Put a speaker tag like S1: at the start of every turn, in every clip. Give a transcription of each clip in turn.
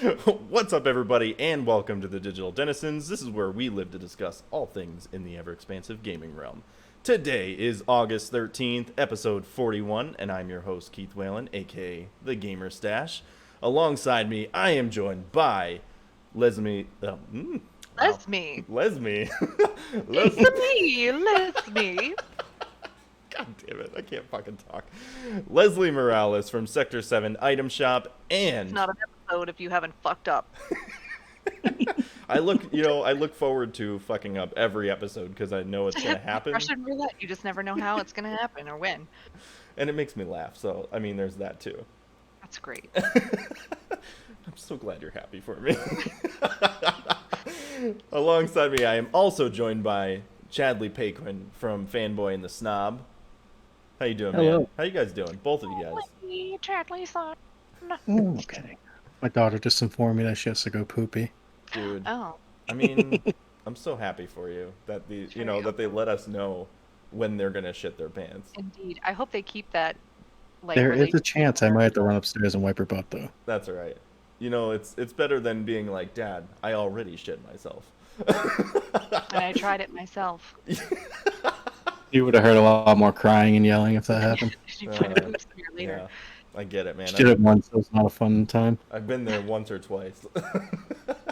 S1: What's up, everybody, and welcome to the Digital Denizens. This is where we live to discuss all things in the ever-expansive gaming realm. Today is August 13th, episode 41, and I'm your host, Keith Whalen, aka the Gamer Stache. Alongside me, I am joined by Lesme. Wow.
S2: Lesme.
S1: Lesme.
S2: It's me, Lesme.
S1: God damn it, I can't fucking talk. Leslie Morales from Sector 7 Item Shop, and...
S2: It's not an episode if you haven't fucked up.
S1: I look forward to fucking up every episode because I know it's going to happen.
S2: Russian roulette, you just never know how it's going to happen or when.
S1: And it makes me laugh, so, I mean, there's that too.
S2: That's great.
S1: I'm so glad you're happy for me. Alongside me, I am also joined by Chadley Paquin from Fanboy And The Snob. How you doing,
S3: Hello.
S1: man? How you guys doing? Both of you guys.
S2: Chadley son.
S3: Okay. My daughter just informed me that she has to go poopy.
S1: Dude.
S2: Oh.
S1: I mean, I'm so happy for you that that they let us know when they're gonna shit their pants.
S2: Indeed. I hope they keep that.
S3: There is a chance I might have to run upstairs and wipe her butt, though.
S1: That's all right. You know, it's better than being like, Dad, I already shit myself.
S2: And I tried it myself.
S3: You would have heard a lot more crying and yelling if that happened.
S2: You find a boost year later.
S1: Yeah, I get it, man.
S3: She did it once, so it's not a fun time.
S1: I've been there once or twice.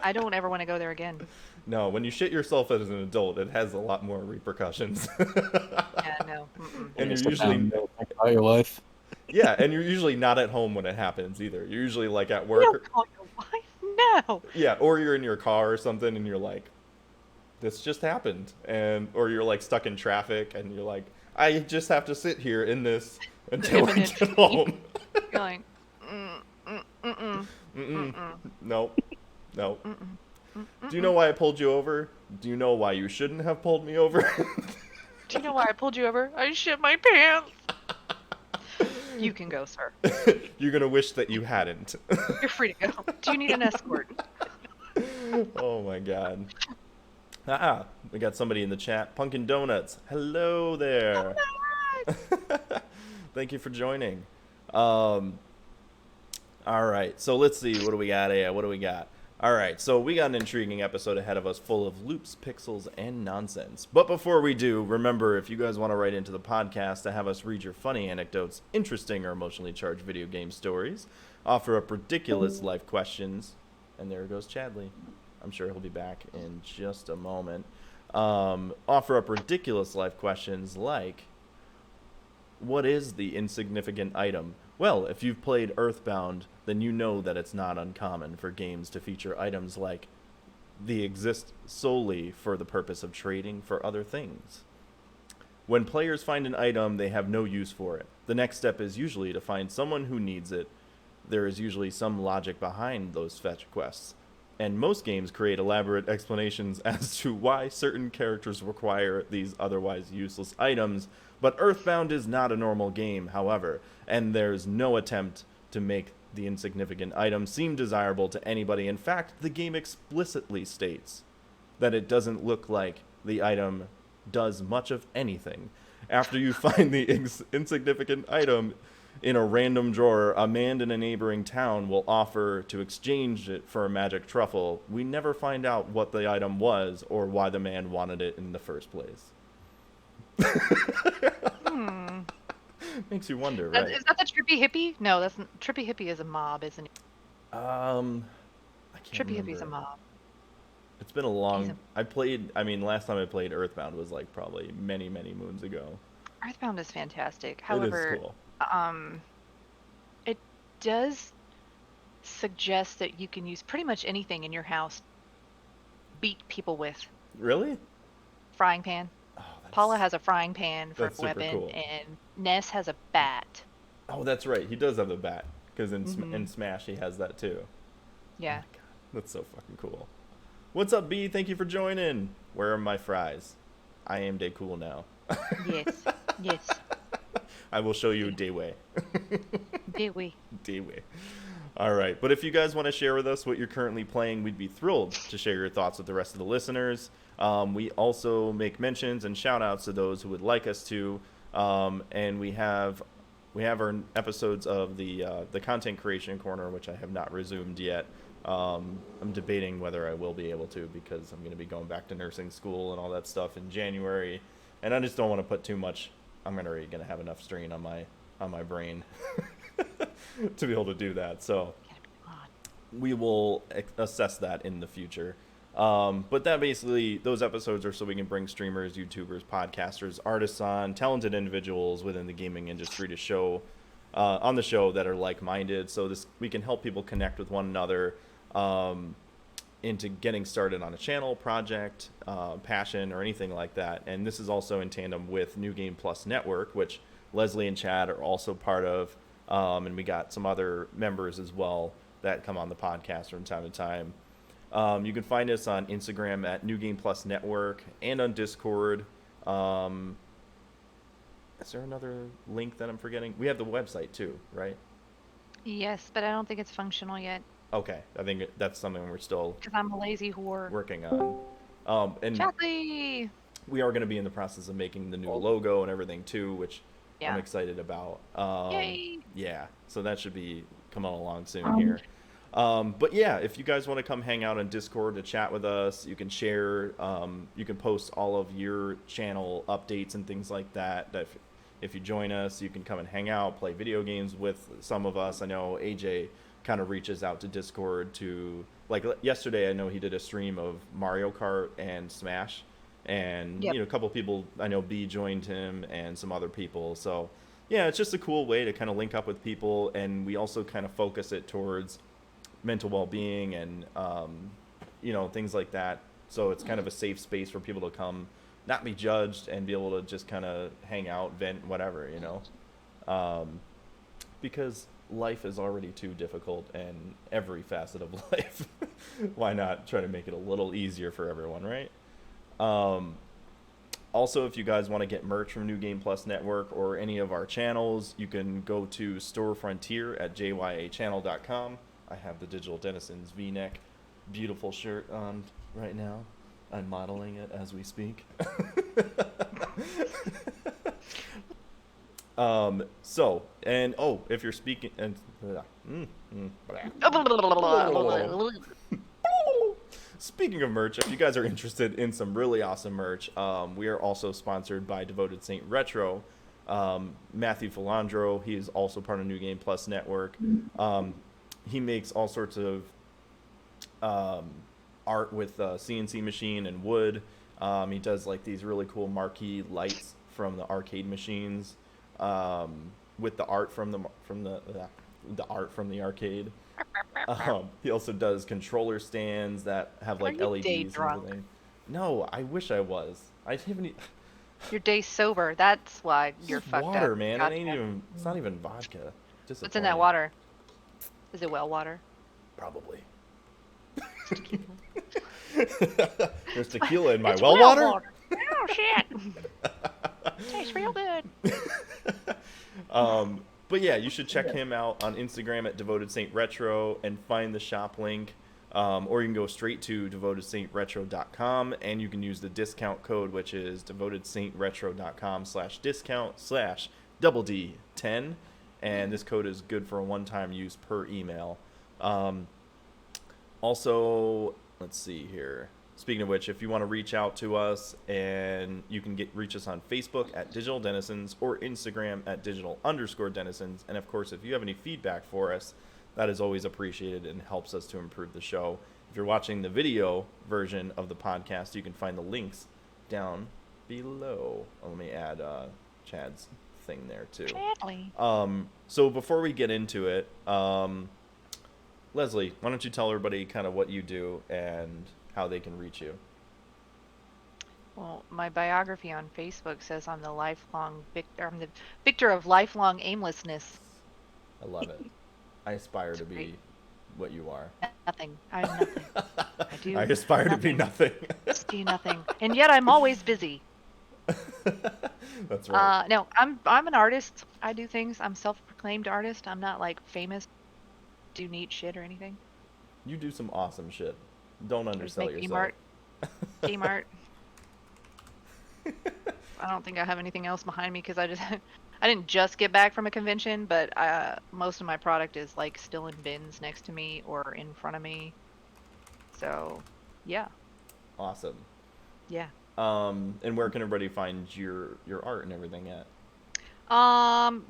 S2: I don't ever want to go there again.
S1: No, when you shit yourself as an adult, it has a lot more repercussions.
S2: Yeah, no.
S1: And
S3: Just
S1: you're usually
S3: think about your life.
S1: yeah, and you're usually not at home when it happens either. You're usually like at work.
S2: You don't call your wife? No.
S1: Yeah, or you're in your car or something, and you're like, "This just happened," or you're like stuck in traffic, and you're like, "I just have to sit here in this until I get home."
S2: You're like,
S1: Nope. Do you know why I pulled you over? Do you know why you shouldn't have pulled me over?
S2: Do you know why I pulled you over? I shit my pants. You can go, sir.
S1: You're gonna wish that you hadn't.
S2: You're free to go. Do you need an escort?
S1: Oh my god. We got somebody in the chat. Punkin Donuts. Hello there. Thank you for joining. Alright, so let's see. What do we got here? What do we got? Alright, so we got an intriguing episode ahead of us full of loops, pixels, and nonsense. But before we do, remember, if you guys want to write into the podcast to have us read your funny anecdotes, interesting or emotionally charged video game stories, offer up ridiculous life questions, and there goes Chadley. I'm sure he'll be back in just a moment. Offer up ridiculous life questions like, what is the insignificant item? Well, if you've played Earthbound, then you know that it's not uncommon for games to feature items like they exist solely for the purpose of trading for other things. When players find an item, they have no use for it. The next step is usually to find someone who needs it. There is usually some logic behind those fetch quests, and most games create elaborate explanations as to why certain characters require these otherwise useless items. But Earthbound is not a normal game, however, and there's no attempt to make the insignificant item seem desirable to anybody. In fact, the game explicitly states that it doesn't look like the item does much of anything. After you find the insignificant item in a random drawer, a man in a neighboring town will offer to exchange it for a magic truffle. We never find out what the item was or why the man wanted it in the first place. Makes you wonder, right?
S2: Is that the Trippy Hippie? No, Trippy Hippie is a mob, isn't he?
S1: I can't
S2: Trippy
S1: remember.
S2: Hippie's a mob.
S1: It's been a long... last time I played Earthbound was like probably many, many moons ago.
S2: Earthbound is fantastic. However,
S1: it is cool.
S2: It does suggest that you can use pretty much anything in your house. Beat people with.
S1: Really?
S2: Frying pan.
S1: Oh,
S2: Paula has a frying pan for a
S1: super
S2: weapon,
S1: cool.
S2: and Ness has a bat.
S1: Oh, that's right. He does have the bat. Because in Smash, he has that too.
S2: Yeah.
S1: Oh my God. That's so fucking cool. What's up, B? Thank you for joining. Where are my fries? I am day cool now.
S2: Yes. Yes.
S1: I will show you Dayway.
S2: Dayway.
S1: Dayway. All right. But if you guys want to share with us what you're currently playing, we'd be thrilled to share your thoughts with the rest of the listeners. We also make mentions and shout outs to those who would like us to. And we have we have our episodes of the content creation corner, which I have not resumed yet. I'm debating whether I will be able to, because I'm going to be going back to nursing school and all that stuff in January, and I just don't want to put too much. I'm already going to have enough strain on my brain to be able to do that. So we will assess that in the future. But that basically, those episodes are so we can bring streamers, YouTubers, podcasters, artists on, talented individuals within the gaming industry to show on the show that are like-minded. So we can help people connect with one another into getting started on a channel, project, passion, or anything like that. And this is also in tandem with New Game Plus Network, which Leslie and Chad are also part of. And we got some other members as well that come on the podcast from time to time. You can find us on Instagram at New Game Plus Network and on Discord. Is there another link that I'm forgetting? We have the website too, right?
S2: Yes, but I don't think it's functional yet.
S1: Okay, I think that's something we're still
S2: Because I'm a lazy whore.
S1: working on. And
S2: Chadley!
S1: we are going to be in the process of making the new logo and everything too, which
S2: Yeah.
S1: I'm excited about.
S2: Yay!
S1: Yeah, so that should be coming along soon here. But yeah, if you guys want to come hang out on Discord to chat with us, you can share, you can post all of your channel updates and things like that. If you join us, you can come and hang out, play video games with some of us. I know AJ kind of reaches out to Discord to, like yesterday, I know he did a stream of Mario Kart and Smash. And,
S2: Yep.
S1: you know, a couple people, I know B joined him and some other people. So, yeah, it's just a cool way to kind of link up with people. And we also kind of focus it towards mental well-being and, you know, things like that. So it's kind of a safe space for people to come, not be judged, and be able to just kind of hang out, vent, whatever, you know. Because life is already too difficult in every facet of life. Why not try to make it a little easier for everyone, right? Also, if you guys want to get merch from New Game Plus Network or any of our channels, you can go to Store Frontier at jyachannel.com. I have the Digital Denizens V-neck, beautiful shirt on right now. I'm modeling it as we speak. If you're speaking and speaking of merch, if you guys are interested in some really awesome merch, we are also sponsored by Devoted Saint Retro. Matthew Philandro, he is also part of New Game Plus Network. He makes all sorts of art with CNC machine and wood. He does like these really cool marquee lights from the arcade machines, with the art from the art from the arcade. He also does controller stands that have like
S2: Are you day
S1: LEDs and
S2: drunk?
S1: everything. No, I wish I was. I haven't.
S2: Your day's sober. That's why you're
S1: It's
S2: fucked
S1: water,
S2: up.
S1: man.
S2: Gotcha.
S1: It ain't even. It's not even vodka.
S2: What's in that water? Is it well water?
S1: Probably. There's tequila in my
S2: It's
S1: well water.
S2: Oh shit! Tastes real good.
S1: But yeah, you should check him out on Instagram at Devoted Saint Retro and find the shop link. Or you can go straight to devotedsaintretro.com and you can use the discount code, which is devotedsaintretro.com/discount/D10. And this code is good for a one-time use per email. Also, let's see here. Speaking of which, if you want to reach out to us, and you can reach us on Facebook at Digital Denizens or Instagram at Digital_Denizens. And of course, if you have any feedback for us, that is always appreciated and helps us to improve the show. If you're watching the video version of the podcast, you can find the links down below. Let me add Chad's thing there too.
S2: Chadley.
S1: So before we get into it, Leslie, why don't you tell everybody kind of what you do and how they can reach you?
S2: Well, my biography on Facebook says I'm the victor of lifelong aimlessness.
S1: I love it. I aspire to be
S2: Great.
S1: what you are.
S2: Nothing. I'm nothing. I do.
S1: I aspire to be nothing.
S2: Do nothing, and yet I'm always busy.
S1: That's right.
S2: No, I'm an artist. I do things. I'm self-proclaimed artist. I'm not like famous, do neat shit or anything.
S1: You do some awesome shit. Don't
S2: I just
S1: undersell
S2: make
S1: yourself.
S2: game art. Game art. I don't think I have anything else behind me because I didn't just get back from a convention, but most of my product is like still in bins next to me or in front of me. So, yeah,
S1: Awesome.
S2: yeah.
S1: And where can everybody find your art and everything at?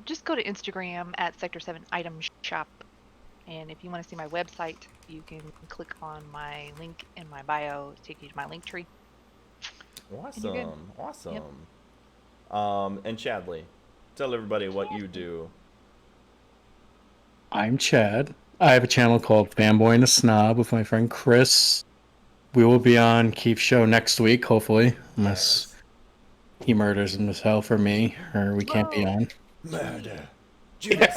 S2: Just go to Instagram at Sector 7 Item Shop. And if you want to see my website, you can click on my link in my bio to take you to my link tree. And you're good.
S1: Awesome.
S2: Yep.
S1: And Chadley, tell everybody what you do.
S3: I'm Chad. I have a channel called Fanboy And The Snob with my friend Chris. We will be on Keith's show next week, hopefully, unless he murders himself or me, or we can't be
S2: Whoa.
S3: on.
S1: Murder. Judas.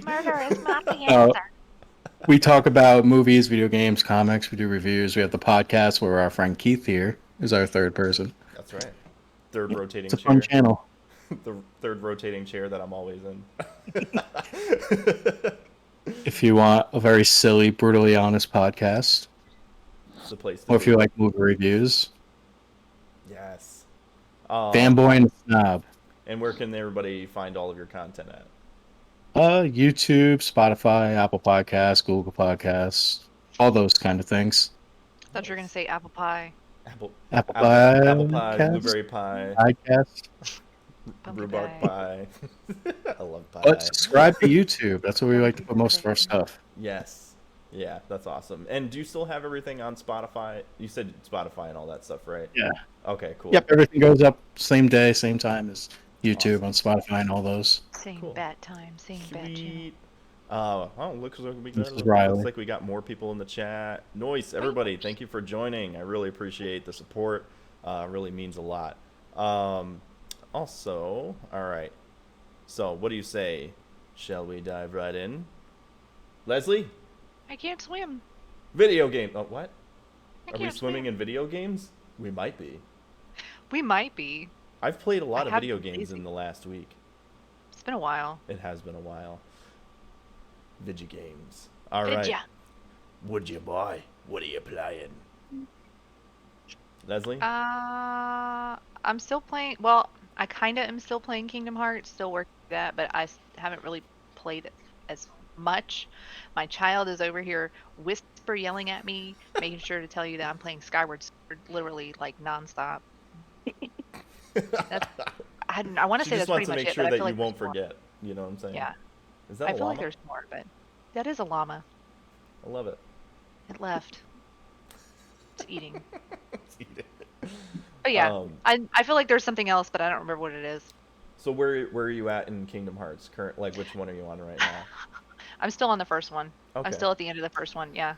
S2: Murder is not the
S3: Uh,
S2: answer.
S3: We talk about movies, video games, comics. We do reviews. We have the podcast where our friend Keith here is our third person.
S1: That's right. Third rotating
S3: It's a fun
S1: chair.
S3: channel.
S1: The third rotating chair that I'm always in.
S3: If you want a very silly, brutally honest podcast,
S1: The place to
S3: or if
S1: be.
S3: you like movie reviews,
S1: Yes.
S3: Fanboy And The Snob.
S1: And where can everybody find all of your content at?
S3: YouTube, Spotify, Apple Podcasts, Google Podcasts, all those kind of things.
S2: I thought you were going to say apple pie.
S3: Apple
S1: Apple pie,
S3: Podcasts,
S1: blueberry pie,
S3: Podcast.
S2: Pumpkin
S1: rhubarb pie. I love pie.
S3: But subscribe to YouTube. That's where we like to put most of our stuff.
S1: Yes. Yeah, that's awesome. And do you still have everything on Spotify? You said Spotify and all that stuff, right?
S3: Yeah.
S1: Okay, cool.
S3: Yep, everything goes up same day, same time as YouTube
S1: Awesome.
S3: on Spotify and all those.
S2: Same
S1: Cool.
S2: bat time, same bat channel.
S1: Sweet. Looks like
S3: Riley.
S1: looks like we got more people in the chat. Noise, everybody, thank you for joining. I really appreciate the support. Really means a lot. Also, all right. So, what do you say? Shall we dive right in? Leslie,
S2: I can't swim.
S1: video game. Oh, what?
S2: I
S1: Are we
S2: can't
S1: swimming
S2: swim.
S1: in video games? We might be.
S2: We might be.
S1: I've played a lot of
S2: have
S1: video
S2: been
S1: games
S2: lazy.
S1: in the last week.
S2: It's been a while.
S1: It has been a while. Video games. All right.
S2: Did ya?
S1: Would you buy? What are you playing? Leslie?
S2: I'm still playing. Well, I kind of am still playing Kingdom Hearts, still working that, but I haven't really played it as much. My child is over here whisper yelling at me, making sure to tell you that I'm playing Skyward Sword literally like nonstop. That's, I want to
S1: She
S2: say
S1: just
S2: that's
S1: wants
S2: pretty
S1: to
S2: much
S1: make
S2: it,
S1: sure
S2: but I
S1: that
S2: feel
S1: you
S2: like
S1: won't
S2: there's more.
S1: forget. You know what I'm saying?
S2: Yeah,
S1: Is that
S2: I
S1: a
S2: feel like
S1: llama?
S2: there's more, but that is a llama.
S1: I love it.
S2: It left. It's eating.
S1: Let's eat it.
S2: But yeah,
S1: Um,
S2: I feel like there's something else, but I don't remember what it is.
S1: So where are you at in Kingdom Hearts? Current, like, which one are you on right now?
S2: I'm still on the first one.
S1: Okay.
S2: I'm still at the end of the first one. Yeah.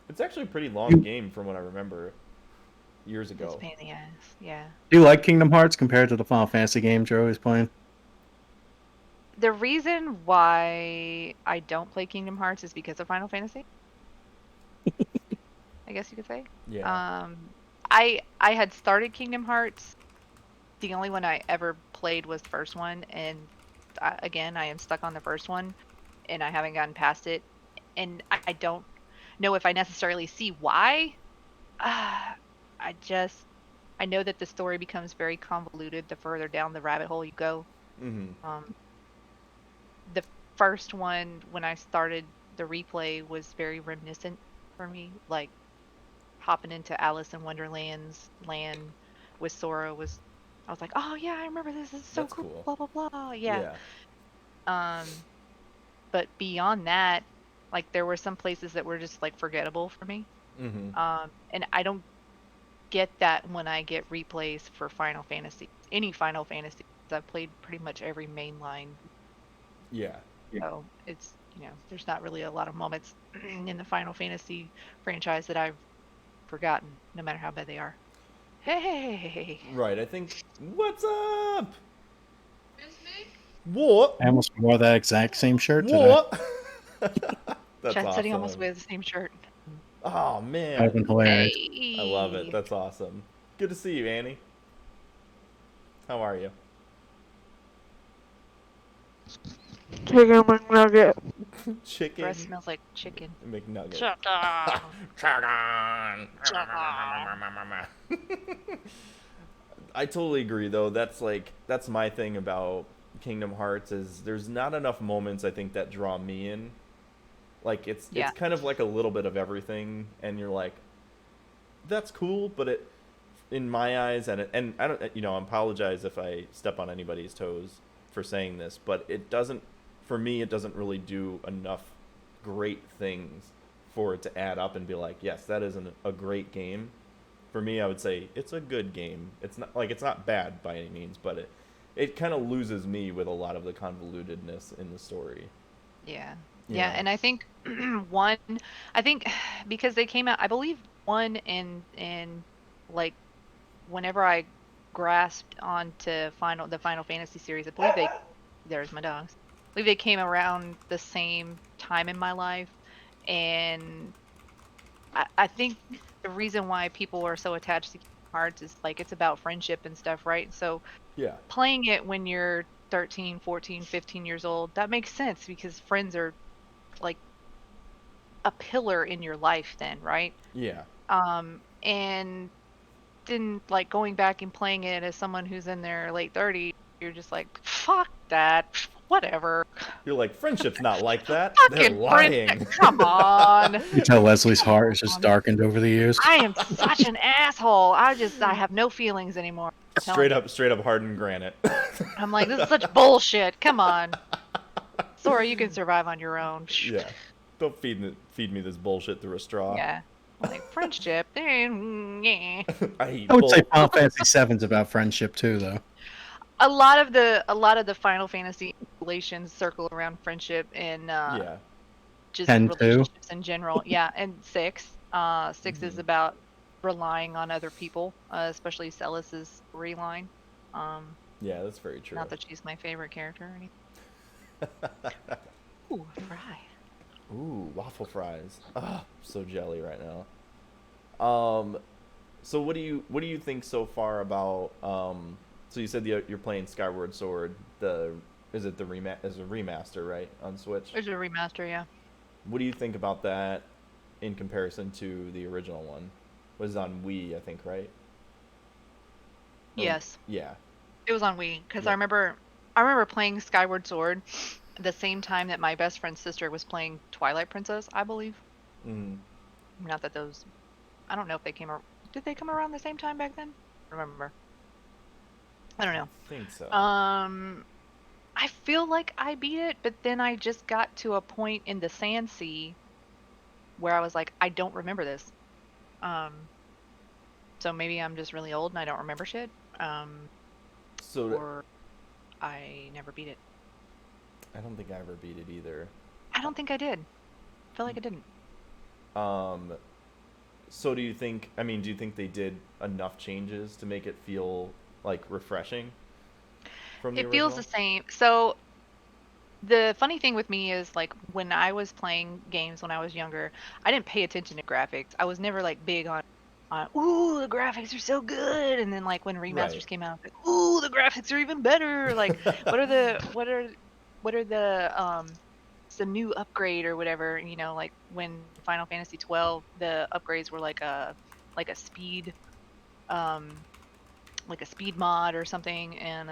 S1: It's actually a pretty long game from what I remember years
S2: It's
S1: ago.
S2: a pain in the ass. Yeah.
S3: Do you like Kingdom Hearts compared to the Final Fantasy games you're always playing?
S2: The reason why I don't play Kingdom Hearts is because of Final Fantasy. I guess you could say.
S1: Yeah.
S2: I had started Kingdom Hearts. The only one I ever played was the first one, and again, I am stuck on the first one, and I haven't gotten past it, and I don't know if I necessarily see why. I know that the story becomes very convoluted the further down the rabbit hole you go.
S1: Mm-hmm.
S2: The first one, when I started the replay, was very reminiscent for me. Like hopping into Alice in Wonderland's land with Sora was, I was like, oh yeah, I remember this. This is so
S1: That's cool.
S2: Blah blah blah. Yeah. But beyond that, like there were some places that were just like forgettable for me.
S1: Mm-hmm.
S2: And I don't get that when I get replays for Final Fantasy. Any Final Fantasy. I've played pretty much every main line.
S1: Yeah.
S2: So it's, there's not really a lot of moments in the Final Fantasy franchise that I've forgotten, no matter how bad they are. Hey.
S1: Right. I think. What's up? What?
S3: I almost wore that exact same shirt today.
S1: What? That's
S2: Chad
S1: awesome.
S2: said he almost wears the same shirt.
S1: Oh man.
S3: I've been hilarious.
S2: Hey.
S1: I love it. That's awesome. Good to see you, Annie. How are you?
S4: Chicken McNugget.
S1: Chicken
S2: Breast smells like chicken.
S1: McNugget.
S2: Chicken.
S1: Chicken. I totally agree, though. That's my thing about Kingdom Hearts is there's not enough moments I think that draw me in. Like it's
S2: Yeah.
S1: kind of like a little bit of everything, and you're like, that's cool, but it, in my eyes, and I don't, I apologize if I step on anybody's toes for saying this, but it doesn't, for me, it doesn't really do enough great things for it to add up and be like, yes, that is a great game. For me, I would say it's a good game. It's not bad by any means, but it kind of loses me with a lot of the convolutedness in the story.
S2: Yeah.
S1: You
S2: Yeah,
S1: know?
S2: and I think one, I think because they came out, I believe one in like whenever I grasped onto the Final Fantasy series, I believe there's my dogs. I believe they came around the same time in my life, and I think the reason why people are so attached to Kingdom Hearts is like it's about friendship and stuff, right? So
S1: Yeah.
S2: playing it when you're 13, 14, 15 years old, that makes sense because friends are like a pillar in your life then, right?
S1: Yeah.
S2: And then like going back and playing it as someone who's in their late 30s, you're just like, fuck that, whatever.
S1: You're like, friendship's not like that. They're
S2: Fucking friend,
S1: lying.
S2: come on.
S3: You tell Leslie's
S2: Come
S3: heart is just
S2: on.
S3: darkened over the years.
S2: I am such an asshole. I have no feelings anymore. I'm telling you.
S1: Straight up hardened granite.
S2: I'm like, this is such bullshit. Come on. Sora, you can survive on your own.
S1: Yeah. Don't feed me this bullshit through a straw.
S2: Yeah. Like friendship. Yeah.
S1: I eat
S3: I would say
S1: bull.
S3: Final Fantasy VII's about friendship too, though.
S2: A lot of the Final Fantasy relations circle around friendship and
S1: Yeah.
S2: just
S3: 10 too.
S2: relationships in general. Yeah, and 6. 6 is
S1: Mhm.
S2: about relying on other people, especially Celis's storyline.
S1: Yeah, that's very true.
S2: Not that she's my favorite character or anything. Ooh, fry.
S1: Ooh, waffle fries. Ah, so jelly right now. So what do you think so far about so you said you're playing Skyward Sword, is it the remaster, right, on Switch?
S2: There's a remaster, yeah.
S1: What do you think about that in comparison to the original one? Was on Wii, I think, right? Or-
S2: Yes,
S1: Yeah.
S2: it was on Wii because
S1: Yeah.
S2: I remember playing Skyward Sword the same time that my best friend's sister was playing Twilight Princess, I believe.
S1: Mm,
S2: Not that those, I don't know if they did they come around the same time back then? Remember? I don't know.
S1: I think so.
S2: I feel like I beat it, but then I just got to a point in the Sand Sea where I was like, I don't remember this. Um, so maybe I'm just really old and I don't remember shit.
S1: So
S2: Or I never beat it.
S1: I don't think I ever beat it either.
S2: I don't think I did. I feel like I didn't.
S1: So do you think, do you think they did enough changes to make it feel like refreshing from the
S2: It feels
S1: original?
S2: the same. So the funny thing with me is like when I was playing games when I was younger, I didn't pay attention to graphics. I was never like big on ooh, the graphics are so good. And then like when remasters
S1: Right.
S2: came out, like, ooh, the graphics are even better. Like what are the the new upgrade or whatever, like when Final Fantasy 12, the upgrades were like a speed um like a speed mod or something, and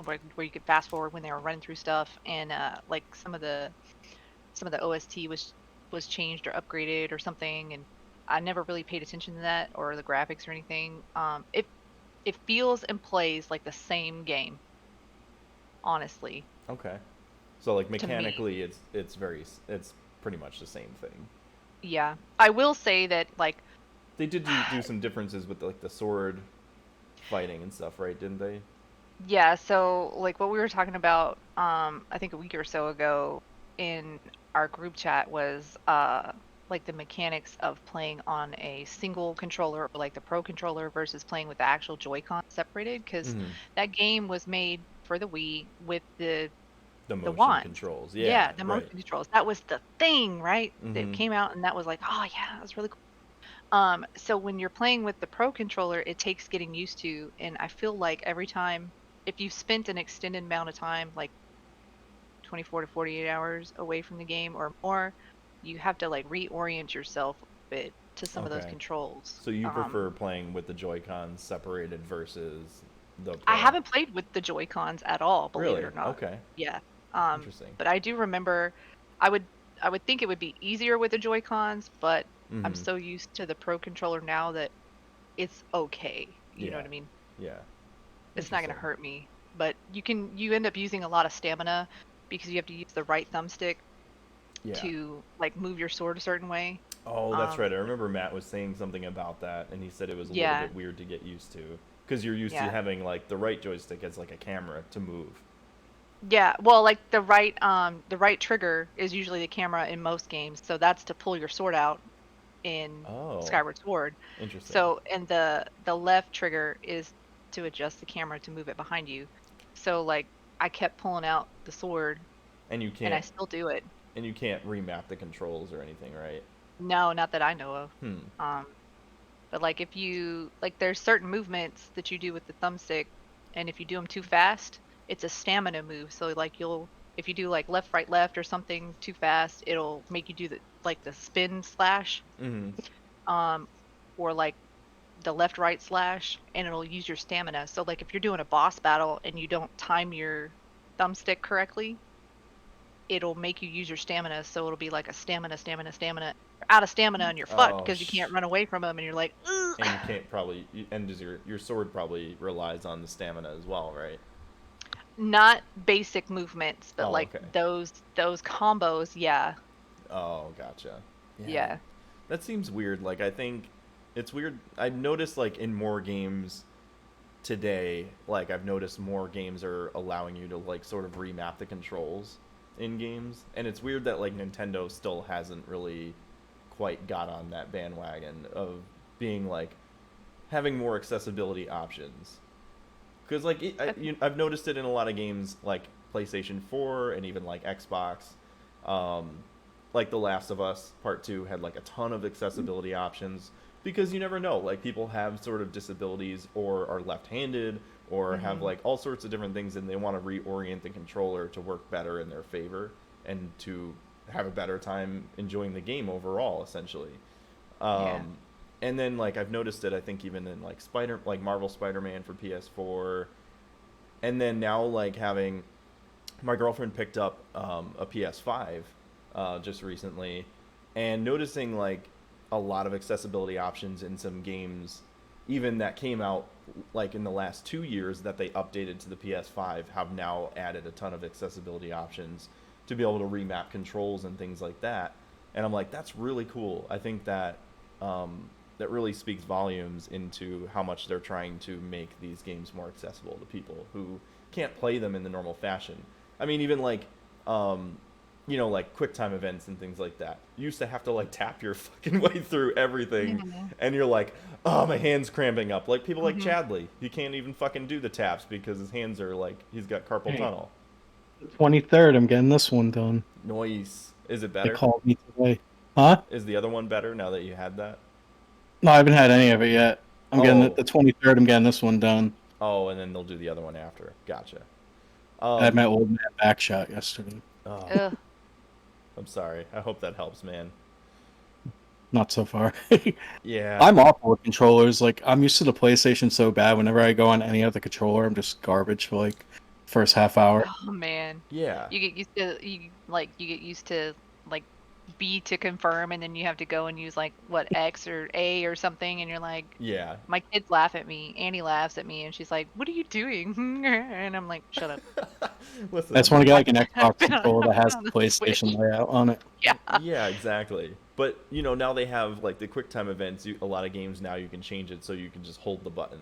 S2: where you could fast forward when they were running through stuff, and like some of the OST was changed or upgraded or something, and I never really paid attention to that or the graphics or anything. It feels and plays like the same game, honestly,
S1: Okay. So like
S2: to me.
S1: mechanically it's pretty much the same thing.
S2: Yeah, I will say that like
S1: They did do some differences with like the sword fighting and stuff, right? Didn't they?
S2: yeah, so like what we were talking about, I think a week or so ago in our group chat was like the mechanics of playing on a single controller or like the pro controller versus playing with the actual Joy-Con separated, because
S1: Mm-hmm.
S2: that game was made for the Wii with
S1: The
S2: the
S1: motion
S2: wands.
S1: controls.
S2: Yeah,
S1: Yeah,
S2: the
S1: right.
S2: motion controls. That was the thing, right? That
S1: Mm-hmm.
S2: came out and that was like, oh yeah, that was really cool. So when you're playing with the Pro controller, it takes getting used to, and I feel like every time, if you've spent an extended amount of time, like 24 to 48 hours away from the game or more, you have to like reorient yourself a bit to some of those
S1: Okay.
S2: controls.
S1: So you prefer playing with the Joy-Cons separated versus the
S2: I
S1: Pro?
S2: haven't played with the Joy-Cons at all, believe it
S1: Really?
S2: or not.
S1: Okay.
S2: Yeah.
S1: Interesting.
S2: But I do remember I would I would think it would be easier with the Joy-Cons, but I'm
S1: Mm-hmm.
S2: so used to the Pro controller now that it's okay. You know
S1: Yeah.
S2: what I mean?
S1: Yeah.
S2: It's not gonna
S1: Interesting.
S2: hurt me. But you end up using a lot of stamina because you have to use the right thumbstick
S1: Yeah.
S2: to like move your sword a certain way.
S1: Oh, that's
S2: Um,
S1: right. I remember Matt was saying something about that, and he said it was a little
S2: yeah,
S1: bit weird to get used to because you're used to
S2: yeah.
S1: having like the right joystick as like a camera to move.
S2: Yeah, well, like the right trigger is usually the camera in most games, so that's to pull your sword out in
S1: Oh,
S2: Skyward Sword.
S1: interesting.
S2: So, and the left trigger is to adjust the camera to move it behind you. So, like, I kept pulling out the sword,
S1: And you
S2: and I
S1: can't
S2: still do it.
S1: remap the controls or anything, right?
S2: No, not that I know of.
S1: Hmm.
S2: Um, but like if you like, there's certain movements that you do with the thumbstick, and if you do them too fast, it's a stamina move. So like if you do like left, right, left or something too fast, it'll make you do the spin slash,
S1: Mm-hmm.
S2: um, or like the left, right slash, and it'll use your stamina. So like if you're doing a boss battle and you don't time your thumbstick correctly, it'll make you use your stamina. So it'll be like a stamina, stamina, stamina. You're out of stamina and you're fucked
S1: Oh,
S2: because you can't run away from them, and you're like, ugh.
S1: and you can't probably and does your sword probably relies on the stamina as well, right?
S2: Not basic movements, but
S1: Oh,
S2: like
S1: okay.
S2: those combos, yeah.
S1: Oh, gotcha. Yeah.
S2: Yeah.
S1: That seems weird. Like I think it's weird. I've noticed like in more games today, like I've noticed more games are allowing you to like sort of remap the controls in games, and it's weird that like Nintendo still hasn't really quite got on that bandwagon of being like having more accessibility options. Because like I've noticed it in a lot of games like PlayStation 4 and even like Xbox. Um, like The Last of Us Part 2 had like a ton of accessibility options because you never know. Like people have sort of disabilities or are left-handed or have
S2: Hmm.
S1: like all sorts of different things, and they want to reorient the controller to work better in their favor and to have a better time enjoying the game overall, essentially.
S2: Yeah.
S1: Um, and then like I've noticed it, I think even in like Marvel Spider-Man for PS4, and then now like having my girlfriend picked up a PS5 just recently, and noticing like a lot of accessibility options in some games, even that came out like in the last 2 years that they updated to the PS5, have now added a ton of accessibility options to be able to remap controls and things like that. And I'm like, that's really cool. I think that that really speaks volumes into how much they're trying to make these games more accessible to people who can't play them in the normal fashion. I mean, even like, um, like QuickTime events and things like that. You used to have to like tap your fucking way through everything,
S2: Hmm.
S1: and you're like, oh, my hand's cramping up. Like people like
S2: Hmm.
S1: Chadley, he can't even fucking do the taps because his hands are like he's got carpal
S3: Hey,
S1: tunnel.
S3: the 23rd, I'm getting this one done.
S1: Noise. Is it
S3: They
S1: better?
S3: called me today. Huh?
S1: Is the other one better now that you had that?
S3: No, I haven't had any of it yet. I'm getting it
S1: Oh,
S3: the 23rd. I'm getting this one done.
S1: oh, and then they'll do the other one after. Gotcha.
S3: I had
S1: Um,
S3: my old man back shot yesterday.
S1: oh,
S2: Ugh.
S1: I'm sorry. I hope that helps, man.
S3: Not so far.
S1: Yeah,
S3: I'm awful with controllers. Like I'm used to the PlayStation so bad. Whenever I go on any other controller, I'm just garbage for like first half hour.
S2: Oh man.
S1: yeah,
S2: You get used to like B to confirm, and then you have to go and use like what, X or A or something, and you're like,
S1: yeah.
S2: my kids laugh at me. Annie laughs at me and she's like, "What are you doing?" And I'm like, "Shut up."
S1: Listen,
S3: I
S1: I'm
S3: just want to
S1: like,
S3: get
S2: I've
S3: like an
S2: I've
S3: Xbox
S2: been on,
S3: controller
S2: I've
S3: that
S2: been
S3: has
S2: on
S3: the
S2: the
S3: PlayStation
S2: Switch.
S3: layout on it.
S2: Yeah.
S1: yeah, exactly. But now they have like the QuickTime events. A lot of games now you can change it so you can just hold the button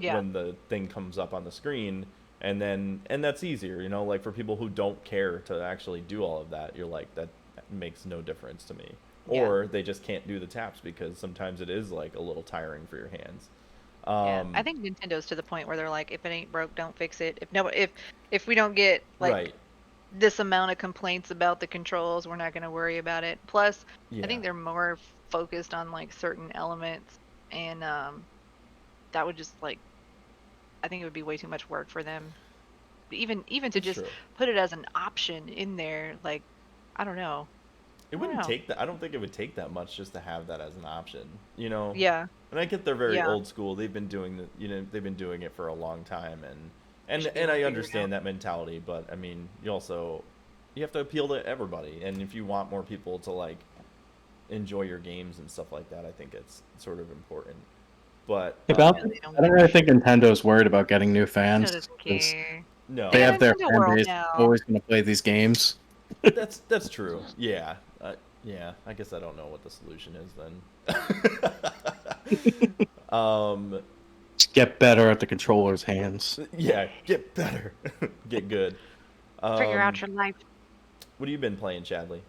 S2: Yeah.
S1: when the thing comes up on the screen, and that's easier. Like for people who don't care to actually do all of that, you're like that makes no difference to me.
S2: Yeah.
S1: Or they just can't do the taps because sometimes it is like a little tiring for your hands.
S2: Yeah. I
S1: Um,
S2: think Nintendo's to the point where they're like, if it ain't broke, don't fix it. If we don't get like
S1: right.
S2: this amount of complaints about the controls, we're not going to worry about it. Plus, I
S1: Yeah.
S2: think they're more focused on like certain elements, and that would just like, I think it would be way too much work for them. Even to
S1: That's
S2: just
S1: true.
S2: put it as an option in there, like, I don't know.
S1: It
S2: I don't
S1: wouldn't
S2: know.
S1: take that. I don't think it would take that much just to have that as an option. You know.
S2: Yeah.
S1: And I get they're very
S2: Yeah.
S1: old school. They've been doing the, they've been doing it for a long time, and
S2: Should be
S1: and
S2: able to
S1: I
S2: figure it
S1: understand
S2: out.
S1: that mentality. But I mean, you have to appeal to everybody, and if you want more people to like enjoy your games and stuff like that, I think it's sort of important. But
S3: About
S2: Yeah, they don't
S3: I don't
S2: give a
S3: really
S2: shit.
S3: think Nintendo's worried about getting new
S2: Nintendo
S3: fans
S2: doesn't
S3: because
S2: care.
S3: they
S2: They
S1: no,
S2: got
S3: have their
S2: Nintendo
S3: fan
S2: World
S3: base
S2: now.
S3: always going to play these games.
S1: that's true. Yeah, yeah. I guess I don't know what the solution is then.
S3: Just get better at the controller's hands.
S1: Yeah, get better, get good.
S2: Figure out
S1: Um,
S2: your life.
S1: what have you been playing, Chadley?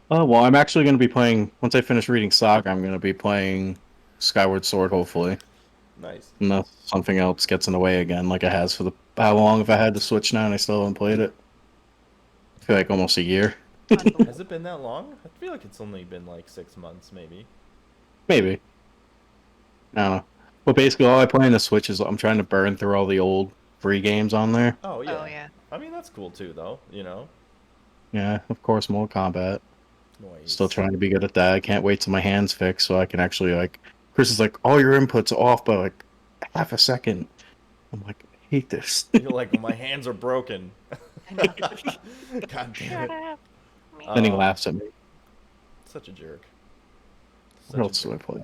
S3: Oh, well, I'm actually going to be playing, once I finish reading Saga, I'm going to be playing Skyward Sword, hopefully.
S1: Nice.
S3: Unless something else gets in the way again, like it has for the... How long have I had the Switch now and I still haven't played it? I feel like almost a year.
S1: Has it been that long? I feel like it's only been like 6 months, maybe.
S3: Maybe. I don't know. But basically, all I play on the Switch is I'm trying to burn through all the old free games on there.
S1: Oh
S2: Oh
S1: yeah.
S2: yeah.
S1: I mean that's cool too, though.
S3: Yeah, of course, Mortal Kombat. Still
S1: Nice.
S3: trying to be good at that. I can't wait till my hands fix so I can actually, like... Chris is like, all your inputs off by, like, half a second. I'm like, I hate this.
S1: You're like, well, my hands are broken.
S2: I know.
S1: God damn
S2: Shut
S1: it.
S2: up.
S3: Then he
S1: Um,
S3: laughs at me.
S1: Such a jerk.
S3: What else do I play?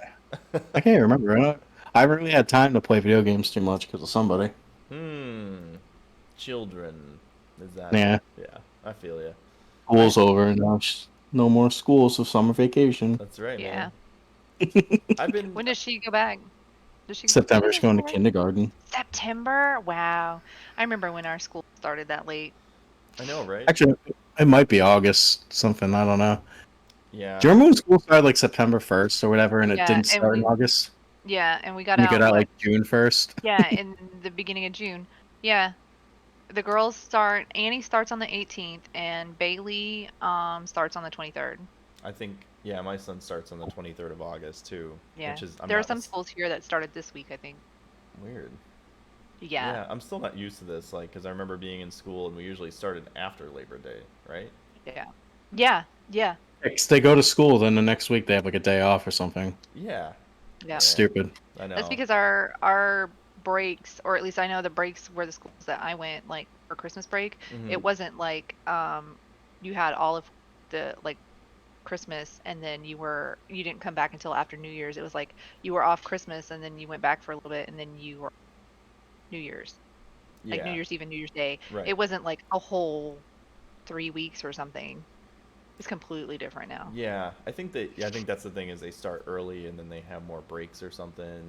S3: I can't remember. I haven't really had time to play video games too much because of somebody.
S1: Children. Is that?
S3: Yeah.
S1: Yeah, I feel you.
S3: School's over and now no more school, so summer vacation.
S1: That's right,
S2: Yeah.
S1: man. I've been.
S2: When does she go back? Does she?
S3: September,
S2: When
S3: she's
S2: is
S3: going to
S2: school right?
S3: kindergarten.
S2: September. Wow. I remember when our school started that late.
S1: I know, right?
S3: Actually, it might be August, something. I don't know.
S1: Yeah.
S3: Do you remember when school started like September 1st or whatever, and it
S2: Yeah,
S3: didn't start in August?
S2: and we got
S3: And you got
S2: out
S3: out
S2: what?
S3: like June 1st?
S2: Yeah, in the beginning of June. Yeah. The girls start. Annie starts on the 18th, and Bailey starts on the 23rd.
S1: I think. Yeah, my son starts on the 23rd of August too.
S2: Yeah.
S1: Which is. I'm
S2: There are
S1: not
S2: some schools here that started this week, I think.
S1: Weird.
S2: Yeah.
S1: Yeah, I'm still not used to this, like, because I remember being in school and we usually started after Labor Day, right?
S2: Yeah. Yeah. Yeah.
S3: They go to school, then the next week they have like a day off or something.
S1: Yeah.
S2: Yeah.
S3: Stupid.
S1: I know.
S2: That's because our breaks, or at least I know the breaks were the schools that I went, like for Christmas break.
S1: Mhm.
S2: It wasn't like you had all of the like Christmas and then you didn't come back until after New Year's. It was like you were off Christmas and then you went back for a little bit and then you were New Year's. Like New
S1: Yeah.
S2: Year's Eve and New Year's Day.
S1: Right.
S2: It wasn't like a whole 3 weeks or something. It's completely different now.
S1: Yeah, I think that's the thing is they start early and then they have more breaks or something.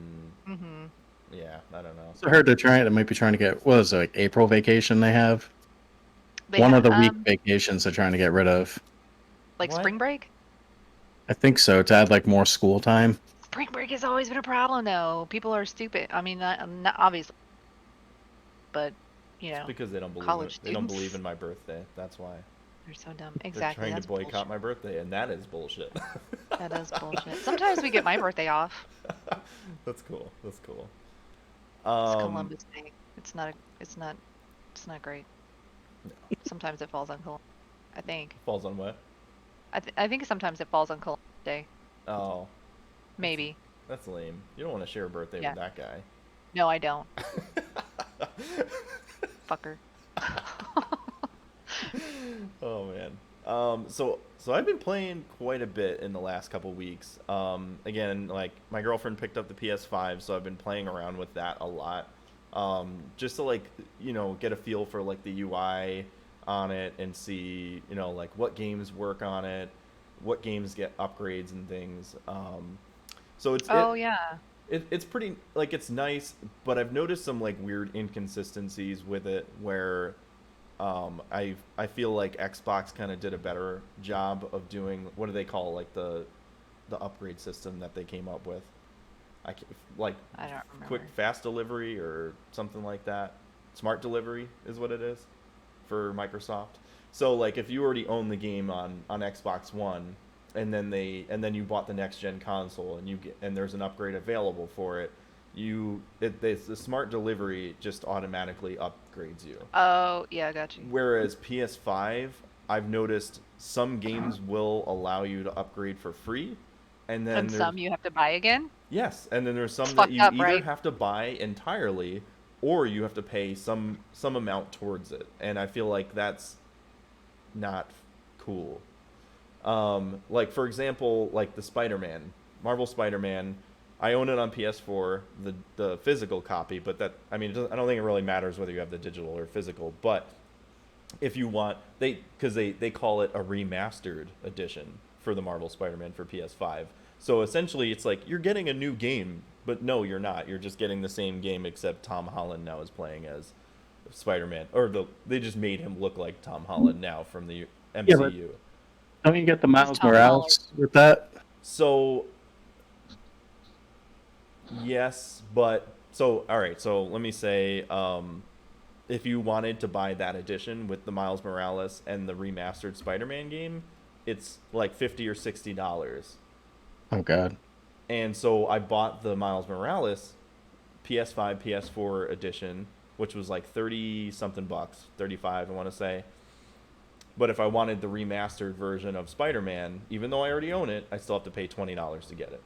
S2: Mhm.
S1: Yeah, I don't know.
S3: I heard they might be trying to get, what is it, like April vacation they have?
S2: They
S3: One
S2: ha-
S3: of the week vacations they're trying to get rid of.
S2: like
S1: What?
S2: spring break?
S3: I think so, to add like more school time.
S2: Spring break has always been a problem, though. People are stupid. I mean, not obviously, but you know,
S1: Because they don't believe
S2: college
S1: they don't believe
S2: students.
S1: in my birthday. That's why.
S2: They're so dumb.
S1: They're
S2: Exactly.
S1: trying
S2: That's
S1: to boycott
S2: bullshit.
S1: my birthday, and that is bullshit.
S2: That is bullshit. Sometimes we get my birthday off.
S1: That's cool. That's cool.
S2: It's Columbus Day. It's not. It's not great. Sometimes it falls on Columbus. I think.
S1: Falls on what?
S2: I think sometimes it falls on Columbus Day.
S1: Oh,
S2: Maybe.
S1: that's lame. You don't want to share a birthday
S2: Yeah.
S1: with that guy.
S2: No, I don't. Fucker.
S1: Oh man. So I've been playing quite a bit in the last couple weeks. Again, like my girlfriend picked up the PS5, so I've been playing around with that a lot. Just to like, get a feel for like the UI on it and see, like what games work on it, what games get upgrades and things. So
S2: Oh yeah.
S1: it's pretty, like, it's nice, but I've noticed some like weird inconsistencies with it where I feel like Xbox kind of did a better job of doing, what do they call, like the upgrade system that they came up with. Like
S2: I don't remember.
S1: quick fast delivery or something like that. Smart delivery is what it is for Microsoft. So like if you already own the game on Xbox One and then you bought the next gen console and there's an upgrade available for it, the smart delivery just automatically upgrades you.
S2: Oh yeah, I got you.
S1: Whereas PS5, I've noticed some games will allow you to upgrade for free, and then
S2: And
S1: there's
S2: some you have to buy again.
S1: yes, and then there's
S2: It's
S1: some that
S2: fucked
S1: you
S2: up,
S1: either
S2: right?
S1: have to buy entirely or you have to pay some amount towards it. And I feel like that's not cool. Like for example, like the Spider-Man, Marvel Spider-Man, I own it on PS4, the physical copy, but that I mean, I don't think it really matters whether you have the digital or physical, but if you want because they call it a remastered edition for the Marvel Spider-Man for PS5. So essentially it's like you're getting a new game, but no, you're not. You're just getting the same game except Tom Holland now is playing as Spider-Man, or they just made him look like Tom Holland now from the
S3: Yeah, but
S1: MCU.
S3: don't you get the
S2: Who's
S3: Miles
S2: Tom Holland?
S3: Morales with that?
S1: So yes, but so all right. So let me say, if you wanted to buy that edition with the Miles Morales and the remastered Spider-Man game, it's like $50 or $60.
S3: Oh God.
S1: And so I bought the Miles Morales PS5, PS4 edition, which was like 30 something bucks, 35 I want to say. But if I wanted the remastered version of Spider-Man, even though I already own it, I still have to pay $20 to get it.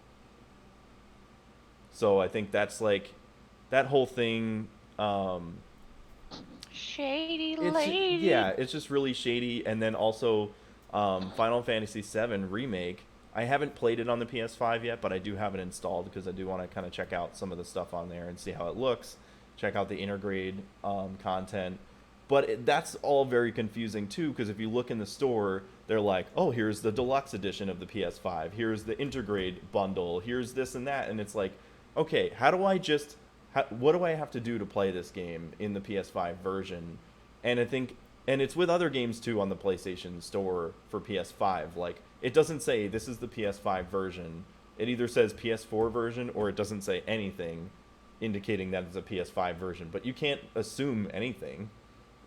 S1: So I think that's like that whole thing.
S2: Shady
S1: It's
S2: lady.
S1: yeah, it's just really shady. And then also, Final Fantasy VII Remake. I haven't played it on the PS5 yet, but I do have it installed because I do want to kind of check out some of the stuff on there and see how it looks. Check out the intergrade content. But that's all very confusing too, because if you look in the store, they're like, oh, here's the deluxe edition of the PS5. Here's the intergrade bundle. Here's this and that. And it's like, okay, what do I have to do to play this game in the PS5 version? And I think, and it's with other games too on the PlayStation Store for PS5. Like, it doesn't say this is the PS5 version. It either says PS4 version or it doesn't say anything indicating that it's a PS5 version. But you can't assume anything,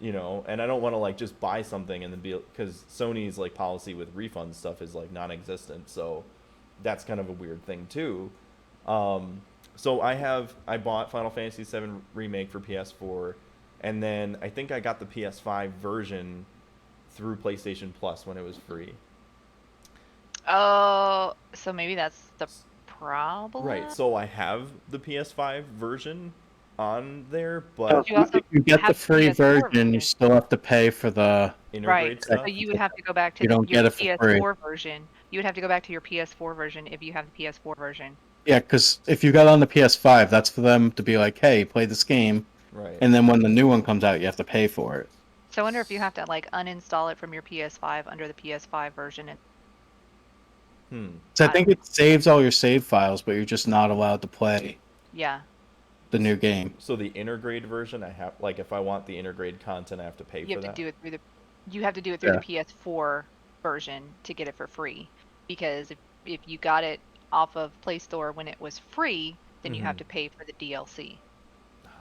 S1: and I don't want to like just buy something and then because Sony's like policy with refund stuff is like non-existent. So that's kind of a weird thing too. So I bought Final Fantasy VII Remake for PS4, and then I think I got the PS5 version through PlayStation Plus when it was free.
S2: Oh, so maybe that's the problem.
S1: Right. So I have the PS5 version on there,
S3: So
S1: but
S2: You also
S3: if you get the
S2: have
S3: free
S2: PS4
S3: version, you
S2: version.
S3: still have to pay for the.
S1: intergrade
S2: Right.
S1: stuff.
S2: So you would have to go back to
S3: You don't
S2: your
S3: get it for free.
S2: PS4 version. You would have to go back to your PS4 version if you have the PS4 version.
S3: Yeah, because if you got on the PS5, that's for them to be like, hey, play this game,
S1: Right.
S3: and then when the new one comes out, you have to pay for it.
S2: So I wonder if you have to like uninstall it from your PS5 under the PS5 version. And
S3: So I think it saves all your save files, but you're just not allowed to play
S2: yeah,
S3: the new game.
S1: So the intergrade version, I have like if I want the intergrade content, I have to pay
S2: you
S1: for
S2: have to
S1: that.
S2: do it through the PS4 version to get it for free. Because if you got it off of Play Store when it was free, then you have
S1: Mhm.
S2: to pay for the DLC.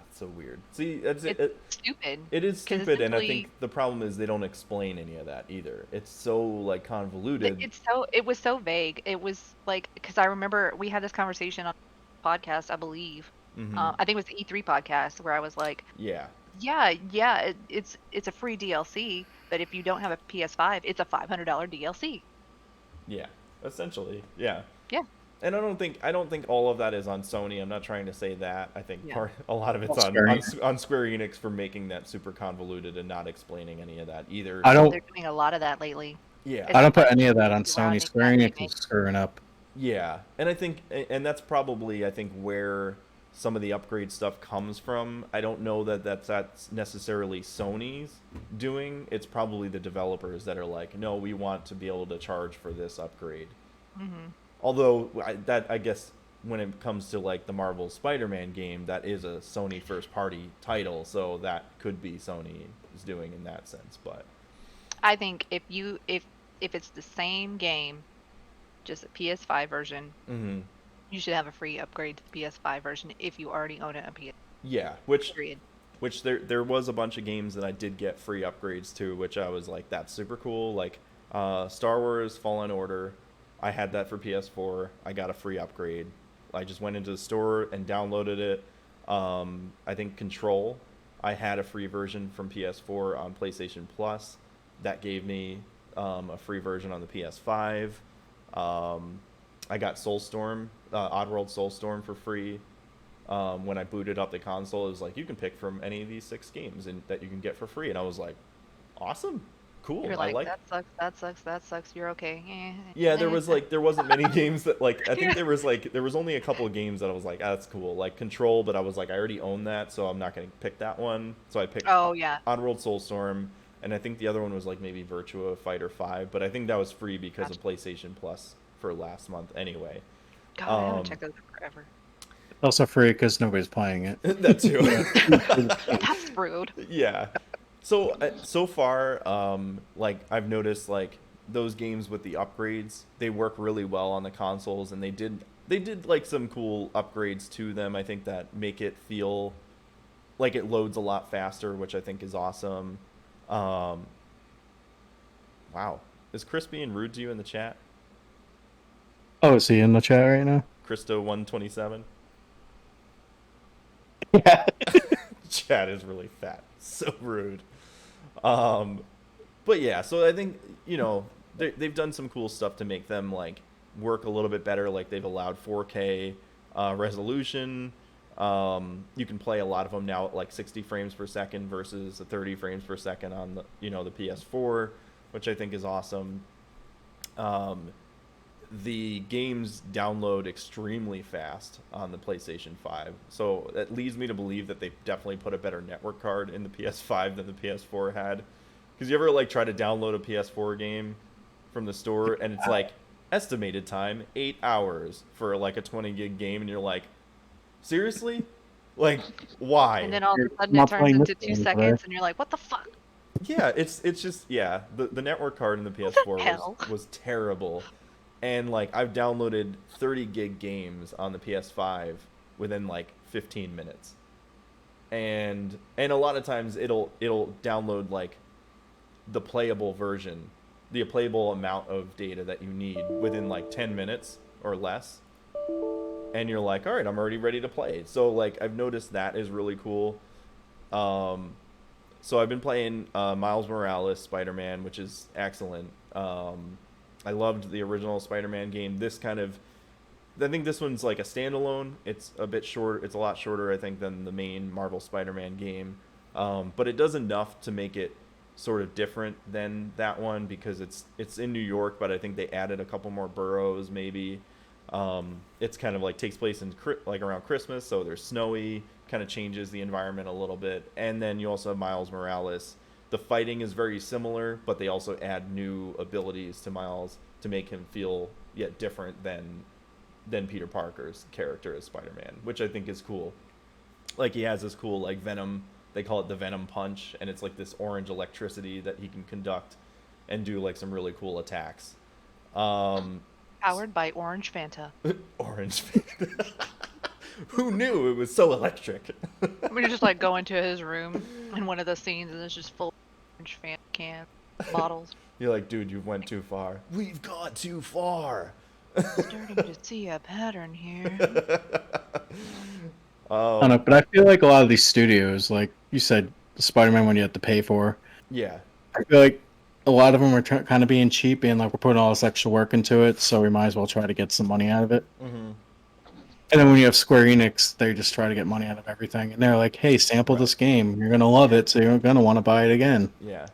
S1: It's so weird. See, that's
S2: It's stupid.
S1: It is
S2: 'Cause
S1: stupid, and I
S2: essentially-
S1: think the problem is they don't explain any of that either. It's so like convoluted.
S2: It was so vague. It was like because I remember we had this conversation on a podcast, I believe.
S1: Mhm.
S2: I think it was the E3 podcast where I was like,
S1: Yeah,
S2: yeah, it's a free DLC, but if you don't have a PS5, it's a $500 DLC.
S1: yeah, essentially, yeah.
S2: Yeah.
S1: And I don't think all of that is on Sony. I'm not trying to say that. I think
S2: Yeah.
S1: a lot of it's
S3: Well,
S1: on Square Enix for making that super convoluted and not explaining any of that either.
S3: I don't.
S2: They're doing a lot of that lately.
S1: Yeah.
S3: I don't put any of that on
S2: Surrounding
S3: Sony. Square
S2: that
S3: Enix
S2: remake.
S3: is screwing up.
S1: Yeah, and I think, and that's probably, I think, where some of the upgrade stuff comes from. I don't know that that's necessarily Sony's doing. It's probably the developers that are like, no, we want to be able to charge for this upgrade.
S2: Hmm.
S1: Although I guess when it comes to like the Marvel Spider-Man game, that is a Sony first-party title, so that could be Sony is doing in that sense. But
S2: I think if it's the same game, just a PS5 version,
S1: mhm.
S2: you should have a free upgrade to the PS5 version if you already own it on PS.
S1: Yeah, which
S2: Period.
S1: there was a bunch of games that I did get free upgrades to, which I was like, that's super cool. Like Star Wars Fallen Order, I had that for PS4. I got a free upgrade. I just went into the store and downloaded it. I think Control, I had a free version from PS4 on PlayStation Plus. that gave me a free version on the PS5. I got Soulstorm, Oddworld Soulstorm for free. When I booted up the console, it was like, you can pick from any of these 6 games and that you can get for free. And I was like, awesome, cool.
S2: You're
S1: I
S2: like,
S1: like.
S2: that sucks, that sucks, that sucks. You're okay.
S1: Yeah, there wasn't many games that like I think
S2: Yeah.
S1: there was only a couple of games that I was like, that's cool, like Control, but I was like, I already own that, so I'm not gonna pick that one. So I picked
S2: Oh yeah.
S1: Oddworld Soulstorm, and I think the other one was like maybe Virtua Fighter 5, but I think that was free because
S2: Gotcha.
S1: of PlayStation Plus for last month anyway.
S2: God, I haven't
S1: Um,
S2: checked those out forever.
S3: It's also free because nobody's playing it.
S1: that too.
S2: That's rude.
S1: Yeah. So so far, like I've noticed, like those games with the upgrades, they work really well on the consoles, and they did like some cool upgrades to them. I think that make it feel like it loads a lot faster, which I think is awesome. Wow, is Chris being rude to you in the chat?
S3: Oh, is he in the chat right now?
S1: Christo127.
S3: Yeah.
S1: Chat is really fat. So rude. But yeah, so I think, they've done some cool stuff to make them like work a little bit better. Like they've allowed 4K resolution. You can play a lot of them now at like 60 frames per second versus 30 frames per second on the PS4, which I think is awesome. The games download extremely fast on the PlayStation 5. So that leads me to believe that they definitely put a better network card in the PS5 than the PS4 had. Because you ever like try to download a PS4 game from the store and it's like estimated time 8 hours for like a 20 gig game, and you're like, seriously? Like, why?
S2: And then all of a sudden it
S3: Not
S2: turns
S3: playing
S2: into
S3: this
S2: 2
S3: game,
S2: seconds, and you're like, what the fuck?
S1: Yeah, it's just the network card in the
S2: What the
S1: PS4
S2: hell?
S1: was terrible. And like I've downloaded 30 gig games on the PS5 within like 15 minutes. And a lot of times it'll download like the playable version, the playable amount of data that you need within like 10 minutes or less. And you're like, "All right, I'm already ready to play." So like I've noticed that is really cool. So I've been playing Miles Morales Spider-Man, which is excellent. I loved the original Spider-Man game. I think this one's like a standalone. It's a bit short. It's a lot shorter, I think, than the main Marvel Spider-Man game. But it does enough to make it sort of different than that one because it's in New York, but I think they added a couple more boroughs maybe. It's kind of like takes place in like around Christmas, so there's snowy, kind of changes the environment a little bit. And then you also have Miles Morales. The fighting is very similar, but they also add new abilities to Miles to make him feel yet different than Peter Parker's character as Spider-Man, which I think is cool. Like he has this cool like Venom, they call it the Venom Punch, and it's like this orange electricity that he can conduct and do like some really cool attacks.
S2: Powered by Orange Fanta.
S1: Orange. Who knew it was so electric?
S2: We just like go into his room in one of the scenes, and it's just full of Orange Fanta can bottles.
S1: You're like, dude, you went too far. We've gone too far.
S2: Starting to see a pattern here.
S3: I don't know, but I feel like a lot of these studios, like you said, the Spider-Man one you have to pay for.
S1: Yeah.
S3: I feel like a lot of them are kind of being cheap, and like we're putting all this extra work into it, so we might as well try to get some money out of it.
S1: Mm-hmm.
S3: And then when you have Square Enix, they just try to get money out of everything, and they're like, "Hey, sample this game. You're gonna love it, so you're gonna want to buy it again."
S1: Yeah.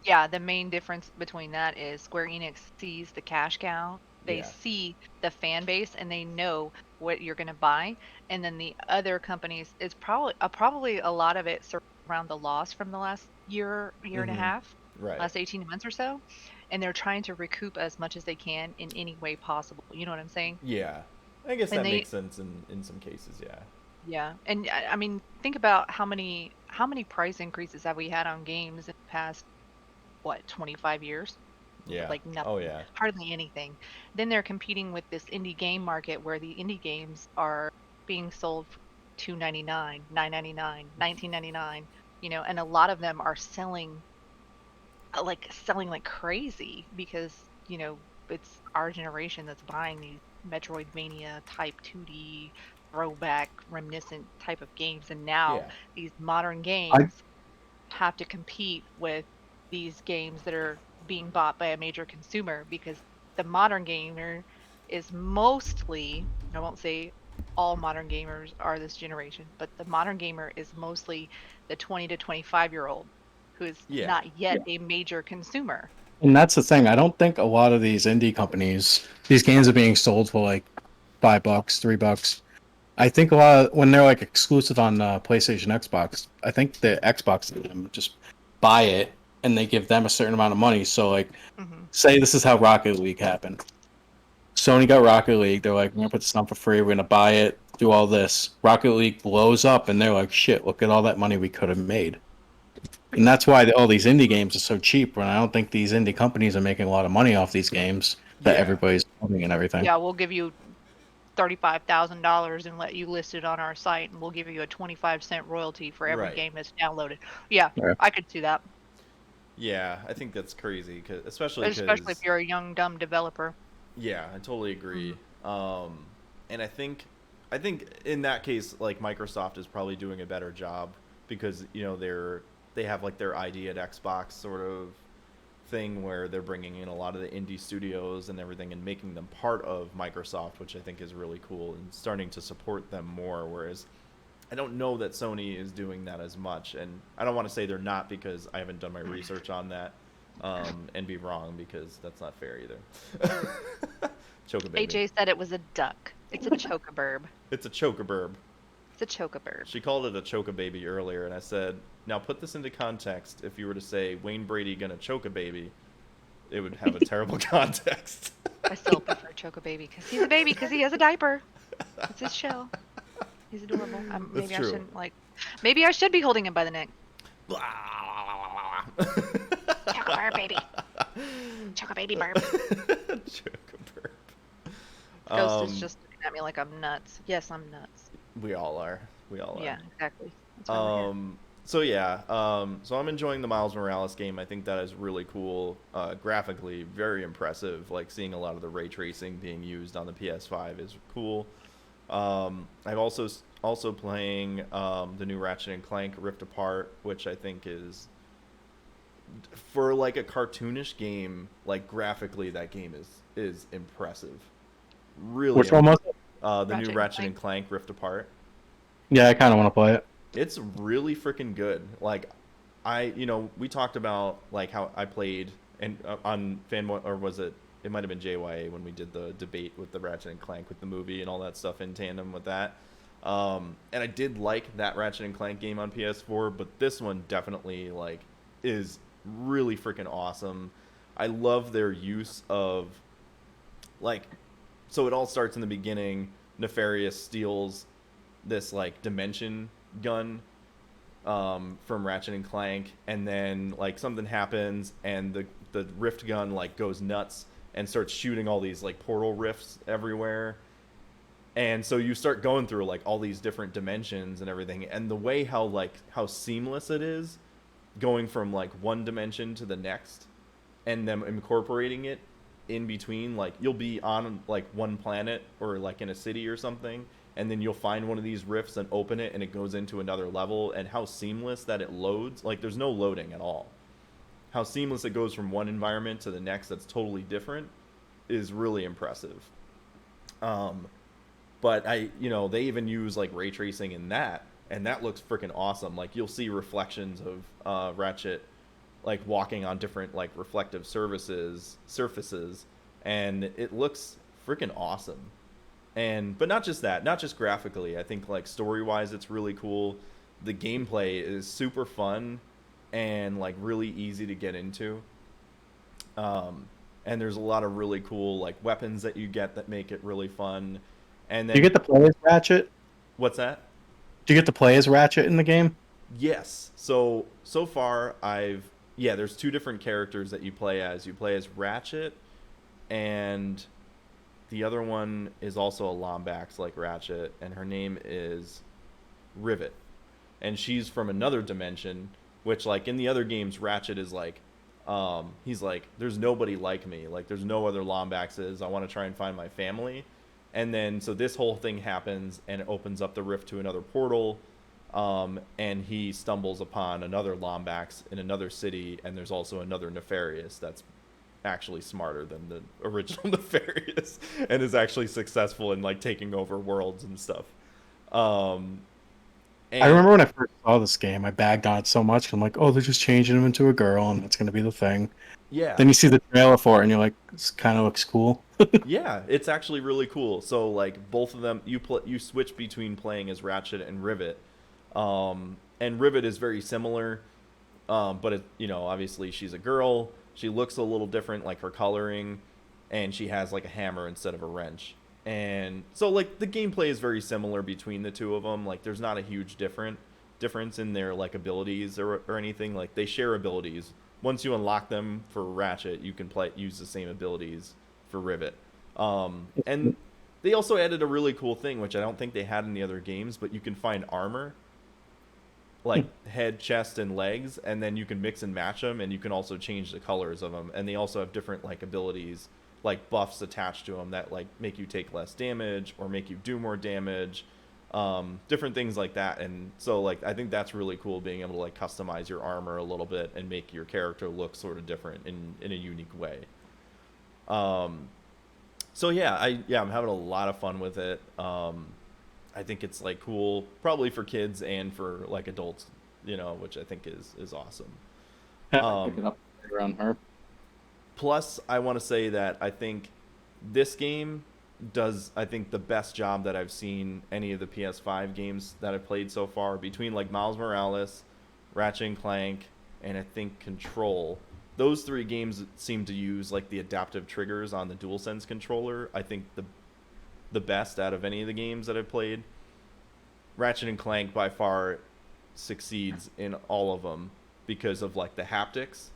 S2: Yeah, the main difference between that is Square Enix sees the cash cow. They
S1: Yeah.
S2: see the fan base, and they know what you're going to buy. And then the other companies, it's probably a lot of it around the loss from the last year and a
S1: Mhm.
S2: half,
S1: Right.
S2: last 18 months or so. And they're trying to recoup as much as they can in any way possible. You know what I'm saying?
S1: Yeah. I guess
S2: And
S1: that
S2: they-
S1: makes sense in some cases, yeah.
S2: Yeah. And I mean, think about how many price increases have we had on games in the past, 25 years?
S1: Yeah.
S2: Like nothing.
S1: Oh yeah.
S2: Hardly anything. Then they're competing with this indie game market where the indie games are being sold for $2.99, $9.99, $19.99, and a lot of them are selling like crazy because, it's our generation that's buying these Metroidvania type 2D throwback reminiscent type of games, and now
S1: Yeah.
S2: these modern games have to compete with these games that are being bought by a major consumer, because the modern gamer is mostly, I won't say all modern gamers are this generation, but the modern gamer is mostly the 20 to 25-year-old who is
S1: Yeah.
S2: not yet a major consumer.
S3: And that's the thing. I don't think a lot of these indie companies, these games are being sold for like $5, $3. I think a lot of, when they're like exclusive on PlayStation, Xbox, I think the Xbox just buy it and they give them a certain amount of money. So like,
S2: Hmm.
S3: say this is how Rocket League happened. Sony got Rocket League. They're like, we're gonna put this on for free. We're gonna buy it, do all this. Rocket League blows up, and they're like, shit, look at all that money we could have made. And that's why all these indie games are so cheap. And I don't think these indie companies are making a lot of money off these games that
S1: Yeah.
S3: everybody's playing and everything.
S2: Yeah, we'll give you $35,000 and let you list it on our site, and we'll give you a 25-cent royalty for every
S1: Right.
S2: game that's downloaded. Yeah,
S3: Yeah.
S2: I could see that,
S1: Yeah, I think that's crazy, especially
S2: especially
S1: because
S2: if you're a young dumb developer.
S1: yeah, I totally agree. And I think in that case, like Microsoft is probably doing a better job because they have like their ID at Xbox sort of thing where they're bringing in a lot of the indie studios and everything and making them part of Microsoft, which I think is really cool and starting to support them more. Whereas I don't know that Sony is doing that as much, and I don't want to say they're not because I haven't done my research on that, and be wrong because that's not fair either. Chocobaby.
S2: AJ said it was a duck. It's a chocoburb.
S1: It's a chocoburb.
S2: It's a chocoburb.
S1: She called it a chocobaby earlier, and I said, now put this into context. If you were to say Wayne Brady gonna choke a baby, it would have a terrible context.
S2: I still prefer chocobaby because he's a baby because he has a diaper. It's his show. He's adorable. Maybe I
S1: true.
S2: shouldn't Maybe I should be holding him by the neck. Chocoburb baby. Chocobaby burb.
S1: Chocoburb.
S2: Ghost is just looking at me like I'm nuts. Yes, I'm nuts.
S1: We all are. We all are.
S2: Yeah, exactly. That's why we're here.
S1: So yeah, so I'm enjoying the Miles Morales game. I think that is really cool. Graphically, very impressive. Like seeing a lot of the ray tracing being used on the PS5 is cool. I'm also playing the new Ratchet and Clank Rift Apart, which I think is for like a cartoonish game. Like graphically, that game is impressive. Really.
S3: Which one was it?
S1: The new Ratchet and Clank Rift Apart.
S3: Yeah, I kind of want to play it.
S1: It's really freaking good. Like, we talked about like how I played and on Fanboy, or was it? It might have been JYA when we did the debate with the Ratchet and Clank with the movie and all that stuff in tandem with that. And I did like that Ratchet and Clank game on PS4, but this one definitely like is really freaking awesome. I love their use of like, so it all starts in the beginning. Nefarious steals this like dimension gun from Ratchet and Clank, and then like something happens and the rift gun like goes nuts and starts shooting all these like portal rifts everywhere, and so you start going through like all these different dimensions and everything, and the way how seamless it is going from like one dimension to the next and then incorporating it in between. Like you'll be on like one planet or like in a city or something, and then you'll find one of these rifts and open it and it goes into another level, and how seamless that it loads. Like there's no loading at all. How seamless it goes from one environment to the next that's totally different is really impressive. But they even use like ray tracing in that, and that looks freaking awesome. Like you'll see reflections of Ratchet like walking on different like reflective surfaces, and it looks freaking awesome. But not just that, not just graphically. I think like story-wise it's really cool. The gameplay is super fun and like really easy to get into. And there's a lot of really cool like weapons that you get that make it really fun. And then
S3: Do you get to play as Ratchet?
S1: What's that?
S3: Do you get to play as Ratchet in the game?
S1: Yes. So far there's two different characters that you play as. You play as Ratchet, and the other one is also a Lombax like Ratchet, and her name is Rivet. And she's from another dimension, which like in the other games Ratchet is like he's like, there's nobody like me. Like there's no other Lombaxes. I want to try and find my family. And then so this whole thing happens and it opens up the rift to another portal. and he stumbles upon another Lombax in another city, and there's also another Nefarious that's actually smarter than the original Nefarious and is actually successful in like taking over worlds and stuff. And
S3: I remember when I first saw this game, I bagged on it so much. I'm like, oh, they're just changing him into a girl, and that's going to be the thing.
S1: yeah,
S3: Then you see the trailer for it, and you're like, this kind of looks cool.
S1: yeah, it's actually really cool. So like both of them, you switch between playing as Ratchet and Rivet, and Rivet is very similar, but it, obviously she's a girl. She looks a little different, like her coloring, and she has like a hammer instead of a wrench. And so like the gameplay is very similar between the two of them. Like there's not a huge difference in their like abilities or anything. Like they share abilities. Once you unlock them for Ratchet, you can use the same abilities for Rivet. And they also added a really cool thing, which I don't think they had in the other games, but you can find armor, like head, chest, and legs, and then you can mix and match them, and you can also change the colors of them. And they also have different like abilities, like buffs attached to them that like make you take less damage or make you do more damage, different things like that. And so like I think that's really cool, being able to like customize your armor a little bit and make your character look sort of different in a unique way. So yeah, I'm having a lot of fun with it. I think it's like cool, probably for kids and for like adults, which I think is awesome.
S3: Pick it up around her.
S1: Plus, I want to say that I think this game does, I think, the best job that I've seen any of the PS5 games that I've played so far, between like Miles Morales, Ratchet and Clank, and I think Control. Those three games seem to use like the adaptive triggers on the DualSense controller. I think the best out of any of the games that I've played. Ratchet and Clank by far succeeds in all of them because of like the haptics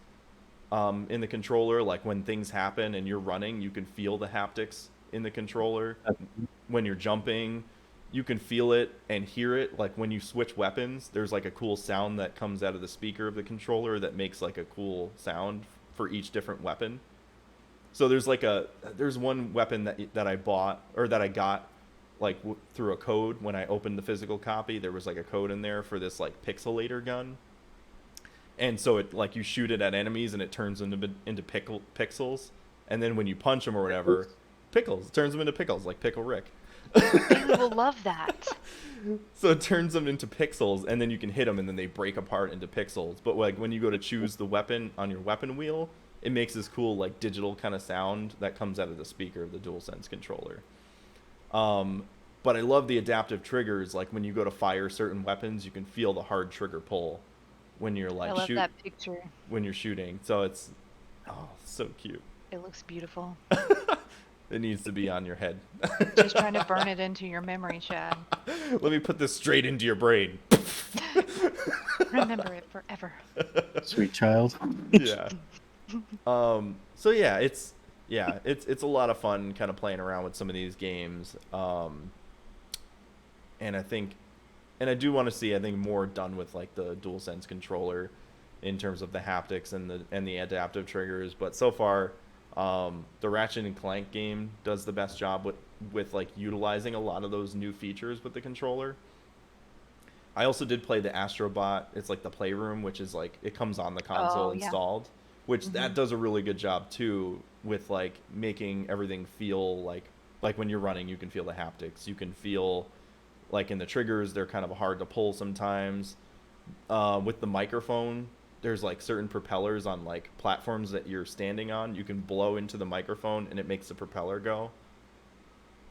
S1: in the controller. Like when things happen and you're running, you can feel the haptics in the controller. When you're jumping, you can feel it and hear it. Like when you switch weapons, there's like a cool sound that comes out of the speaker of the controller that makes like a cool sound for each different weapon. So there's one weapon that I bought, or that I got like through a code. When I opened the physical copy, there was like a code in there for this like pixelator gun. And so it like you shoot it at enemies and it turns them into pixels. And then when you punch them or whatever, it turns them into pickles, like Pickle Rick.
S2: Bailey will love that.
S1: So it turns them into pixels, and then you can hit them, and then they break apart into pixels. But like when you go to choose the weapon on your weapon wheel, it makes this cool like digital kind of sound that comes out of the speaker of the DualSense controller. But I love the adaptive triggers. Like when you go to fire certain weapons, you can feel the hard trigger pull when you're like
S2: I love that picture.
S1: when you're shooting. So it's so cute.
S2: It looks beautiful.
S1: It needs to be on your head.
S2: Just trying to burn it into your memory, Chad.
S1: Let me put this straight into your brain.
S2: Remember it forever.
S3: Sweet child.
S1: Yeah. So yeah, it's a lot of fun kind of playing around with some of these games. And I do want to see, I think, more done with like the DualSense controller in terms of the haptics and the adaptive triggers. But so far, the Ratchet and Clank game does the best job with like utilizing a lot of those new features with the controller. I also did play the Astrobot. It's like the Playroom, which is like it comes on the console installed, which that does a really good job too with like making everything feel like when you're running, you can feel the haptics. You can feel like in the triggers, they're kind of hard to pull sometimes. With the microphone, there's like certain propellers on like platforms that you're standing on. You can blow into the microphone and it makes the propeller go.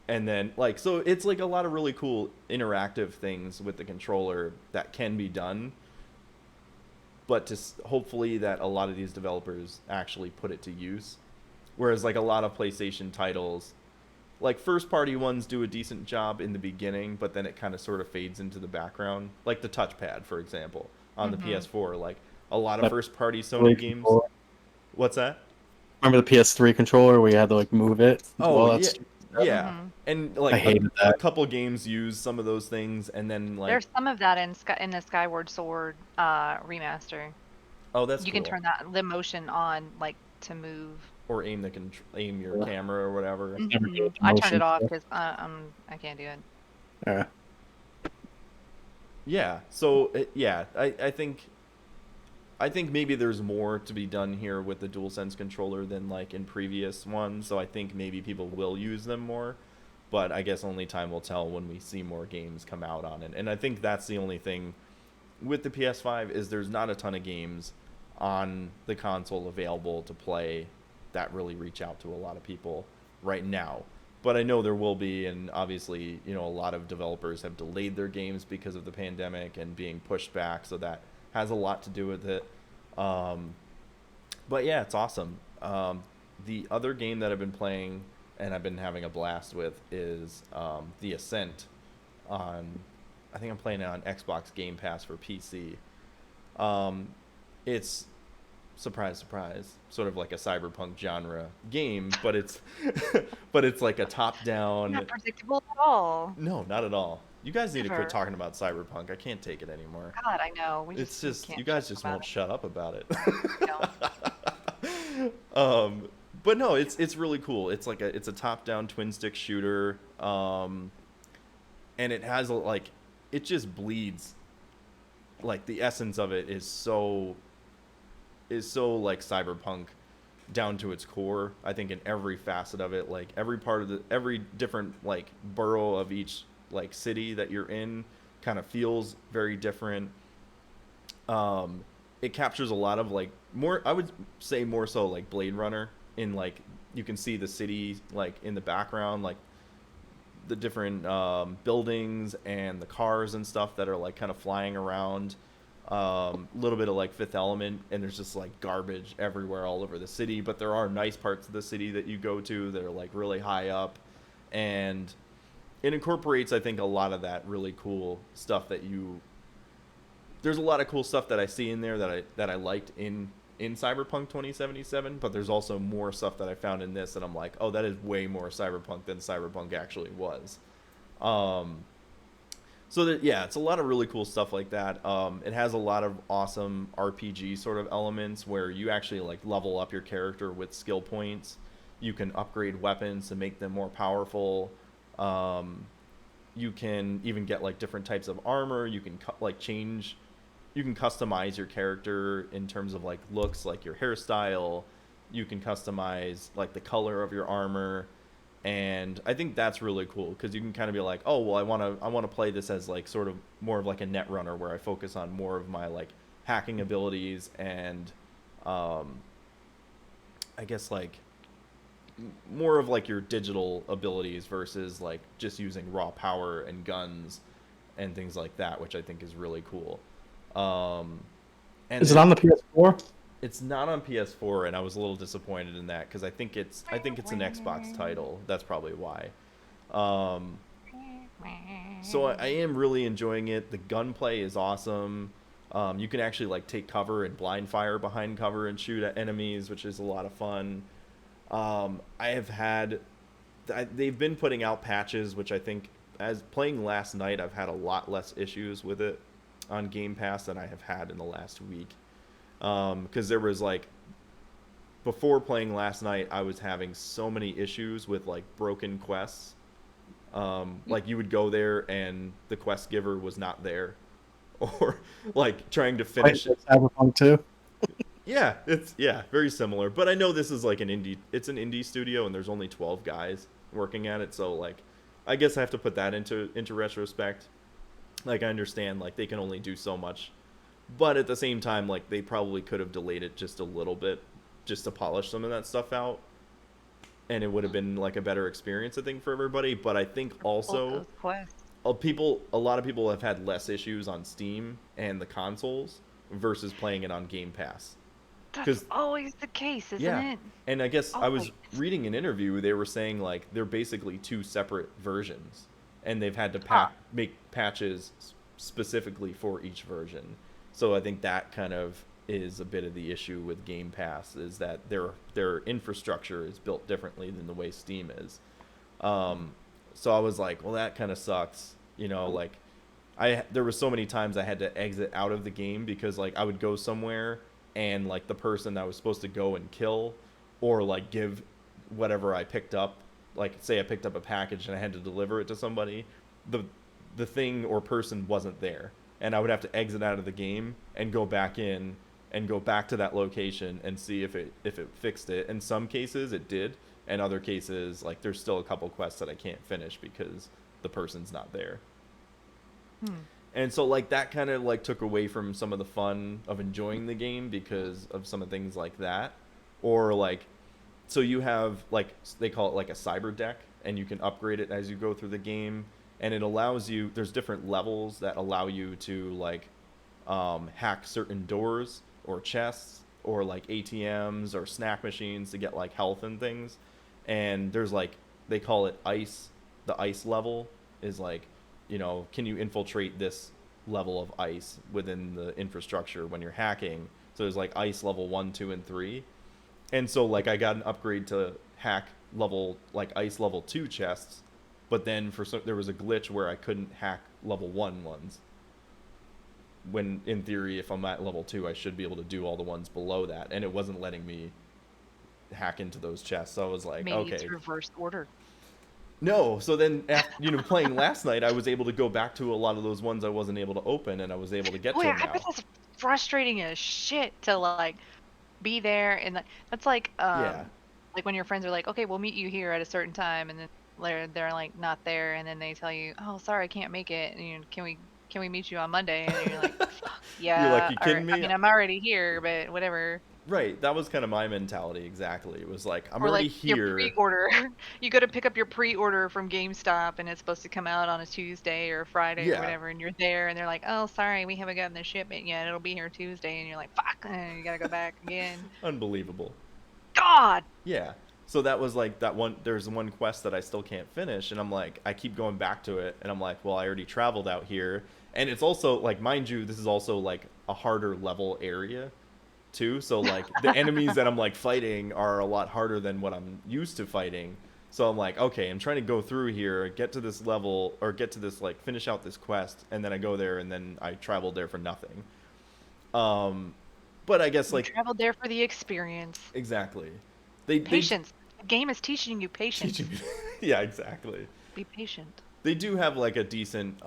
S1: And then like, so it's like a lot of really cool interactive things with the controller that can be done. But hopefully that a lot of these developers actually put it to use. Whereas like a lot of PlayStation titles, like first party ones do a decent job in the beginning, but then it kind of sort of fades into the background. Like the touchpad, for example, on the PS4, like a lot of first party Sony games. What's that?
S3: Remember the PS3 controller where you had to like move it?
S1: Oh, yeah. And like
S3: I hated
S1: a couple games use some of those things, and then like
S2: there's some of that in the Skyward Sword remaster.
S1: Oh, that's
S2: you
S1: cool.
S2: can turn the motion on like to move
S1: or aim your camera or whatever.
S2: I turned it off because I can't do it.
S1: Yeah. So yeah, I think maybe there's more to be done here with the DualSense controller than like in previous ones. So I think maybe people will use them more, but I guess only time will tell when we see more games come out on it. And I think that's the only thing with the PS5 is there's not a ton of games on the console available to play that really reach out to a lot of people right now. But I know there will be, and obviously, a lot of developers have delayed their games because of the pandemic and being pushed back, so that has a lot to do with it. Um, but yeah, it's awesome. The other game that I've been playing and I've been having a blast with is the Ascent on. I think I'm playing it on Xbox Game Pass for PC. It's surprise, surprise, sort of like a cyberpunk genre game, but it's but it's like a top-down.
S2: Not predictable at all.
S1: No, not at all. You guys need to quit
S2: Never.
S1: talking about cyberpunk. I can't take it anymore.
S2: God, I know. We
S1: It's
S2: we
S1: just
S2: can't
S1: you guys
S2: talk
S1: just
S2: about
S1: won't
S2: it.
S1: shut up about it.
S2: No.
S1: But no, it's really cool. It's a top-down twin stick shooter, and it has it just bleeds. Like the essence of it is so like cyberpunk down to its core. I think in every facet of it, like every different like borough of each like city that you're in kind of feels very different. It captures a lot of like more, I would say more so like Blade Runner, in like you can see the city like in the background, like the different buildings and the cars and stuff that are like kind of flying around. A little bit of like Fifth Element, and there's just like garbage everywhere all over the city, but there are nice parts of the city that you go to that are like really high up, and it incorporates, I think, a lot of that really cool stuff there's a lot of cool stuff that I see in there that I liked in Cyberpunk 2077, but there's also more stuff that I found in this that I'm like, oh, that is way more Cyberpunk than Cyberpunk actually was. So that, yeah, it's a lot of really cool stuff like that. It has a lot of awesome RPG sort of elements where you actually like level up your character with skill points. You can upgrade weapons to make them more powerful. You can even get like different types of armor. You can change. You can customize your character in terms of like looks, like your hairstyle. You can customize like the color of your armor. And I think that's really cool because you can kind of be like, oh well, I want to play this as like sort of more of like a net runner where I focus on more of my like hacking abilities and I guess like more of like your digital abilities versus like just using raw power and guns and things like that, which I think is really cool. And
S3: Is it on the PS4?
S1: It's not on PS4, and I was a little disappointed in that because I think it's an Xbox title. That's probably why. So I am really enjoying it. The gunplay is awesome. You can actually like take cover and blind fire behind cover and shoot at enemies, which is a lot of fun. They've been putting out patches, which I think, as playing last night, I've had a lot less issues with it on Game Pass than I have had in the last week. Because there was like, before playing last night, I was having so many issues with like broken quests. Like you would go there and the quest giver was not there, or like trying to finish it.
S3: Cyberpunk 2?
S1: Yeah, it's very similar. But I know this is like it's an indie studio and there's only 12 guys working at it, so like I guess I have to put that into retrospect. Like I understand like they can only do so much. But at the same time, like they probably could have delayed it just a little bit just to polish some of that stuff out. And it would have been like a better experience, I think, for everybody. But I think also a lot of people have had less issues on Steam and the consoles versus playing it on Game Pass.
S2: That's always the case, isn't it?
S1: And I guess I was
S2: Always.
S1: reading an interview, they were saying like they're basically two separate versions, and they've had to make patches specifically for each version. So I think that kind of is a bit of the issue with Game Pass, is that their infrastructure is built differently than the way Steam is. So I was like, well, that kind of sucks, like there were so many times I had to exit out of the game because like I would go somewhere and like the person I was supposed to go and kill or like give whatever I picked up, like say I picked up a package and I had to deliver it to somebody, the thing or person wasn't there. and I would have to exit out of the game and go back in and go back to that location and see if it fixed it. In some cases it did, and other cases like there's still a couple quests that I can't finish because the person's not there. And so like that kind of like took away from some of the fun of enjoying the game because of some of things like that. Or like, so you have like, they call it like a cyber deck, and you can upgrade it as you go through the game, and it allows you, there's different levels that allow you to like hack certain doors or chests or like ATMs or snack machines to get like health and things. And there's like, they call it ice. The ice level is like, you know, can you infiltrate this level of ice within the infrastructure when you're hacking? So there's like ice level 1, 2, and 3. And so like I got an upgrade to hack level, like ice level 2 chests, but then there was a glitch where I couldn't hack level 1 ones. When in theory, if I'm at level 2, I should be able to do all the ones below that, and it wasn't letting me hack into those chests. So I was like,
S2: Maybe
S1: okay.
S2: it's reversed order.
S1: No, so then after, you know, playing last night, I was able to go back to a lot of those ones I wasn't able to open, and I was able to get to them
S2: I
S1: now.
S2: bet that's frustrating as shit to like be there, and that's like like when your friends are like, okay, we'll meet you here at a certain time, and then they're like not there, and then they tell you, oh, sorry, I can't make it, and you can we meet you on Monday? And you're like, fuck, yeah,
S1: You're like, you kidding me?
S2: I mean, I'm already here, but whatever.
S1: Right, that was kind of my mentality exactly. It was like, I'm
S2: Or
S1: already
S2: like
S1: here.
S2: your pre-order, you go to pick up your pre-order from GameStop, and it's supposed to come out on a Tuesday or Friday or whatever, and you're there, and they're like, oh, sorry, we haven't gotten the shipment yet, it'll be here Tuesday, and you're like, fuck, and you gotta go back again.
S1: Unbelievable.
S2: God.
S1: Yeah. So that was like that one. There's one quest that I still can't finish, and I'm like, I keep going back to it, and I'm like, well, I already traveled out here, and it's also like, mind you, this is also like a harder level area, too. So like the enemies that I'm like fighting are a lot harder than what I'm used to fighting. So I'm like, okay, I'm trying to go through here, get to this level, or get to this like finish out this quest, and then I go there, and then I traveled there for nothing. But I guess like
S2: you traveled there for the experience.
S1: Exactly.
S2: Patience. The game is teaching you patience.
S1: Yeah, exactly.
S2: Be patient.
S1: They do have like a decent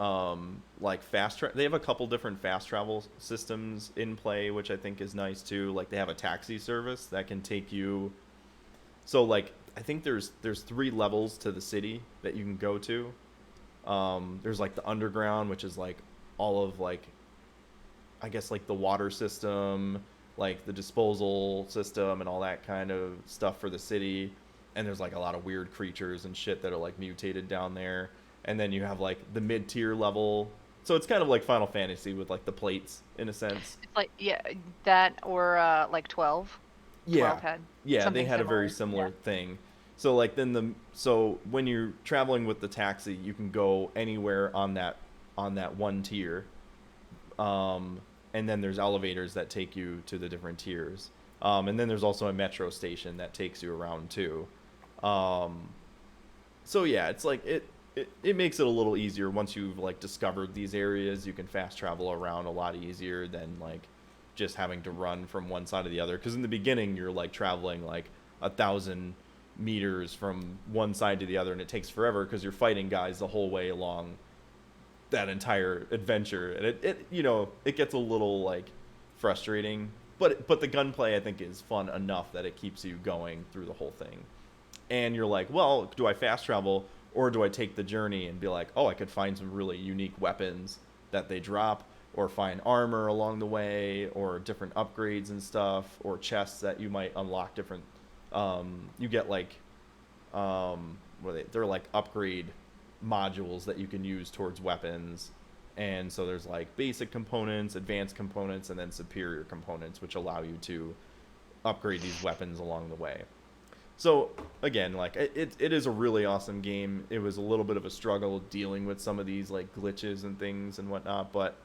S1: like they have a couple different fast travel systems in play, which I think is nice too. Like they have a taxi service that can take you, so like I think there's 3 levels to the city that you can go to. There's like the underground, which is like all of like, I guess like the water system, like the disposal system and all that kind of stuff for the city. And there's like a lot of weird creatures and shit that are like mutated down there. And then you have like the mid-tier level. So it's kind of like Final Fantasy with like the plates in a sense.
S2: It's like, yeah, that or like 12.
S1: Yeah.
S2: 12 had
S1: They had a very similar thing. So like then so when you're traveling with the taxi, you can go anywhere on that one tier. And then there's elevators that take you to the different tiers. And then there's also a metro station that takes you around too. So yeah, it's like it makes it a little easier once you've like discovered these areas. You can fast travel around a lot easier than like just having to run from one side to the other. Because in the beginning, you're like traveling like 1,000 meters from one side to the other, and it takes forever because you're fighting guys the whole way along that entire adventure, and it you know, it gets a little like frustrating, but the gunplay I think is fun enough that it keeps you going through the whole thing. And you're like, well, do I fast travel or do I take the journey and be like, oh, I could find some really unique weapons that they drop, or find armor along the way, or different upgrades and stuff, or chests that you might unlock different you get like they're like upgrade modules that you can use towards weapons. And so there's like basic components, advanced components, and then superior components, which allow you to upgrade these weapons along the way. So again, like it is a really awesome game. It was a little bit of a struggle dealing with some of these like glitches and things and whatnot, but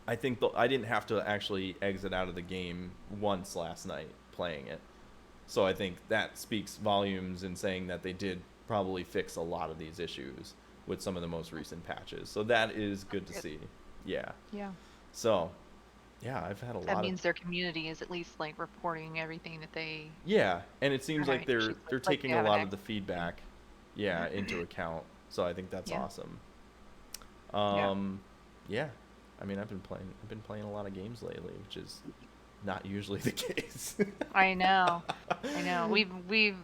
S1: I think I didn't have to actually exit out of the game once last night playing it. So I think that speaks volumes in saying that they did probably fix a lot of these issues with some of the most recent patches. So that is good to see. Yeah.
S2: Yeah.
S1: So, yeah, I've had a lot.
S2: That means their community is at least like reporting everything that they.
S1: Yeah, and it seems like they're
S2: like
S1: taking a lot of the feedback, into account. So I think that's awesome. Yeah. I mean, I've been playing a lot of games lately, which is not usually the case.
S2: I know. I know. We've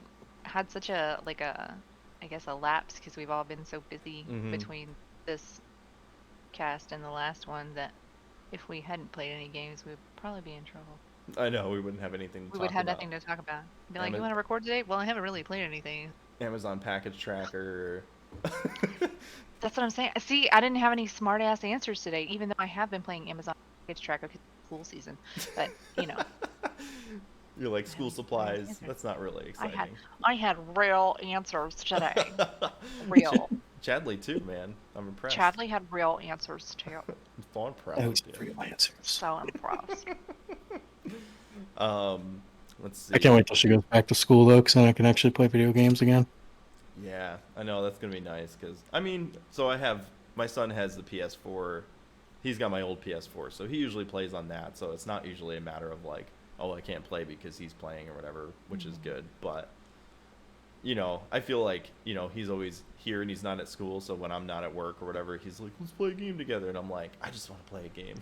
S2: had such a I guess a lapse because we've all been so busy
S1: Mhm.
S2: between this cast and the last one that if we hadn't played any games, we'd probably be in trouble.
S1: I know we wouldn't have anything to
S2: We would
S1: talk
S2: have
S1: about.
S2: nothing to talk about. Be like,
S1: Ama-
S2: you want to record today? Well, I haven't really played anything.
S1: Amazon package tracker.
S2: That's what I'm saying. See, I didn't have any smart ass answers today, even though I have been playing Amazon Package Tracker because it's school season. But you know,
S1: You're like
S2: I
S1: school
S2: have smart ass
S1: supplies.
S2: answers.
S1: That's not really exciting.
S2: I had real answers today. Real.
S1: Chadley too, man. I'm impressed.
S2: Chadley had real answers too.
S1: I'm so proud
S3: That
S1: of
S3: was
S1: you.
S3: real answers.
S2: So impressed.
S1: Let's see.
S3: I can't wait till she goes back to school though, because then I can actually play video games again.
S1: Yeah, I know that's gonna be nice because I mean, so my son has the PS4. He's got my old PS4, so he usually plays on that. So it's not usually a matter of like, oh, I can't play because he's playing or whatever, which is good. But you know, I feel like he's always here and he's not at school. So when I'm not at work or whatever, he's like, let's play a game together, and I'm like, I just want to play a game.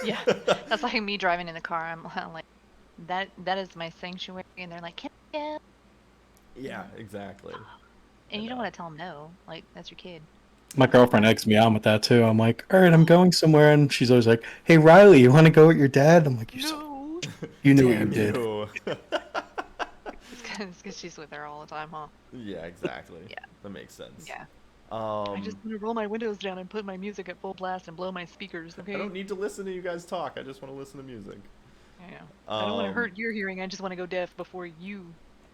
S2: Yeah, that's like me driving in the car. I'm like, that is my sanctuary, and they're like, can I get?
S1: Yeah, exactly.
S2: And you don't
S1: know.
S2: want to tell them no. Like, that's your kid.
S3: My girlfriend eggs me on with that too. I'm like, all right, I'm going somewhere, and she's always like, hey Riley, you want to go with your dad? I'm like, you knew what you
S1: Damn
S3: did.
S1: you.
S2: It's because she's with her all the time, huh?
S1: Yeah, exactly.
S2: Yeah.
S1: That makes sense.
S2: Yeah. I just want to roll my windows down and put my music at full blast and blow my speakers, okay?
S1: I don't need to listen to you guys talk. I just want to listen to music.
S2: Yeah. I don't want to
S1: Um,
S2: hurt your hearing. I just want to go deaf before you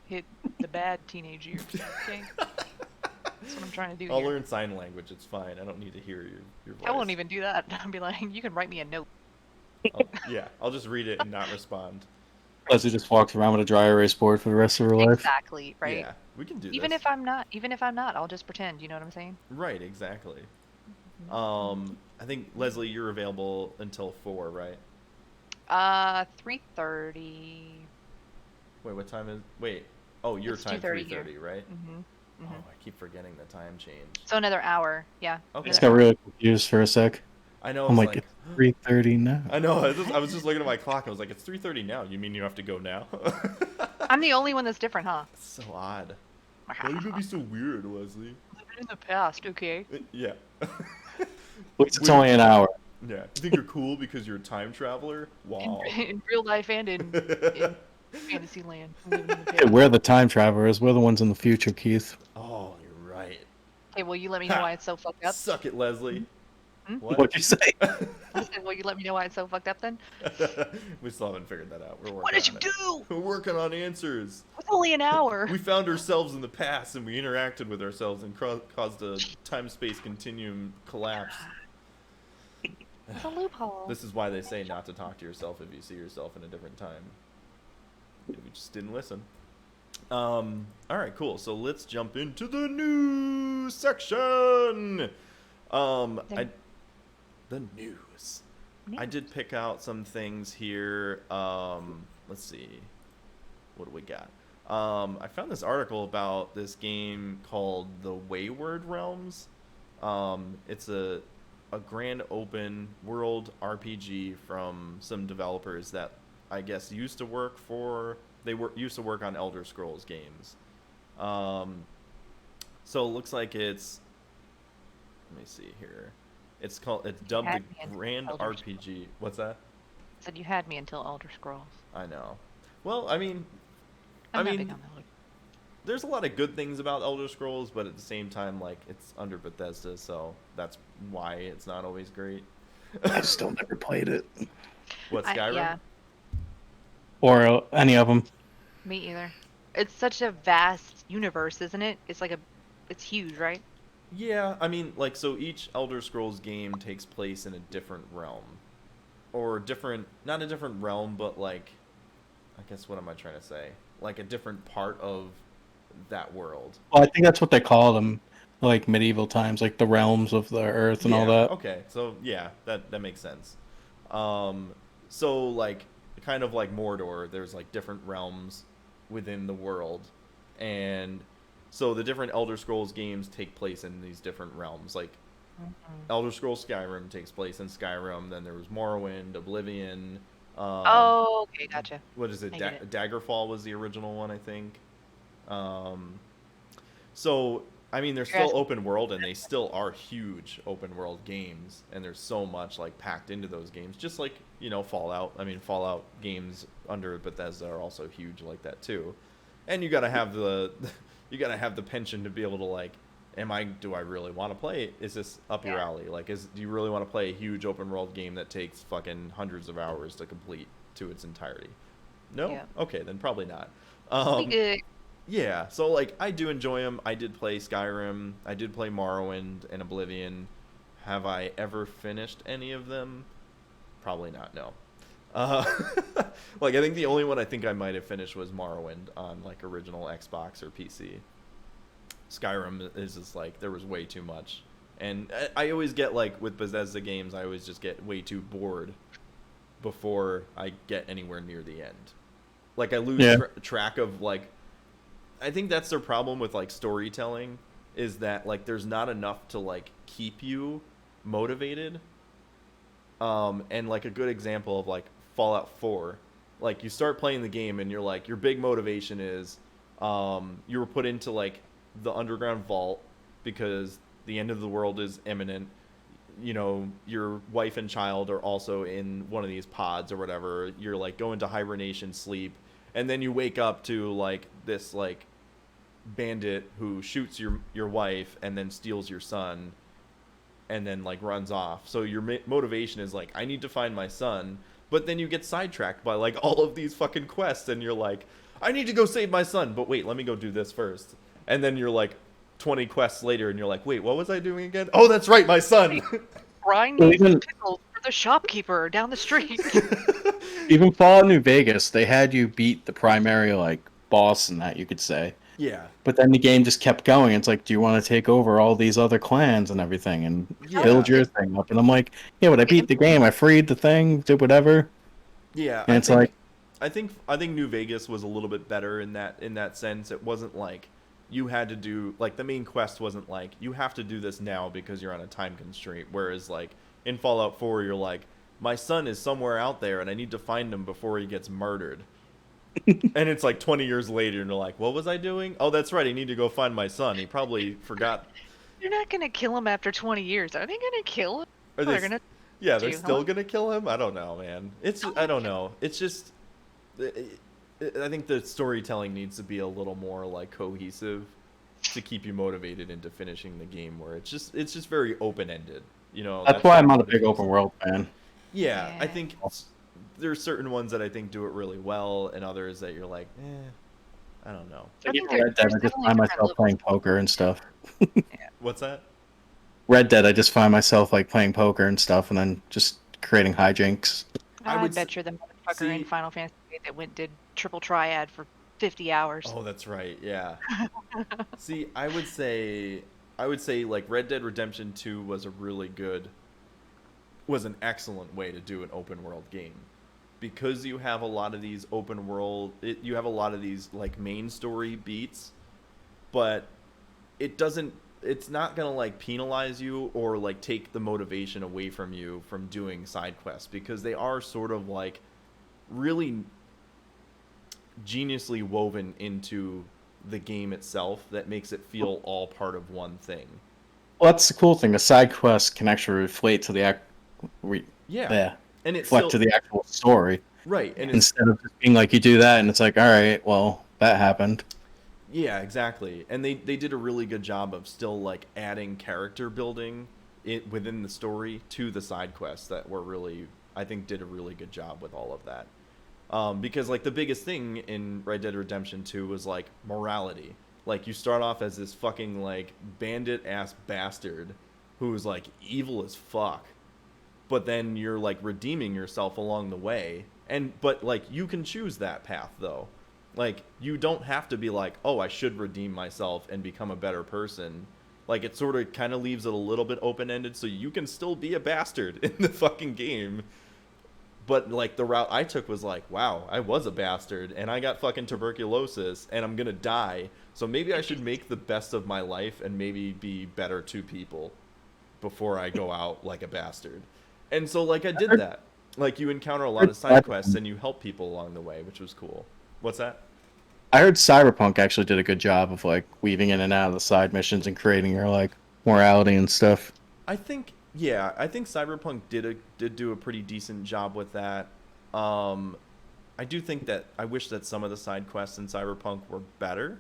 S2: hit the bad teenage years, okay? That's what I'm trying to do
S1: I'll
S2: here.
S1: learn sign language. It's fine. I don't need to hear your voice.
S2: I won't even do that. I'll be like, you can write me a note.
S1: Yeah, I'll just read it and not respond.
S3: Leslie just walks around with a dry erase board for the rest of her life.
S2: Exactly, right?
S1: Yeah, we can do
S2: Even
S1: this.
S2: if I'm not, I'll just pretend. You know what I'm saying?
S1: Right, exactly. I think Leslie, you're available until 4, right?
S2: 3:30.
S1: Wait, what time is? Wait. Oh, your
S2: It's
S1: time
S2: 2:30 here.
S1: 3:30, right?
S2: Mhm.
S1: Oh, I keep forgetting the time change.
S2: So another hour. Yeah.
S1: Okay.
S3: Just got really confused for a sec.
S1: I know.
S3: I'm
S1: It's
S3: like, it's 3:30 now.
S1: I know. I was just looking at my clock. I was like, it's 3:30 now. You mean you have to go now?
S2: I'm the only one that's different, huh?
S1: It's so odd. Why are you gonna be so weird, Leslie?
S2: Living in the past, okay?
S1: Yeah.
S3: At least it's
S1: Wait.
S3: only an hour.
S1: Yeah. You think you're cool because you're a time traveler? Wow.
S2: In real life and in fantasy land. Living in the
S3: Hey,
S2: past.
S3: we're the time travelers. We're the ones in the future, Keith.
S1: Oh, you're right.
S2: Okay, will you let me know why it's so fucked up?
S1: Suck it, Leslie.
S2: Hmm?
S1: What?
S3: What'd you say?
S2: I said, will you let me know why it's so fucked up then?
S1: We still haven't figured that out. We're working
S2: What did you
S1: on it.
S2: do?
S1: We're working on answers.
S2: It's only an hour.
S1: We found ourselves in the past and we interacted with ourselves and caused a time-space continuum collapse.
S2: It's a loophole.
S1: This is why they say not to talk to yourself if you see yourself in a different time. We just didn't listen. All right, cool. So let's jump into the news section. The news. I did pick out some things here. Let's see. What do we got? I found this article about this game called the Wayward Realms. It's a grand open world RPG from some developers that I guess used to work on Elder Scrolls games. So it looks like it's, let me see here. It's dubbed
S2: had
S1: the
S2: me until
S1: Grand
S2: Elder
S1: RPG. What's that?
S2: Said you had me until Elder Scrolls.
S1: I know. Well, I mean,
S2: I'm not big on Elder.
S1: there's a lot of good things about Elder Scrolls, but at the same time, like, it's under Bethesda, so that's why it's not always great.
S3: I still never played it.
S1: What, Skyrim?
S2: Yeah,
S3: Or any of them.
S2: me either. It's such a vast universe, isn't it? It's huge, right?
S1: Yeah, I mean, like, so each Elder Scrolls game takes place in a different realm. Or not a different realm, but, like, I guess, what am I trying to say? Like, a different part of that world.
S3: Well, I think that's what they call them, like medieval times, like the realms of the earth and all that.
S1: Okay, so, yeah, that makes sense. So, like, kind of like Mordor, there's, like, different realms within the world. And so the different Elder Scrolls games take place in these different realms. Like, Elder Scrolls Skyrim takes place in Skyrim. Then there was Morrowind, Oblivion.
S2: Oh, okay, gotcha.
S1: What is it?
S2: I get it.
S1: Daggerfall was the original one, I think. Um, so I mean, they're
S2: You're
S1: still
S2: asking-
S1: open world, and they still are huge open world games, and there's so much like packed into those games. Just like Fallout. I mean, Fallout games under Bethesda are also huge like that too. And you gotta have the you gotta have the penchant to be able to like, do I really want to play it? Is this up your alley? Like, do you really want to play a huge open world game that takes fucking hundreds of hours to complete to its entirety? No?
S2: Yeah.
S1: Okay, then probably not.
S2: Pretty good.
S1: Yeah, so like I do enjoy them. I did play Skyrim. I did play Morrowind and Oblivion. Have I ever finished any of them? Probably not. No. Like I think the only one I think I might have finished was Morrowind on like original Xbox or PC. Skyrim is just like there was way too much, and I always get like with Bethesda games, I always just get way too bored before I get anywhere near the end. Like I lose track of like. I think that's their problem with like storytelling, is that like there's not enough to like keep you motivated. And like a good example of like Fallout 4, like you start playing the game and you're like your big motivation is you were put into like the underground vault because the end of the world is imminent. Your wife and child are also in one of these pods or whatever. You're like go into hibernation sleep, and then you wake up to like this like bandit who shoots your wife and then steals your son and then like runs off. So your motivation is like I need to find my son, but then you get sidetracked by like all of these fucking quests and you're like I need to go save my son, but wait, let me go do this first. And then you're like 20 quests later and you're like, wait, what was I doing again? Oh, that's right, my son.
S2: Grinding pickles for the shopkeeper down the street.
S3: Even Fallout New Vegas, they had you beat the primary like boss in that, you could say.
S1: Yeah.
S3: But then the game just kept going. It's like, do you want to take over all these other clans and everything and build your thing up? And I'm like, yeah, but I beat the game. I freed the thing, did whatever.
S1: Yeah.
S3: And it's like,
S1: I think New Vegas was a little bit better in that sense. It wasn't like you had to do like the main quest wasn't like you have to do this now because you're on a time constraint. Whereas like in Fallout 4, you're like, my son is somewhere out there and I need to find him before he gets murdered. And it's like 20 years later and you're like, what was I doing? Oh, that's right. I need to go find my son. He probably forgot.
S2: You're not going to kill him after 20 years. Are they going to kill him?
S1: They're still
S2: huh?
S1: going to kill him? I don't know, man. I don't know. It's just I think the storytelling needs to be a little more like cohesive to keep you motivated into finishing the game, where it's just very open-ended,
S3: that's why I'm not a big open world fan.
S1: Yeah, I think there's certain ones that I think do it really well, and others that you're like, I don't know.
S2: I think
S3: Red Dead, I just find myself playing poker and stuff.
S1: What's that?
S3: Red Dead, I just find myself like playing poker and stuff, and then just creating hijinks.
S2: I bet you're the motherfucker in Final Fantasy VIII that did triple triad for 50 hours.
S1: Oh, that's right. Yeah. See, I would say like Red Dead Redemption 2 was an excellent way to do an open world game, because you have a lot of these you have a lot of these like main story beats, but it's not gonna like penalize you or like take the motivation away from you from doing side quests, because they are sort of like really geniusly woven into the game itself that makes it feel all part of one thing.
S3: Well, that's the cool thing. The side quests can actually reflect to the to the actual story,
S1: right? And
S3: instead of just being like you do that and it's like, all right, well, that happened.
S1: Yeah, exactly. And they did a really good job of still like adding character building within the story to the side quests that were really, I think, did a really good job with all of that. Because like the biggest thing in Red Dead Redemption 2 was like morality. Like you start off as this fucking like bandit ass bastard who's like evil as fuck, but then you're like redeeming yourself along the way. But like you can choose that path though. Like you don't have to be like, oh, I should redeem myself and become a better person. Like it sort of kind of leaves it a little bit open-ended, so you can still be a bastard in the fucking game. But like the route I took was like, wow, I was a bastard and I got fucking tuberculosis and I'm gonna die. So maybe I should make the best of my life and maybe be better to people. before I go out like a bastard. And so like I did that. Like you encounter a lot of side quests and you help people along the way, which was cool. What's that?
S3: I heard Cyberpunk actually did a good job of like weaving in and out of the side missions and creating your like morality and stuff.
S1: I think Cyberpunk did do a pretty decent job with that. I do think that I wish that some of the side quests in Cyberpunk were better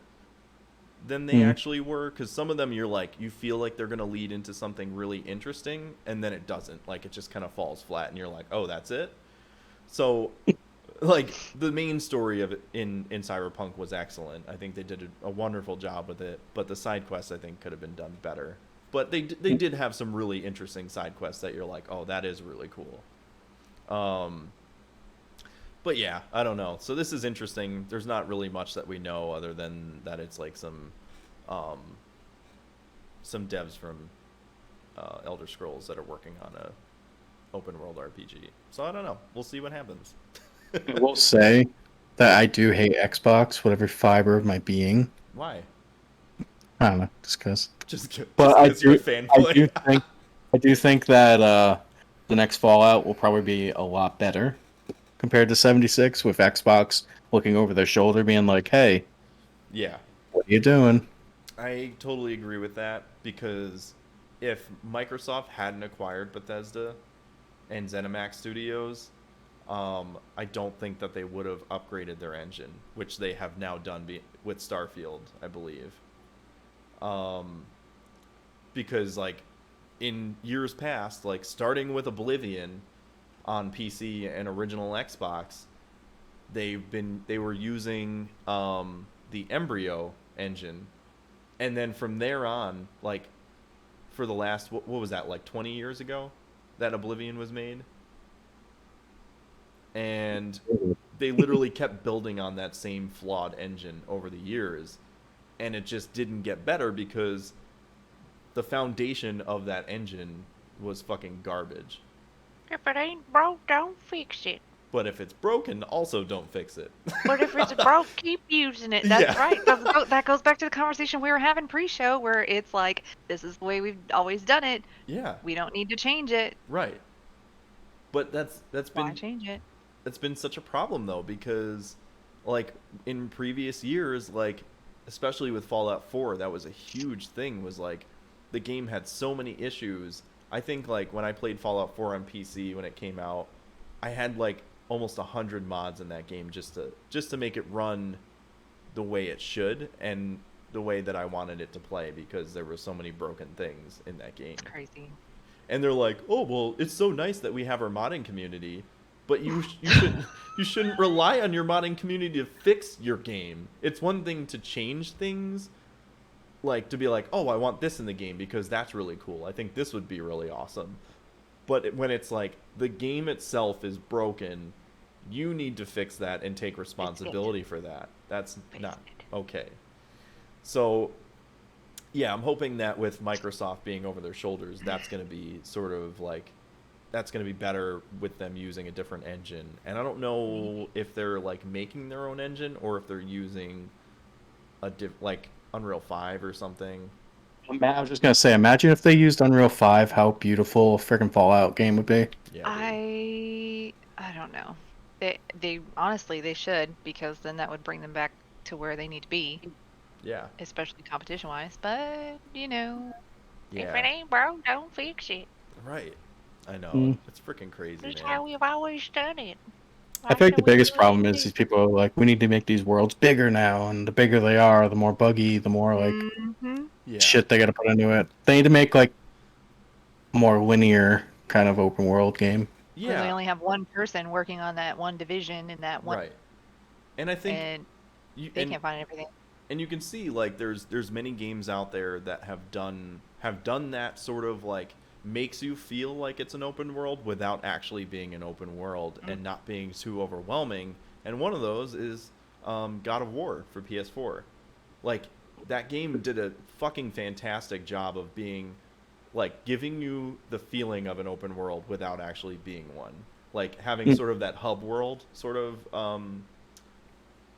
S1: than they actually were, because some of them you feel like they're gonna lead into something really interesting, and then it doesn't. Like it just kind of falls flat, and you're like, oh, that's it. So, like the main story of it in Cyberpunk was excellent. I think they did a wonderful job with it, but the side quests I think could have been done better. But they did have some really interesting side quests that you're like, oh, that is really cool. But yeah, I don't know. So this is interesting. There's not really much that we know other than that it's like some devs from Elder Scrolls that are working on a open world RPG. So I don't know. We'll see what happens.
S3: I will say that I do hate Xbox, whatever fiber of my being.
S1: Why?
S3: I don't know, just because.
S1: Just
S3: But I
S1: you're a fanboy.
S3: I do think that the next Fallout will probably be a lot better compared to 76, with Xbox looking over their shoulder, being like, "Hey,
S1: Yeah.
S3: what are you doing?"
S1: I totally agree with that, because if Microsoft hadn't acquired Bethesda and ZeniMax Studios, I don't think that they would have upgraded their engine, which they have now done with Starfield, I believe. Because like in years past, like starting with Oblivion on PC and original Xbox, they were using the Embryo engine, and then from there on, like for the last what was that, like 20 years ago that Oblivion was made, and they literally kept building on that same flawed engine over the years, and it just didn't get better because the foundation of that engine was fucking garbage.
S2: If it ain't broke, don't fix it.
S1: But if it's broken, also don't fix it.
S2: But if it's broke, keep using it. That's
S1: Yeah.
S2: right. That goes back to the conversation we were having pre-show, where it's like, this is the way we've always done it.
S1: Yeah.
S2: We don't need to change it.
S1: Right. But that's
S2: Why
S1: been
S2: change it?
S1: that's been such a problem though, because like in previous years, like especially with Fallout 4, that was a huge thing, was like the game had so many issues. I think like when I played Fallout 4 on PC when it came out, I had like almost 100 mods in that game just to make it run the way it should and the way that I wanted it to play, because there were so many broken things in that game.
S2: It's crazy.
S1: And they're like, "Oh, well, it's so nice that we have our modding community, but you shouldn't rely on your modding community to fix your game. It's one thing to change things, like to be like, "Oh, I want this in the game because that's really cool. I think this would be really awesome." But when it's like the game itself is broken, you need to fix that and take responsibility for that. That's not okay. So, yeah, I'm hoping that with Microsoft being over their shoulders, that's going to be sort of like, that's going to be better with them using a different engine. And I don't know if they're like making their own engine or if they're using like Unreal 5 or something.
S3: I was just gonna say, imagine if they used Unreal 5, how beautiful a freaking Fallout game would be.
S1: Yeah,
S2: I don't know. They honestly, they should, because then that would bring them back to where they need to be,
S1: yeah,
S2: especially competition wise. But you know, if it
S1: yeah.
S2: ain't broke, don't fix it.
S1: Right. I know.
S3: Mm.
S1: It's freaking crazy,
S2: That's
S1: man.
S2: how we've always done it.
S3: I feel like the biggest problem is these people are like, we need to make these worlds bigger now, and the bigger they are, the more buggy, the more like
S1: Yeah.
S3: shit they gotta put into it. They need to make like a more linear kind of open world game.
S2: Where they
S1: Yeah.
S2: only have one person working on that one division in that one,
S1: Right. And I think
S2: and
S1: you
S2: they can't find everything.
S1: and you can see like there's many games out there that have done that sort of like makes you feel like it's an open world without actually being an open world and not being too overwhelming. And one of those is God of War for PS4. Like that game did a fucking fantastic job of being like giving you the feeling of an open world without actually being one. Like having sort of that hub world sort of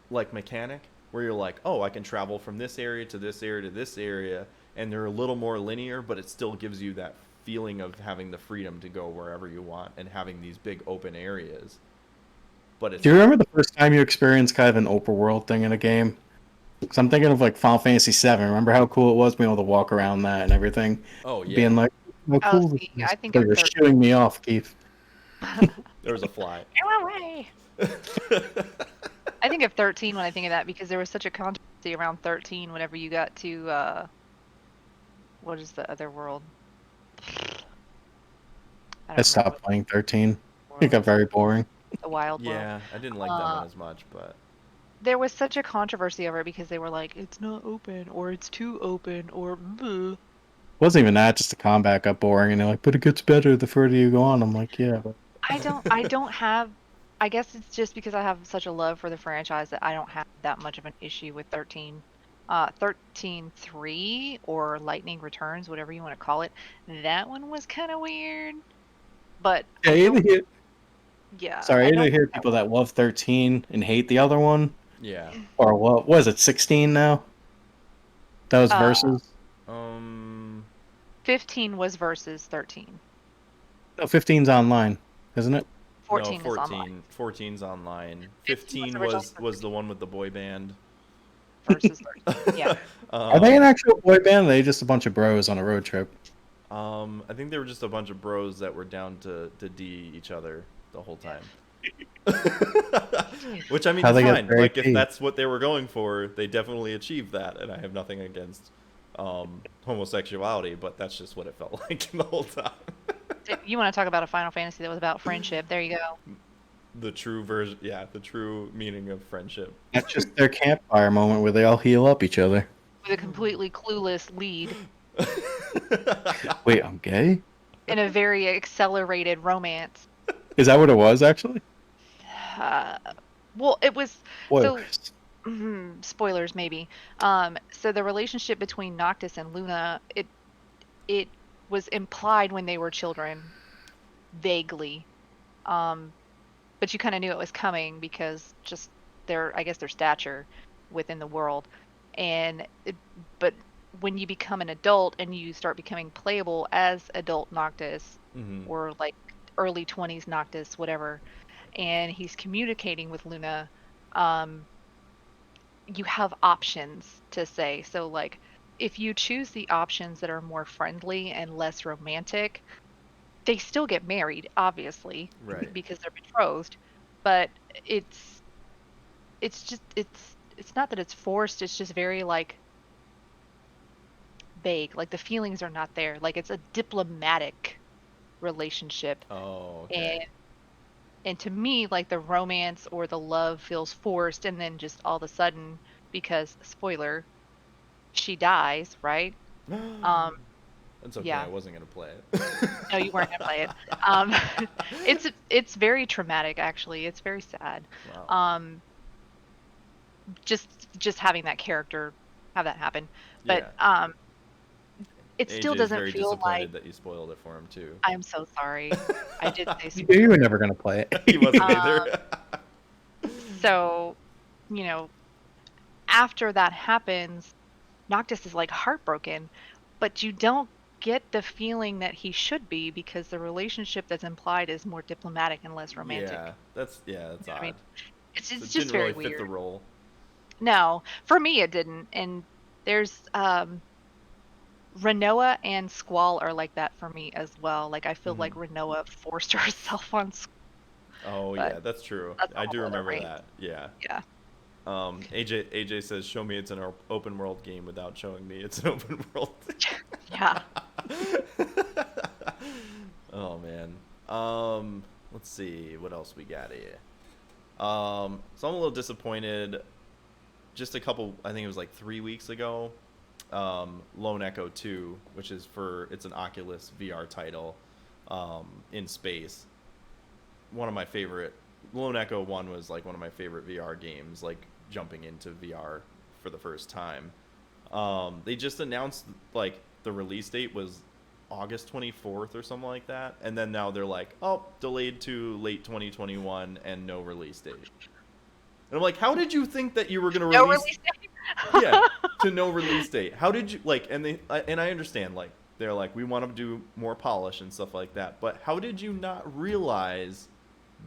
S1: like mechanic where you're like, oh, I can travel from this area to this area to this area, and they're a little more linear, but it still gives you that feeling of having the freedom to go wherever you want and having these big open areas. But it's
S3: Do you remember the first time you experienced kind of an open world thing in a game? Because I'm thinking of like Final Fantasy VII. Remember how cool it was being able to walk around that and everything?
S1: Oh yeah,
S3: Being like, how
S2: Oh,
S3: cool this
S2: see,
S3: is.
S2: I think
S3: So
S2: of
S3: you're
S2: 13.
S3: shooting me off, Keith.
S1: there was a fly.
S2: Go away. I think of 13 when I think of that because there was such a controversy around 13 whenever you got to what is the other world? I
S3: I
S2: don't remember
S3: stopped playing 13.
S2: what
S3: It got very boring.
S2: the wild world.
S1: Yeah, I didn't like that one as much, but
S2: There was such a controversy over it because they were like, it's not open or it's too open or bleh.
S3: It wasn't even that, just the combat got boring, and they're like, but it gets better the further you go on. I'm like, yeah, but
S2: I don't have, I guess it's just because I have such a love for the franchise that I don't have that much of an issue with 13. 13.3 or Lightning Returns, whatever you want to call it. That one was kind of weird, but
S3: yeah,
S2: I
S3: you
S2: don't,
S3: either hear,
S2: yeah,
S3: sorry,
S2: I
S3: you
S2: don't
S3: either hear people that love 13 and hate the other one,
S1: yeah.
S3: or what was it, 16 now? That was
S2: Uh,
S3: versus.
S2: 15 was versus 13.
S3: No, 15's online, isn't it?
S2: 14
S1: No,
S2: is online.
S1: 14's online.
S2: 15
S1: 15
S2: was originally
S1: was the one with the boy band.
S2: versus 13. Yeah.
S3: Are they an actual boy band? Or are they just a bunch of bros on a road trip?
S1: I think they were just a bunch of bros that were down to D each other the whole time. Which I mean,
S3: How
S1: is
S3: they get
S1: fine.
S3: very
S1: Like if
S3: deep.
S1: that's what they were going for, they definitely achieved that, and I have nothing against homosexuality, but that's just what it felt like the whole time.
S2: You want to talk about a Final Fantasy that was about friendship? There you go.
S1: The true version, yeah, the true meaning of friendship.
S3: That's just their campfire moment where they all heal up each other.
S2: With a completely clueless lead
S3: Wait, I'm gay?
S2: in a very accelerated romance.
S3: Is that what it was, actually?
S2: Well, it was so.
S3: Spoilers.
S2: Spoilers, maybe. So the relationship between Noctis and Luna, it was implied when they were children, vaguely. But you kind of knew it was coming because just I guess their stature within the world. But when you become an adult and you start becoming playable as adult Noctis, or like early 20s Noctis, whatever, and he's communicating with Luna, you have options to say. So like if you choose the options that are more friendly and less romantic, they still get married, obviously,
S1: Right.
S2: because they're betrothed, but it's not that it's forced, it's just very like vague. Like the feelings are not there. Like it's a diplomatic relationship.
S1: Oh, okay.
S2: And to me, like the romance or the love feels forced, and then just all of a sudden, because spoiler, she dies, right?
S1: That's okay.
S2: Yeah.
S1: I wasn't gonna play it.
S2: No, you weren't gonna play it. It's very traumatic, actually. It's very sad.
S1: Wow.
S2: Just having that character have that happen, but
S1: Yeah.
S2: it still
S1: AJ is
S2: doesn't
S1: very
S2: feel like.
S1: disappointed that you spoiled it for him too.
S2: I'm so sorry. I did say
S3: You were never going to play it.
S1: He wasn't either.
S2: so. You know, after that happens, Noctis is like heartbroken, but you don't get the feeling that he should be because the relationship that's implied is more diplomatic and less romantic.
S1: Yeah, that's odd.
S2: I mean, it's
S1: So it
S2: just
S1: didn't
S2: very
S1: really fit the
S2: weird.
S1: role.
S2: No, for me it didn't. And there's Renoa and Squall are like that for me as well. Like I feel like Renoa forced herself on Squall.
S1: Oh
S2: But
S1: yeah, that's true.
S2: that's a
S1: I do
S2: whole other
S1: remember
S2: rant.
S1: that. Yeah.
S2: Yeah.
S1: AJ says, "Show me it's an open world game without showing me it's an open world."
S2: Yeah.
S1: Oh man. Let's see what else we got here. So I'm a little disappointed. Just a couple, I think it was like 3 weeks ago. Lone Echo 2, which is it's an Oculus VR title, in space. One of my favorite. Lone Echo 1 was like one of my favorite VR games, like jumping into VR for the first time. They just announced like the release date was August 24th or something like that, and then now they're like, oh, delayed to late 2021 and no release date. And I'm like, how did you think that you were gonna
S2: No
S1: release?
S2: release date?
S1: Yeah, to no release date. How did you like? And I understand, like, they're like, we want to do more polish and stuff like that. But how did you not realize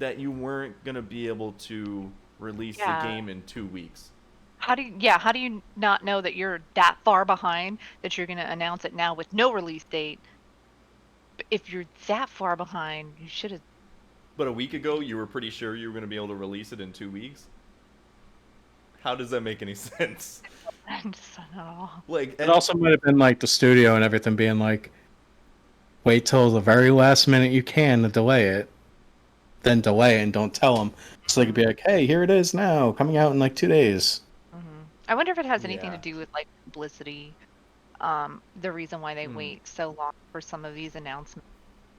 S1: that you weren't going to be able to release the
S2: Yeah.
S1: game in 2 weeks?
S2: How do you not know that you're that far behind that you're going to announce it now with no release date? If you're that far behind, you should have.
S1: But a week ago, you were pretty sure you were going to be able to release it in 2 weeks? How does that make any sense?
S2: Just not at all.
S1: Like,
S3: It also might have been like the studio and everything being like, wait till the very last minute you can to delay it, then delay it and don't tell them. So they could be like, hey, here it is now, coming out in like 2 days.
S2: I wonder if it has anything
S1: Yeah.
S2: to do with like publicity. The reason why they wait so long for some of these announcements,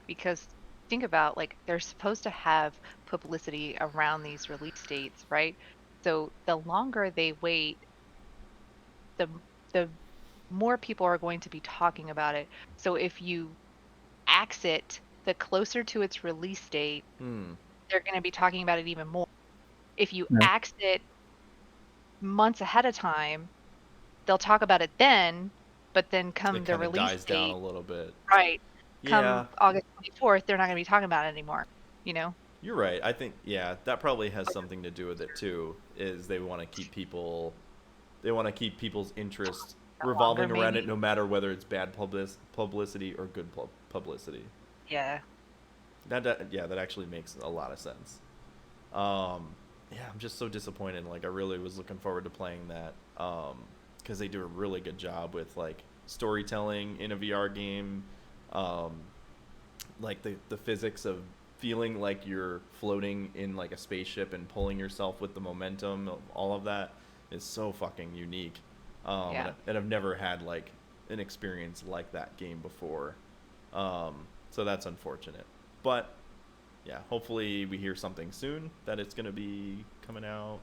S2: because think about, like, they're supposed to have publicity around these release dates, right? So the longer they wait, the more people are going to be talking about it. So if you axe it the closer to its release date, they're going to be talking about it even more. If you
S3: Yeah.
S2: axe it months ahead of time, they'll talk about it then, but then come
S1: it
S2: the
S1: kind of
S2: release
S1: dies
S2: date,
S1: down a little bit.
S2: right? Come
S1: Yeah.
S2: August 24th, they're not going to be talking about it anymore, you know?
S1: You're right. I think, yeah, that probably has something to do with it too. Is they want to keep people's interest revolving
S2: Longer,
S1: around
S2: maybe?
S1: it, no matter whether it's bad publicity or good publicity.
S2: Yeah.
S1: That actually makes a lot of sense. Yeah, I'm just so disappointed. Like, I really was looking forward to playing that because they do a really good job with like storytelling in a VR game, like the physics of feeling like you're floating in like a spaceship and pulling yourself with the momentum. All of that is so fucking unique.
S2: Yeah.
S1: And I've never had like an experience like that game before. So that's unfortunate. But yeah, hopefully we hear something soon that it's going to be coming out.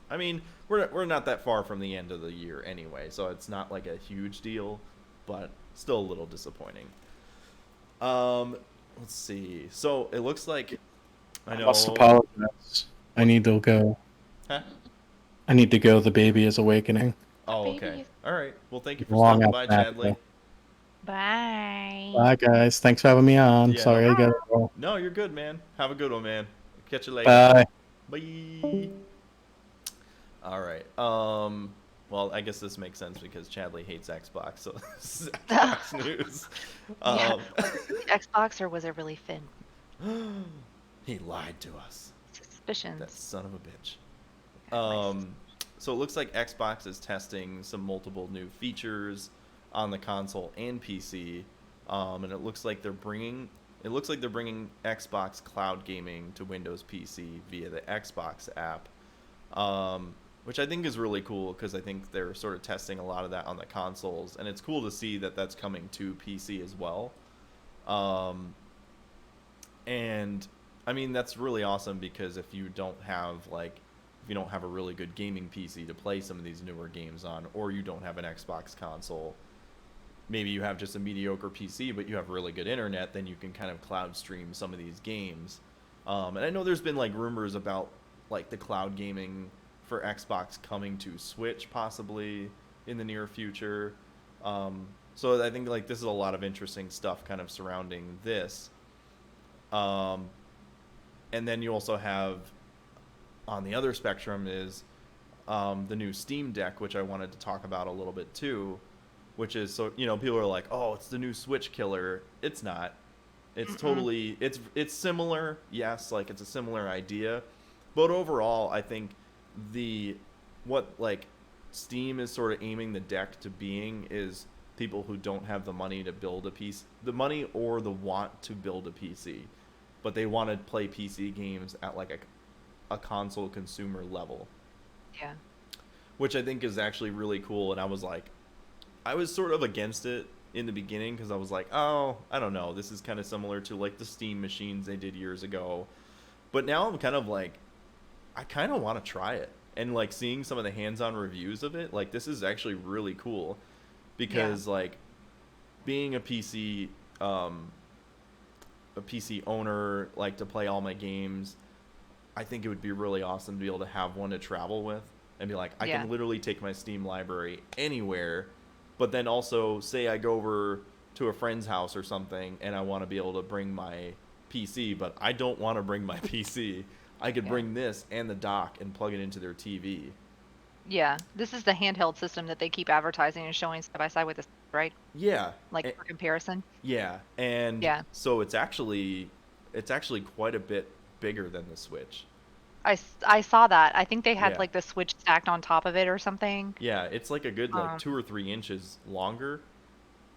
S1: I mean, we're not that far from the end of the year anyway, so it's not like a huge deal, but still a little disappointing. Let's see. So it looks like I know.
S3: Must apologize. I need to go.
S1: Huh?
S3: I need to go. The baby is awakening.
S1: Oh,
S2: Baby
S1: okay.
S2: is-
S1: All right. Well, thank you for
S3: Long
S1: stopping by,
S3: after that,
S1: Chadley.
S2: Bye.
S3: Bye, guys. Thanks for having me on.
S1: Yeah,
S3: Sorry
S1: no
S3: I got to go.
S1: No, you're good, man. Have a good one, man. Catch you later.
S3: Bye.
S1: Bye. All right. Well, I guess this makes sense because Chadley hates Xbox, so this is Xbox news.
S2: Yeah. Was it Xbox or was it really Finn?
S1: He lied to us.
S2: Suspicions.
S1: That son of a bitch. So it looks like Xbox is testing some multiple new features on the console and PC, and it looks like they're bringing Xbox cloud gaming to Windows PC via the Xbox app, which I think is really cool because I think they're sort of testing a lot of that on the consoles, and it's cool to see that that's coming to PC as well. And I mean, that's really awesome because if you don't have a really good gaming PC to play some of these newer games on, or you don't have an Xbox console, maybe you have just a mediocre PC, but you have really good internet, then you can kind of cloud stream some of these games. And I know there's been like rumors about like the cloud gaming for Xbox coming to Switch possibly in the near future. So I think like this is a lot of interesting stuff kind of surrounding this. And then you also have on the other spectrum is the new Steam Deck, which I wanted to talk about a little bit too, which is, so, you know, people are like, oh, it's the new Switch killer. It's not. It's totally, it's similar. Yes, like it's a similar idea. But overall, I think what like Steam is sort of aiming the deck to being is people who don't have the money to build a PC, the money or the want to build a PC, but they want to play PC games at like a console consumer level.
S2: Yeah.
S1: Which I think is actually really cool. And I was sort of against it in the beginning because I was like, oh, I don't know. This is kind of similar to like the Steam machines they did years ago. But now I'm kind of like, I kind of want to try it. And like seeing some of the hands-on reviews of it, like this is actually really cool because like being a PC owner, like to play all my games, I think it would be really awesome to be able to have one to travel with and be like, I can literally take my Steam library anywhere But then also, say I go over to a friend's house or something, and I want to be able to bring my PC, but I don't want to bring my PC. I could bring this and the dock and plug it into their TV.
S2: Yeah, this is the handheld system that they keep advertising and showing side by side with this, right?
S1: Yeah.
S2: Like for comparison.
S1: Yeah, and
S2: Yeah.
S1: so it's actually quite a bit bigger than the Switch.
S2: I saw that. I think they had
S1: Yeah.
S2: like the Switch stacked on top of it or something.
S1: Yeah, it's like a good 2 or 3 inches longer,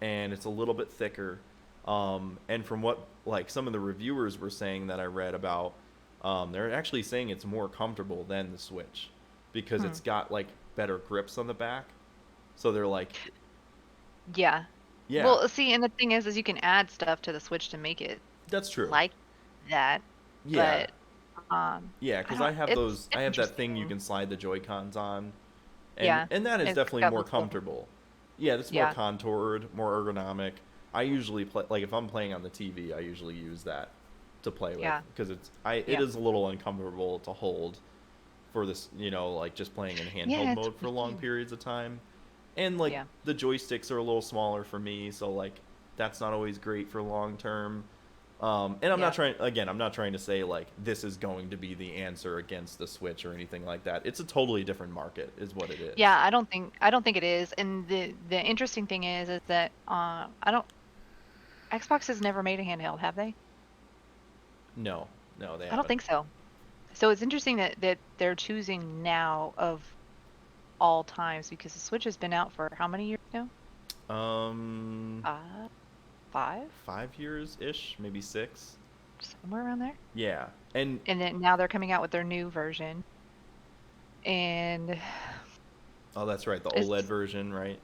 S1: and it's a little bit thicker. And from what like some of the reviewers were saying that I read about, they're actually saying it's more comfortable than the Switch because it's got like better grips on the back. So they're like,
S2: Yeah.
S1: yeah,
S2: Well, see, and the thing is you can add stuff to the Switch to make it
S1: that's true.
S2: like that.
S1: Yeah.
S2: But
S1: Yeah, because I have that thing you can slide the Joy-Cons on. And,
S2: Yeah,
S1: and that is
S2: it's
S1: definitely
S2: got
S1: more
S2: multiple-
S1: comfortable. Yeah, it's more contoured, more ergonomic. I usually play, like if I'm playing on the TV, I usually use that to play with
S2: Yeah.
S1: because it is a little uncomfortable to hold for this, like just playing in handheld
S2: it's
S1: mode for long
S2: weird.
S1: periods of time. And like
S2: Yeah.
S1: the joysticks are a little smaller for me, so like that's not always great for long term. And I'm not trying to say like this is going to be the answer against the Switch or anything like that. It's a totally different market, is what it is.
S2: Yeah, I don't think it is. And the interesting thing is that Xbox has never made a handheld, have they?
S1: No, they
S2: I
S1: haven't.
S2: don't think so. So it's interesting that they're choosing now of all times because the Switch has been out for how many years now? 5?
S1: 5 years ish, maybe 6.
S2: Somewhere around there.
S1: Yeah, and
S2: And then now they're coming out with their new version. And
S1: oh, that's right, the
S2: It's-
S1: OLED version, right?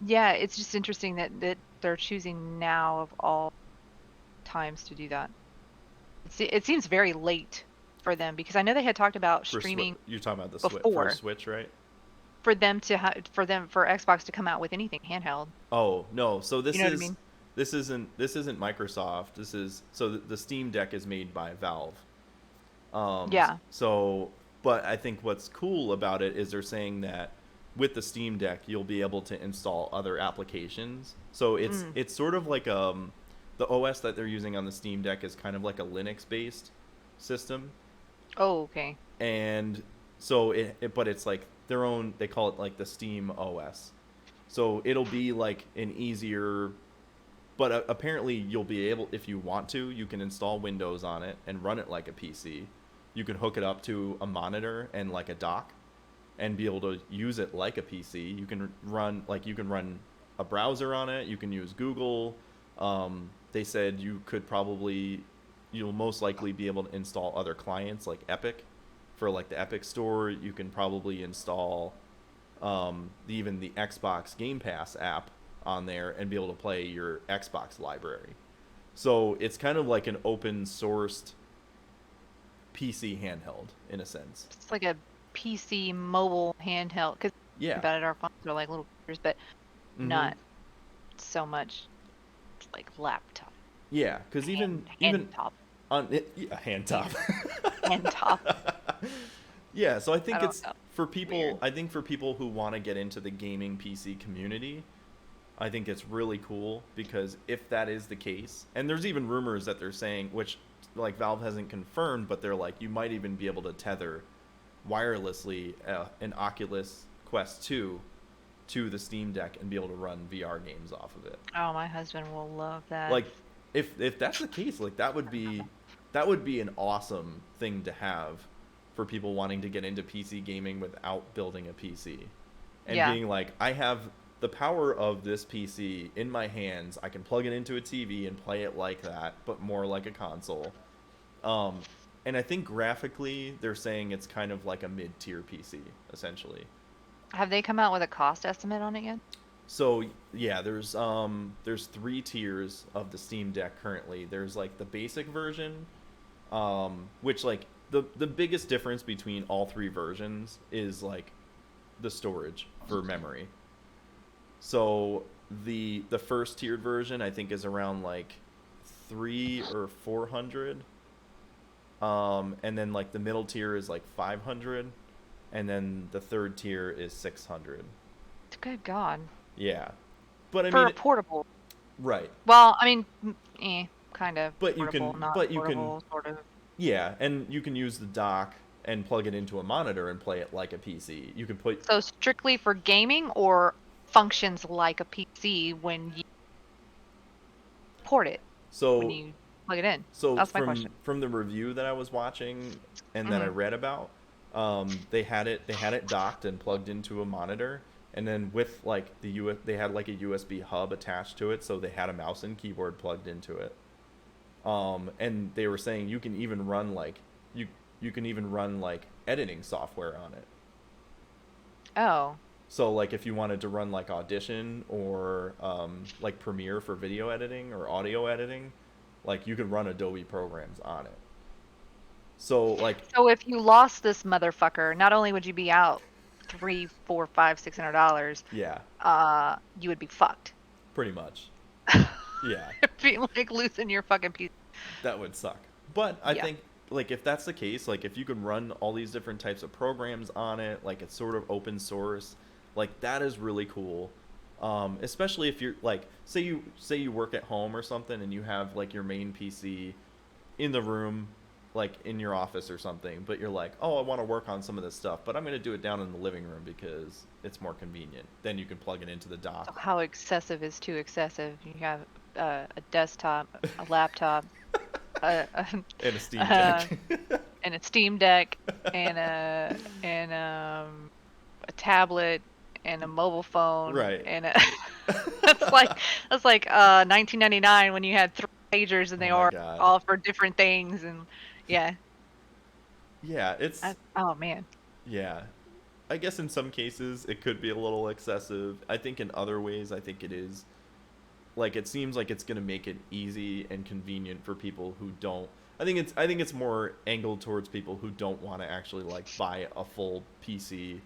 S2: yeah, it's just interesting that they're choosing now of all times to do that. It seems very late for them because I know they had talked about
S1: For
S2: streaming
S1: you're talking about the
S2: before.
S1: Switch, right?
S2: for them to for Xbox to come out with anything handheld.
S1: Oh no, so this
S2: You know what I
S1: is
S2: mean?
S1: this isn't Microsoft. This is the Steam Deck is made by Valve.
S2: Yeah.
S1: So, but I think what's cool about it is they're saying that with the Steam Deck you'll be able to install other applications. So it's sort of like the OS that they're using on the Steam Deck is kind of like a Linux based system.
S2: Oh, okay.
S1: And so but it's like their own, they call it like the Steam OS. So it'll be like an easier, but apparently you'll be able, if you want to, you can install Windows on it and run it like a PC. You can hook it up to a monitor and like a dock and be able to use it like a PC. You can run a browser on it. You can use Google. They said you'll most likely be able to install other clients like Epic. For like the Epic Store, you can probably install even the Xbox Game Pass app on there and be able to play your Xbox library. So it's kind of like an open sourced PC handheld in a sense.
S2: It's like a PC mobile handheld. Because
S1: Yeah.
S2: about it, our phones are like little computers, but
S1: Mhm.
S2: not so much like laptop.
S1: Yeah, because even
S2: top.
S1: on it, yeah, hand top.
S2: Hand top.
S1: Yeah, so I think
S2: I don't
S1: it's
S2: know.
S1: for people.
S2: Weird.
S1: I think for people who want to get into the gaming PC community, I think it's really cool because if that is the case, and there's even rumors that they're saying, which like Valve hasn't confirmed, but they're like you might even be able to tether wirelessly an Oculus Quest 2 to the Steam Deck and be able to run VR games off of it.
S2: Oh, my husband will love that.
S1: Like if that's the case, like that would be an awesome thing to have for people wanting to get into PC gaming without building a PC. And
S2: Yeah.
S1: being like, I have the power of this PC in my hands. I can plug it into a TV and play it like that, but more like a console. And I think graphically they're saying it's kind of like a mid-tier PC essentially.
S2: Have they come out with a cost estimate on it yet?
S1: So yeah, there's 3 tiers of the Steam Deck currently. There's like the basic version, which like the biggest difference between all 3 versions is like the storage for memory. So the first tiered version I think is around like 300 or 400, and then like the middle tier is like 500, and then the third tier is 600.
S2: Good God.
S1: Yeah. But I
S2: For
S1: mean,
S2: a portable.
S1: right.
S2: Well, I mean, kind of
S1: But you
S2: portable,
S1: can,
S2: not
S1: but you can,
S2: portable, sort of.
S1: yeah, and you can use the dock and plug it into a monitor and play it like a PC. You can put
S2: So strictly for gaming, or functions like a PC when you port it, when
S1: so
S2: you plug it in?
S1: so
S2: That's my question.
S1: from the review that I was watching and that I
S2: Mhm.
S1: read about, they had it docked and plugged into a monitor, and then with like they had like a USB hub attached to it, so they had a mouse and keyboard plugged into it. And they were saying you can even run like you can even run like editing software on it.
S2: Oh,
S1: So like if you wanted to run like Audition or like Premiere for video editing or audio editing, like you could run Adobe programs on it. So like
S2: so if you lost this motherfucker, not only would you be out three, four, five, $600,
S1: yeah,
S2: you would be fucked.
S1: pretty much. Yeah,
S2: Be like losing your fucking piece.
S1: that would suck. But I
S2: Yeah.
S1: think like if that's the case, like if you can run all these different types of programs on it, like it's sort of open source, like that is really cool. Especially if you're like say you work at home or something and you have like your main PC in the room, like in your office or something, but you're like, oh, I want to work on some of this stuff, but I'm going to do it down in the living room because it's more convenient. Then you can plug it into the
S2: So
S1: dock.
S2: how excessive is too excessive? You have a desktop, a laptop, a,
S1: And a Steam
S2: uh,
S1: Deck.
S2: and a Steam Deck, and a tablet, and a mobile phone,
S1: Right.
S2: and a that's like 1999 when you had three pagers and
S1: Oh
S2: they
S1: my
S2: are
S1: God.
S2: all for different things, and yeah.
S1: Yeah, it's
S2: Oh man.
S1: yeah. I guess in some cases it could be a little excessive. I think in other ways I think it is. Like it seems like it's going to make it easy and convenient for people who don't. I think it's more angled towards people who don't want to actually like buy a full PC.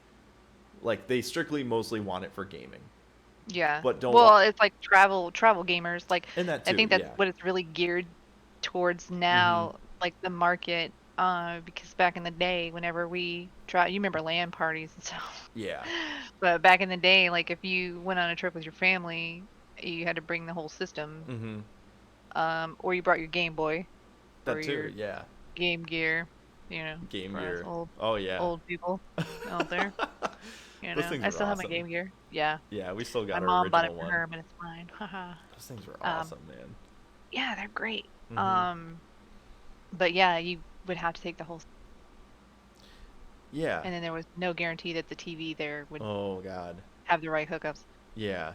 S1: Like they strictly mostly want it for gaming.
S2: Yeah.
S1: But don't
S2: Well,
S1: want,
S2: it's like travel gamers. Like
S1: and that
S2: I
S1: too,
S2: think that's
S1: yeah.
S2: what it's really geared towards
S1: Mhm.
S2: now, like the market. Because back in the day, whenever we try, you remember LAN parties and stuff.
S1: Yeah.
S2: But back in the day, like if you went on a trip with your family, you had to bring the whole system.
S1: Mhm.
S2: Or you brought your Game Boy or
S1: That too,
S2: your
S1: yeah.
S2: Game Gear,
S1: Game
S2: for us
S1: Gear. Oh yeah.
S2: old people out there.
S1: Those things
S2: I
S1: were
S2: still have my
S1: awesome.
S2: Game Gear. Yeah.
S1: Yeah, we still
S2: My
S1: got our
S2: mom bought it
S1: original
S2: for
S1: one.
S2: her, but it's mine. Haha.
S1: Those things were
S2: Um,
S1: awesome, man.
S2: yeah, they're great.
S1: Mhm.
S2: But yeah, you would have to take the whole,
S1: Yeah.
S2: and then there was no guarantee that the TV there would
S1: Oh god.
S2: have the right hookups.
S1: Yeah.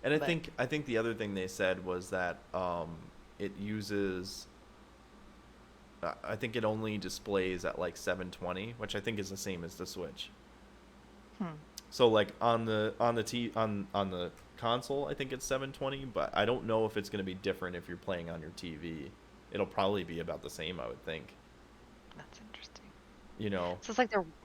S1: And I
S2: But
S1: think I think the other thing they said was that it uses I think it only displays at like 720, which I think is the same as the Switch.
S2: hmm.
S1: So like on the console, I think it's 720, but I don't know if it's going to be different if you're playing on your TV. It'll probably be about the same, I would think.
S2: That's interesting.
S1: You know,
S2: So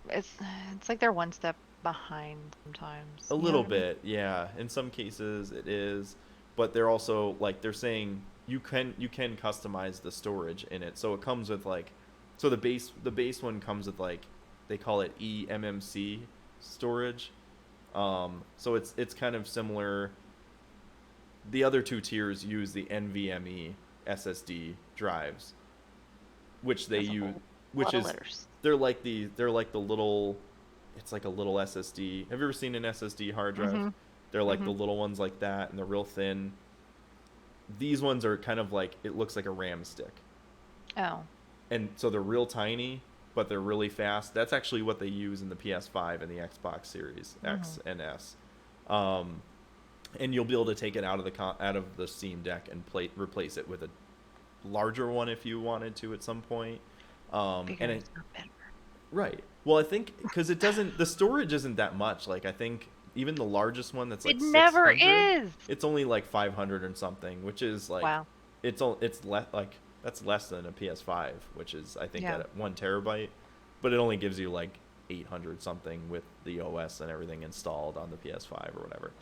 S2: it's it's like they're one step behind sometimes.
S1: a
S2: You know
S1: little
S2: what I mean?
S1: bit, yeah. In some cases it is, but they're also like they're saying you can customize the storage in it. So it comes with like so the base one comes with like they call it eMMC storage. So it's kind of similar. The other two tiers use the NVMe SSD drives, which they
S2: That's a
S1: use,
S2: whole
S1: which
S2: lot of
S1: is
S2: letters.
S1: they're like the little, it's like a little SSD. Have you ever seen an SSD hard drive?
S2: Mhm.
S1: They're like the
S2: Mhm.
S1: little ones like that, and they're real thin. These ones are kind of like it looks like a RAM stick,
S2: Oh.
S1: and so they're real tiny, but they're really fast. That's actually what they use in the PS5 and the Xbox Series X
S2: Mhm.
S1: and S. Um, and you'll be able to take it out of the Steam Deck and replace it with a larger one if you wanted to at some point.
S2: Bigger
S1: And
S2: is not better.
S1: right. Well, I think because the storage isn't that much. Like I think even the largest one that's like
S2: It never
S1: 600,
S2: is.
S1: it's only like 500 and something, which is like
S2: Wow.
S1: it's less like that's less than a PS5, which is I think
S2: Yeah.
S1: at 1 terabyte, but it only gives you like 800 something with the OS and everything installed on the PS5 or whatever.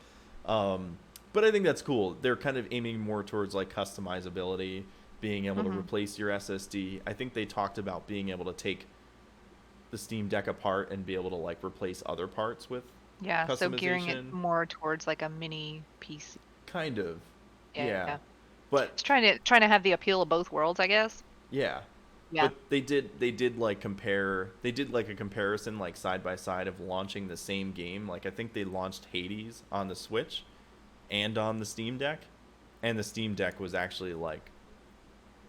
S1: But I think that's cool. They're kind of aiming more towards like customizability, being able to
S2: Mhm.
S1: replace your SSD. I think they talked about being able to take the Steam Deck apart and be able to like replace other parts with
S2: Yeah, so gearing it
S1: customization.
S2: more towards like a mini PC.
S1: kind of.
S2: Yeah.
S1: Yeah. But
S2: It's trying to have the appeal of both worlds, I guess.
S1: yeah.
S2: Yeah.
S1: But they did like compare, they did like a comparison like side by side of launching the same game. Like I think they launched Hades on the Switch and on the Steam Deck, and the Steam Deck was actually like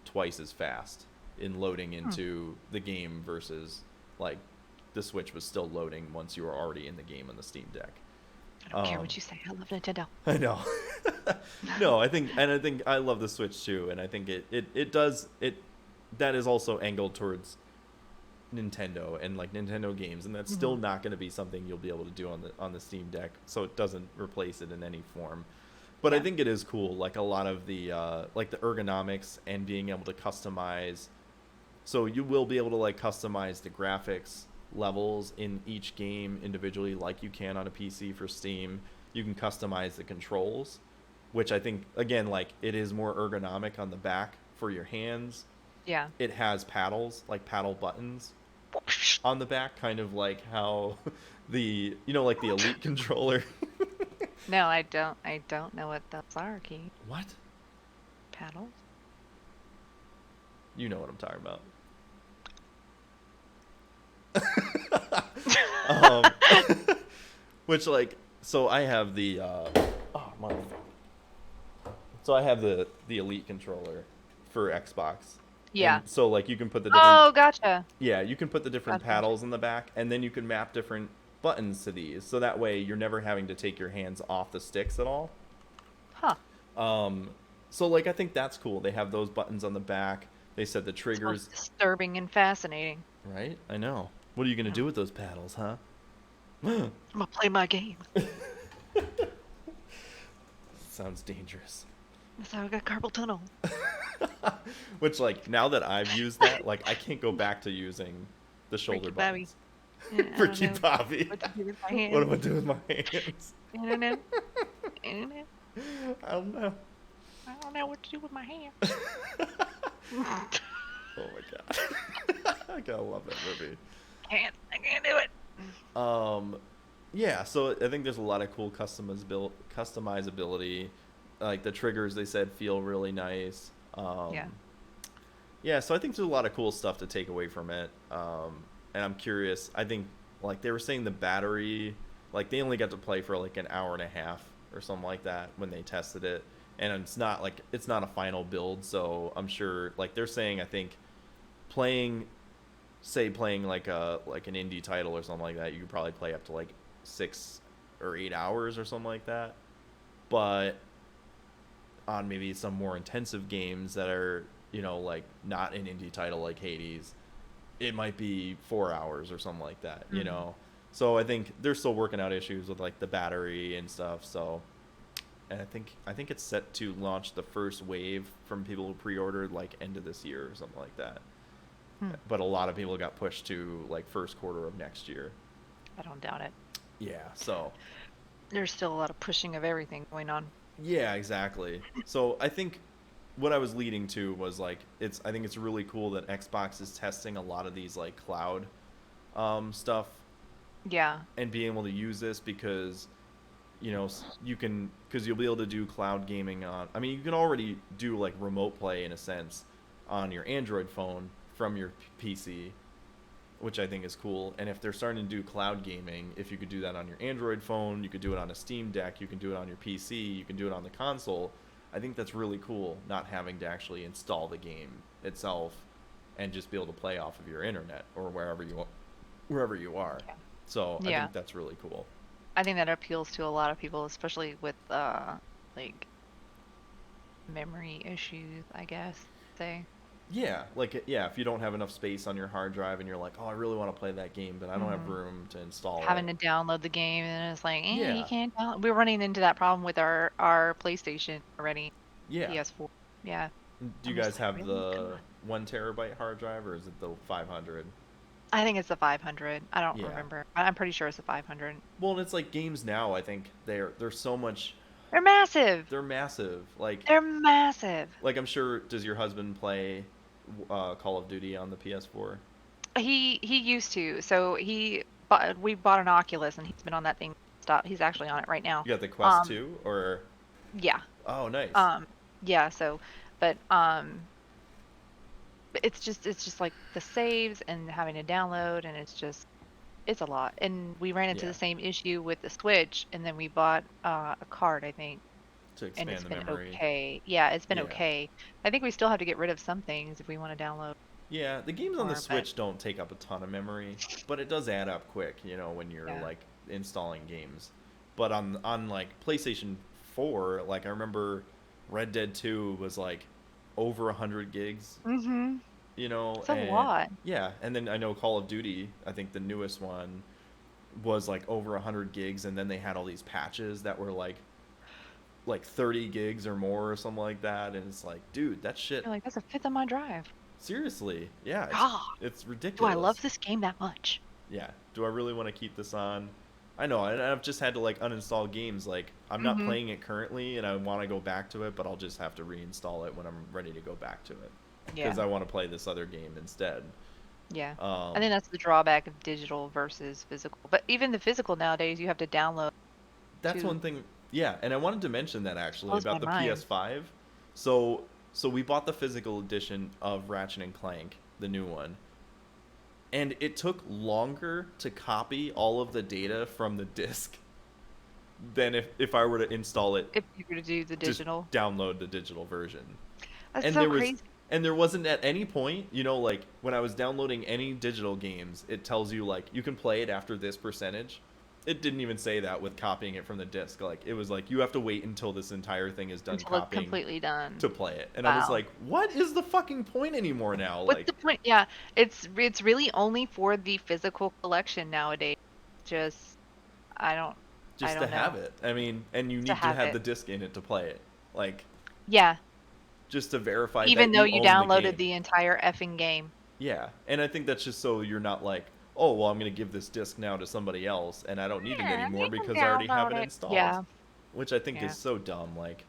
S1: twice as fast in loading into the game versus like the Switch was still loading once you were already in the game on the Steam Deck.
S2: I don't care what you say. I love Nintendo.
S1: I know. No, I think I love the Switch too, and I think it does it. That is also angled towards Nintendo and like Nintendo games, and that's still not going to be something you'll be able to do on the Steam Deck. So it doesn't replace it in any form. But I think it is cool, like a lot of the like the ergonomics and being able to customize. So you will be able to like customize the graphics levels in each game individually, like you can on a PC for Steam. You can customize the controls, which I think again like it is more ergonomic on the back for your hands.
S2: Yeah.
S1: It has paddles, like paddle buttons on the back, kind of like how the like the Elite controller.
S2: No, I don't know what those are, Keith.
S1: What?
S2: Paddles?
S1: You know what I'm talking about. Which like, so I have the oh motherfucker. So I have the Elite controller for Xbox.
S2: Yeah.
S1: And so like you can put the different
S2: Oh, gotcha.
S1: Yeah, you can put the different
S2: Gotcha.
S1: paddles in the back, and then you can map different buttons to these. So that way you're never having to take your hands off the sticks at all.
S2: Huh.
S1: So like I think that's cool. They have those buttons on the back. They said the triggers.
S2: Sounds disturbing and fascinating.
S1: Right? I know. What are you gonna do with those paddles, huh?
S2: I'm gonna play my game.
S1: Sounds dangerous.
S2: That's how I got carpal tunnel.
S1: Which like now that I've used that, like I can't go back to using the shoulder
S2: Ricky Bobby.
S1: buttons.
S2: Yeah, I
S1: Ricky
S2: don't know
S1: Bobby.
S2: what to do with my hands.
S1: What am I doing with my hands?
S2: I don't know. I don't know.
S1: I don't know.
S2: I don't know what to do with my hands.
S1: Oh my god. I gotta love that movie.
S2: I can't do it.
S1: Yeah, so I think there's a lot of cool customizability. Like the triggers they said feel really nice. Yeah, so I think there's a lot of cool stuff to take away from it. And I'm curious. I think like they were saying the battery, like they only got to play for like an hour and a half or something like that when they tested it. And it's not a final build, so I'm sure like they're saying I think playing like an indie title or something like that, you could probably play up to like 6 or 8 hours or something like that. But on maybe some more intensive games that are, like not an indie title like Hades, it might be 4 hours or something like that, So I think they're still working out issues with like the battery and stuff. So, and I think it's set to launch the first wave from people who pre-ordered like end of this year or something like that. But a lot of people got pushed to like first quarter of next year.
S2: I don't doubt it.
S1: Yeah, so
S2: There's still a lot of pushing of everything going on.
S1: yeah, exactly. So I think what I was leading to was like I think it's really cool that Xbox is testing a lot of these like cloud stuff.
S2: Yeah.
S1: And being able to use this because because you'll be able to do cloud gaming on, I mean, you can already do like remote play in a sense on your Android phone from your PC, which I think is cool. And if they're starting to do cloud gaming, if you could do that on your Android phone, you could do it on a Steam Deck, you can do it on your PC, you can do it on the console. I think that's really cool, not having to actually install the game itself and just be able to play off of your internet or wherever you are. Yeah. So I think that's really cool.
S2: I think that appeals to a lot of people, especially with like memory issues, I guess.
S1: Yeah, if you don't have enough space on your hard drive and you're like, oh, I really want to play that game, but I don't have room to install
S2: Having
S1: it.
S2: to download the game, and it's like, you can't download. We're running into that problem with our PlayStation already.
S1: Yeah.
S2: PS4. Yeah.
S1: Do you guys have the 1 terabyte hard drive, or is it the 500?
S2: I think it's the 500. I don't remember. I'm pretty sure it's the 500.
S1: Well, and it's like games now, I think they're so much.
S2: They're massive.
S1: They're massive.
S2: They're massive.
S1: Like, I'm sure, does your husband play Call of Duty on the PS4?
S2: He used to. So we bought an Oculus, and he's been on that thing. He's actually on it right now.
S1: You got the Quest 2, or?
S2: Yeah.
S1: Oh, nice.
S2: Yeah, so but it's just like the saves and having to download, and it's a lot. And we ran into
S1: Yeah,
S2: the same issue with the Switch, and then we bought a card, I think,
S1: to
S2: and
S1: expand
S2: it's
S1: the
S2: been
S1: memory.
S2: okay. Yeah, it's been
S1: Yeah.
S2: okay. I think we still have to get rid of some things if we want to download
S1: Yeah, the games on the
S2: more, but
S1: Switch don't take up a ton of memory, but it does add up quick, when you're
S2: yeah.
S1: like installing games. But on like PlayStation 4, like I remember Red Dead 2 was like over 100 gigs,
S2: Mm-hmm. It's a
S1: and
S2: lot.
S1: yeah, and then I know Call of Duty, I think the newest one was like over 100 gigs, and then they had all these patches that were like 30 gigs or more or something like that, and it's like, dude, that shit.
S2: You're like, that's a fifth of my drive.
S1: Seriously, yeah,
S2: God,
S1: it's
S2: do I love
S1: ridiculous.
S2: this game that much?
S1: Yeah, do I really want to keep this on? I know, and I've just had to like uninstall games. Like I'm not
S2: Mm-hmm.
S1: playing it currently, and I want to go back to it, but I'll just have to reinstall it when I'm ready to go back to it because
S2: Yeah.
S1: I want to play this other game instead.
S2: Yeah. I
S1: Um,
S2: think that's the drawback of digital versus physical. But even the physical nowadays, you have to download
S1: that's
S2: too.
S1: one thing. Yeah, and I wanted to mention that actually
S2: Blows my
S1: about the
S2: mind.
S1: PS5. So we bought the physical edition of Ratchet and Clank, the new one, and it took longer to copy all of the data from the disc than if I were to install it,
S2: If you were to do the
S1: just
S2: digital.
S1: download the digital version.
S2: That's
S1: And
S2: so
S1: there was
S2: crazy.
S1: and there wasn't at any point, like when I was downloading any digital games, it tells you like you can play it after this percentage. It didn't even say that with copying it from the disc. Like it was like you have to wait until this entire thing is done
S2: Until it's
S1: copying
S2: completely done.
S1: to play it. And I was
S2: Wow.
S1: like, what is the fucking point anymore now?
S2: What's
S1: Like
S2: the point? Yeah, it's really only for the physical collection nowadays. Just I
S1: just to
S2: don't know.
S1: have it. I mean, and you
S2: To
S1: need to
S2: have
S1: have
S2: it.
S1: the disc in it to play it. Like
S2: Yeah.
S1: just to verify
S2: Even
S1: that
S2: though
S1: you
S2: you
S1: own the
S2: downloaded
S1: game.
S2: the entire effing game.
S1: Yeah, and I think that's just so you're not like, oh, well, I'm going to give this disc now to somebody else, and I don't need it
S2: Yeah,
S1: anymore
S2: you can
S1: because I already have
S2: download
S1: it
S2: it.
S1: installed,
S2: Yeah.
S1: which I think is
S2: Yeah.
S1: so dumb. Like,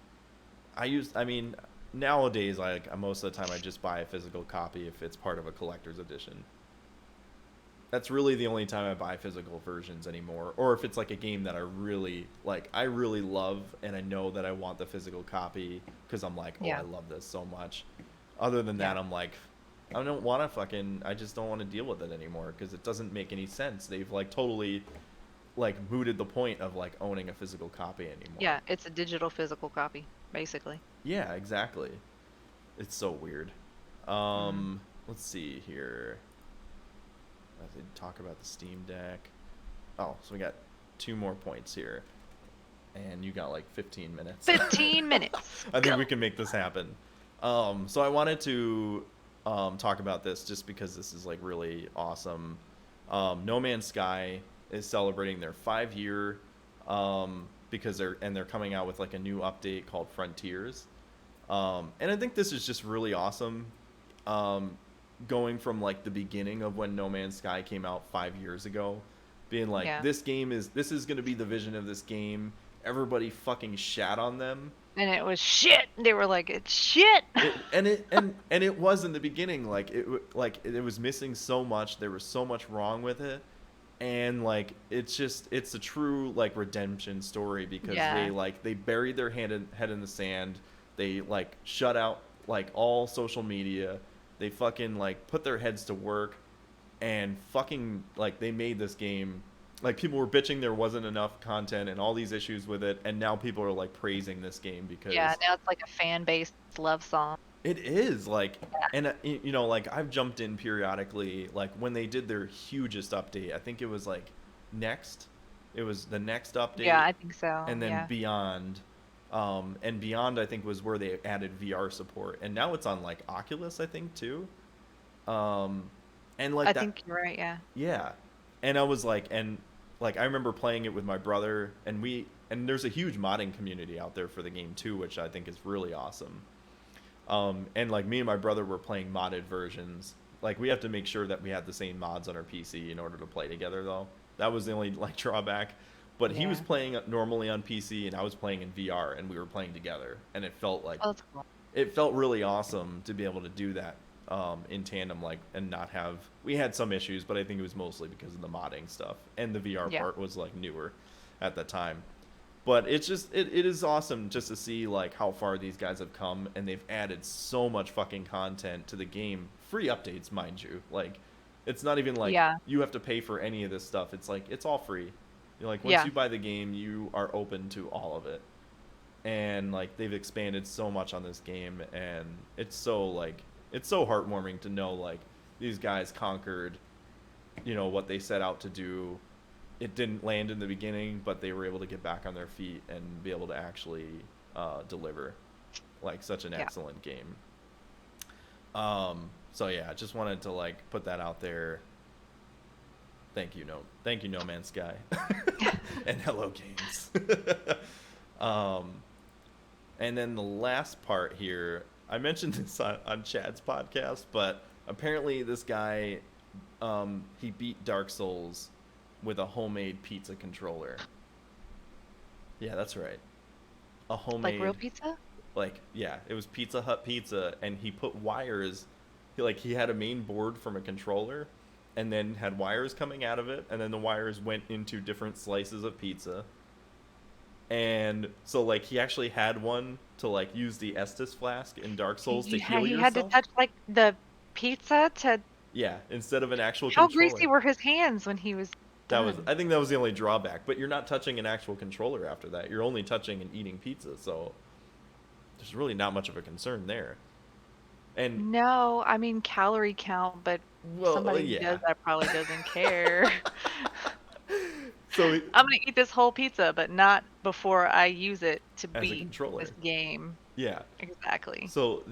S1: I mean, nowadays, like, most of the time I just buy a physical copy if it's part of a collector's edition. That's really the only time I buy physical versions anymore, or if it's like a game that I really love, and I know that I want the physical copy because I'm like, oh, I
S2: Yeah.
S1: love this so much. Other than
S2: Yeah.
S1: that, I'm like, I don't want to I just don't want to deal with it anymore because it doesn't make any sense. They've like totally like mooted the point of like owning a physical copy anymore.
S2: Yeah, it's a digital physical copy, basically.
S1: Yeah, exactly. It's so weird.
S2: Mm.
S1: Let's see here. I did talk about the Steam Deck. Oh, so we got 2 more points here, and you got like 15 minutes.
S2: 15 minutes.
S1: I think
S2: Go.
S1: we can make this happen. So I wanted to talk about this just because this is like really awesome. No Man's Sky is celebrating their 5 year because they're coming out with like a new update called Frontiers. And I think this is just really awesome. Um, Going from like the beginning of when No Man's Sky came out 5 years ago, being like,
S2: Yeah.
S1: this is gonna be the vision of this game. Everybody fucking shat on them.
S2: And it was shit. They were like, it's shit.
S1: And it was in the beginning like it was missing so much. There was so much wrong with it, and like it's a true like redemption story because
S2: Yeah.
S1: they buried their head in the sand. They like shut out like all social media. They fucking like put their heads to work and fucking like they made this game. Like people were bitching there wasn't enough content and all these issues with it, and now people are like praising this game
S2: Yeah,
S1: because
S2: now it's like a fan-based love song.
S1: it is like, and like I've jumped in periodically, like when they did their hugest update. I think it was like next, it was the next
S2: Yeah,
S1: update,
S2: I think so.
S1: and then
S2: Yeah.
S1: Beyond, and Beyond I think was where they added VR support, and now it's on like Oculus I think too, um, and like
S2: I
S1: that,
S2: think you're right, yeah.
S1: yeah, and I was like, and like I remember playing it with my brother, and there's a huge modding community out there for the game too, which I think is really awesome. And like me and my brother were playing modded versions. Like we have to make sure that we had the same mods on our PC in order to play together, though. That was the only like drawback. But he was
S2: Yeah.
S1: playing normally on PC, and I was playing in VR, and we were playing together, and
S2: Oh, that's cool.
S1: it felt really awesome to be able to do that in tandem, like and not have. We had some issues, but I think it was mostly because of the modding stuff, and the VR
S2: Yeah.
S1: part was like newer at the time. But it's just it is awesome just to see like how far these guys have come, and they've added so much fucking content to the game. Free updates, mind you. Like, it's not even like
S2: Yeah.
S1: you have to pay for any of this stuff. It's like it's all free. You're like, once
S2: Yeah.
S1: you buy the game, you are open to all of it. And like they've expanded so much on this game, and it's so heartwarming to know like these guys conquered, what they set out to do. It didn't land in the beginning, but they were able to get back on their feet and be able to actually deliver like such an
S2: Yeah.
S1: excellent game. So yeah, I just wanted to like put that out there. Thank you, No Man's Sky, and Hello Games. And then the last part here, I mentioned this on Chad's podcast, but apparently this guy, he beat Dark Souls with a homemade pizza controller. Yeah, that's right. A homemade,
S2: Like real pizza?
S1: Yeah, it was Pizza Hut pizza, and he put wires. He had a main board from a controller, and then had wires coming out of it, and then the wires went into different slices of pizza. And so like he actually had one to like use the Estus flask in Dark Souls to heal
S2: He
S1: yourself.
S2: had to touch like the pizza to.
S1: Yeah, instead of an actual
S2: How
S1: controller.
S2: greasy were his hands when he was done?
S1: I think that was the only drawback. But you're not touching an actual controller after that. You're only touching and eating pizza, so there's really not much of a concern there. And
S2: No, I mean calorie count, but somebody who does that probably doesn't care.
S1: So
S2: I'm gonna eat this whole pizza, but not before I use it to
S1: As a
S2: beat
S1: controller.
S2: this game.
S1: yeah.
S2: Exactly.
S1: So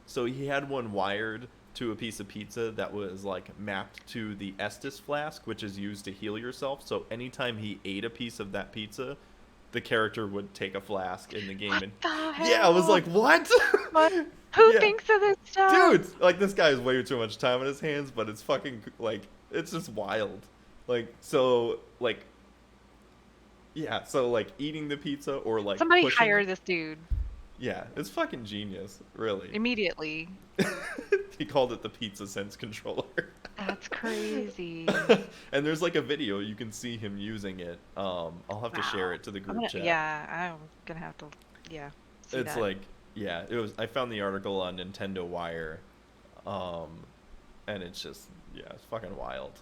S1: so he had one wired to a piece of pizza that was like mapped to the Estus flask, which is used to heal yourself. So anytime he ate a piece of that pizza, the character would take a flask in the game.
S2: What
S1: And
S2: the hell?
S1: yeah, I was like, what?
S2: What? Who
S1: Yeah.
S2: thinks of this stuff?
S1: Dude, like this guy has way too much time on his hands, but it's fucking like it's just wild. So eating the pizza or like
S2: Somebody
S1: pushing
S2: hire
S1: it-
S2: this dude
S1: Yeah, it's fucking genius, really.
S2: immediately.
S1: He called it the Pizza Sense controller.
S2: That's crazy.
S1: And there's like a video you can see him using it. I'll have to share it to the group chat.
S2: Yeah, I'm gonna have to. Yeah. See
S1: It's
S2: that.
S1: I found the article on Nintendo Wire, and it's just it's fucking wild.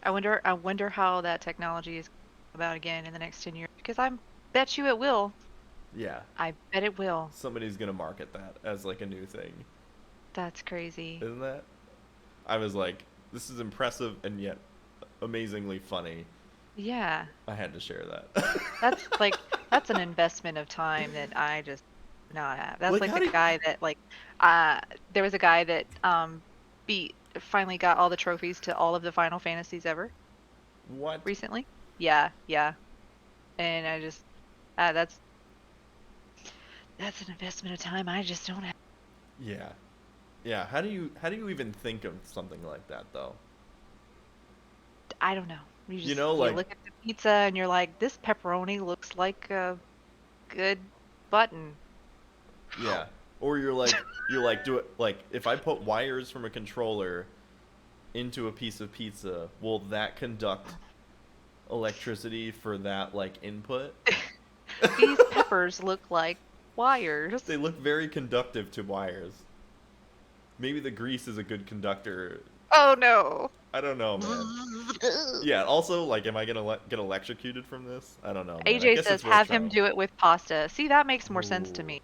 S2: I wonder how that technology is about again in the next 10 years, because I bet you it will.
S1: Yeah,
S2: I bet it will.
S1: somebody's gonna market that as like a new thing,
S2: That's crazy.
S1: isn't that? I was like, this is impressive and yet amazingly funny.
S2: Yeah.
S1: I had to share that.
S2: That's an investment of time that I just do not have. That's
S1: Like,
S2: like
S1: how
S2: the
S1: do you-
S2: guy that there was a guy that finally got all the trophies to all of the Final Fantasies ever
S1: What?
S2: recently. Yeah. And I just that's an investment of time I just don't have.
S1: Yeah. How do you even think of something like that though?
S2: I don't know. You just
S1: like-
S2: look at the pizza and you're like, this pepperoni looks like a good button.
S1: Yeah. Or you're like do it like if I put wires from a controller into a piece of pizza, will that conduct electricity for that like input?
S2: These peppers look like wires.
S1: They look very conductive to wires. Maybe the grease is a good conductor.
S2: Oh no.
S1: I don't know, man. Yeah, also, like, am I gonna get electrocuted from this? I don't know, man. I
S2: AJ
S1: guess
S2: says
S1: it's worth
S2: have him
S1: trying.
S2: do it with pasta. See, that makes more sense to
S1: Ooh.
S2: me.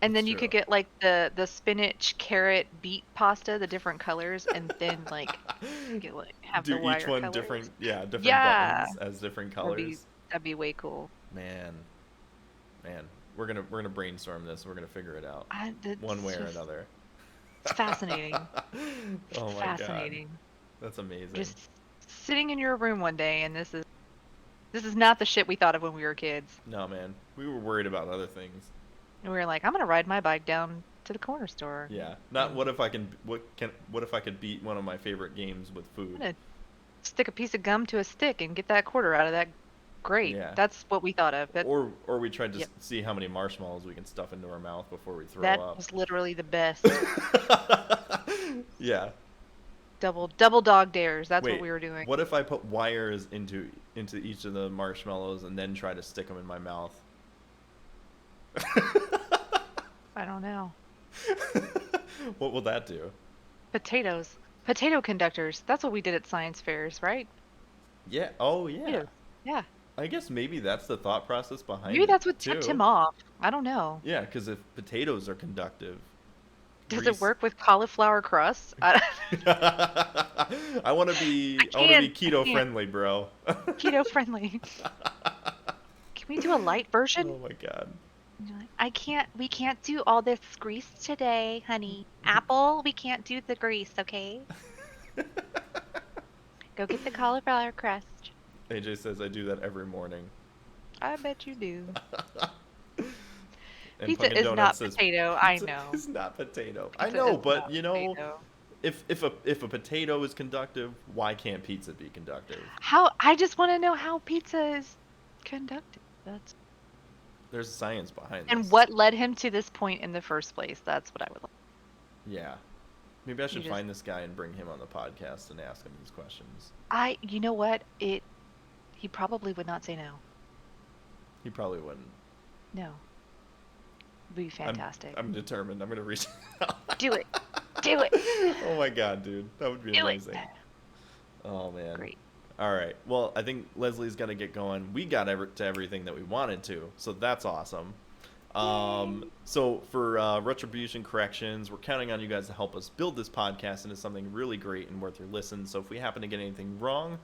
S2: And then
S1: That's
S2: you
S1: true.
S2: could get like the spinach, carrot, beet pasta, the different colors, and then like have
S1: Do
S2: the wire
S1: each one
S2: colors.
S1: different
S2: Yeah.
S1: buttons as different
S2: That'd be-
S1: colors.
S2: That'd be way cool.
S1: Man, we're gonna brainstorm this. We're gonna figure it out
S2: That's
S1: one way or
S2: just
S1: another.
S2: fascinating.
S1: Oh my
S2: Fascinating.
S1: god, that's amazing.
S2: Just sitting in your room one day, and this is not the shit we thought of when we were kids.
S1: No, man, we were worried about other things.
S2: And we were like, I'm gonna ride my bike down to the corner store.
S1: Yeah, not what if I could beat one of my favorite games with
S2: I'm
S1: food.
S2: gonna stick a piece of gum to a stick and get that quarter out of that grate.
S1: Yeah.
S2: That's what we thought of.
S1: Or we tried to
S2: Yep.
S1: see how many marshmallows we can stuff into our mouth before we throw
S2: That
S1: up.
S2: was literally the best.
S1: Yeah.
S2: Double dog dares. That's
S1: Wait,
S2: what we were doing.
S1: what if I put wires into each of the marshmallows and then try to stick them in my mouth?
S2: I don't know.
S1: What will that do?
S2: Potatoes. Potato conductors. That's what we did at science fairs, right?
S1: Yeah. Oh, yeah.
S2: Potatoes. Yeah.
S1: I guess maybe that's the thought process behind
S2: Maybe
S1: it,
S2: that's what
S1: too.
S2: tipped him off. I don't know.
S1: Yeah, because if potatoes are conductive,
S2: Does
S1: grease-
S2: it work with cauliflower crust? I
S1: I want to be keto friendly, bro.
S2: Keto friendly. Can we do a light version?
S1: Oh my god.
S2: We can't do all this grease today, honey. Apple, we can't do the grease, okay? Go get the cauliflower crust.
S1: AJ says I do that every morning.
S2: I bet you do.
S1: And
S2: Pizza
S1: Pumpkin
S2: is
S1: Donut
S2: not
S1: says,
S2: potato, I
S1: "Pizza
S2: know.
S1: is not potato.
S2: Pizza
S1: I know,
S2: is
S1: but
S2: not
S1: you know,
S2: potato.
S1: if a potato is conductive, why can't pizza be conductive?
S2: I just want to know how pizza is conducted.
S1: There's science behind this.
S2: And what led him to this point in the first place? That's what I would like.
S1: Yeah. Maybe I should
S2: just-
S1: find this guy and bring him on the podcast and ask him these questions.
S2: You know what? He probably would not say no.
S1: He probably wouldn't.
S2: No. Would be fantastic.
S1: I'm determined. I'm gonna reach out.
S2: Do it. Do it.
S1: Oh my god, dude. That would be
S2: Do
S1: amazing.
S2: it.
S1: Oh man.
S2: Great.
S1: All right. Well, I think Leslie's got to get going. We got to everything that we wanted to, so that's awesome. So for retribution corrections, we're counting on you guys to help us build this podcast into something really great and worth your listen. So if we happen to get anything wrong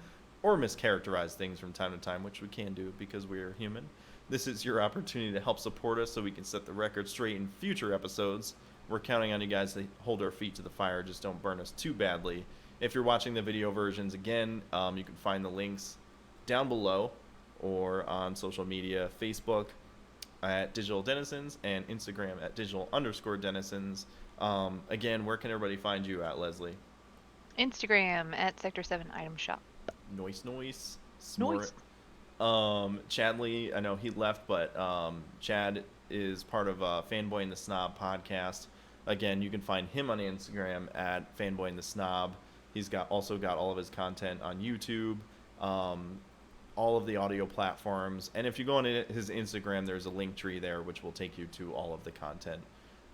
S1: or mischaracterize things from time to time, which we can do because we are human, this is your opportunity to help support us so we can set the record straight in future episodes. We're counting on you guys to hold our feet to the fire. Just don't burn us too badly. If you're watching the video versions, again, you can find the links down below or on social media, Facebook at Digital Denizens and Instagram at digital_denizens. Again, where can everybody find you at, Leslie?
S2: Instagram at Sector 7 Item Shop.
S1: Noise.
S2: Noise.
S1: Snort. Chadley, I know he left, but Chad is part of Fanboy and the Snob podcast. Again, you can find him on Instagram at Fanboy and the Snob. He's also got all of his content on YouTube, all of the audio platforms. And if you go on his Instagram, there's a link tree there, which will take you to all of the content.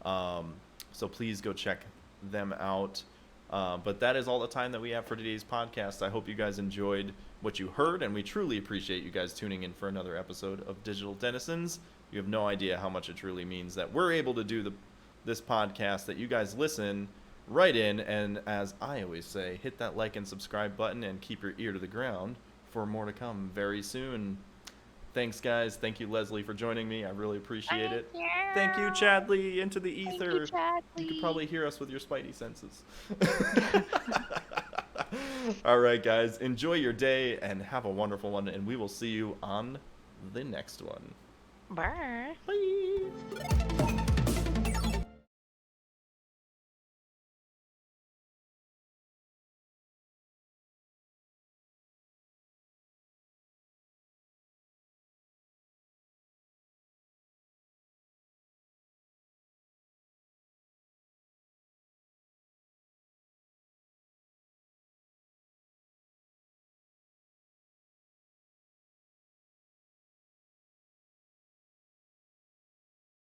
S1: So please go check them out. But that is all the time that we have for today's podcast. I hope you guys enjoyed what you heard, and we truly appreciate you guys tuning in for another episode of Digital Denizens. You have no idea how much it truly means that we're able to do this podcast, that you guys listen right in, and as I always say, hit that like and subscribe button and keep your ear to the ground for more to come very soon. Thanks, guys. Thank you, Leslie, for joining me. I really appreciate it. Thank you, Chadley, into the ether. You could probably hear us with your spidey senses. All right, guys. Enjoy your day and have a wonderful one, and we will see you on the next one.
S2: Bye.
S1: Bye.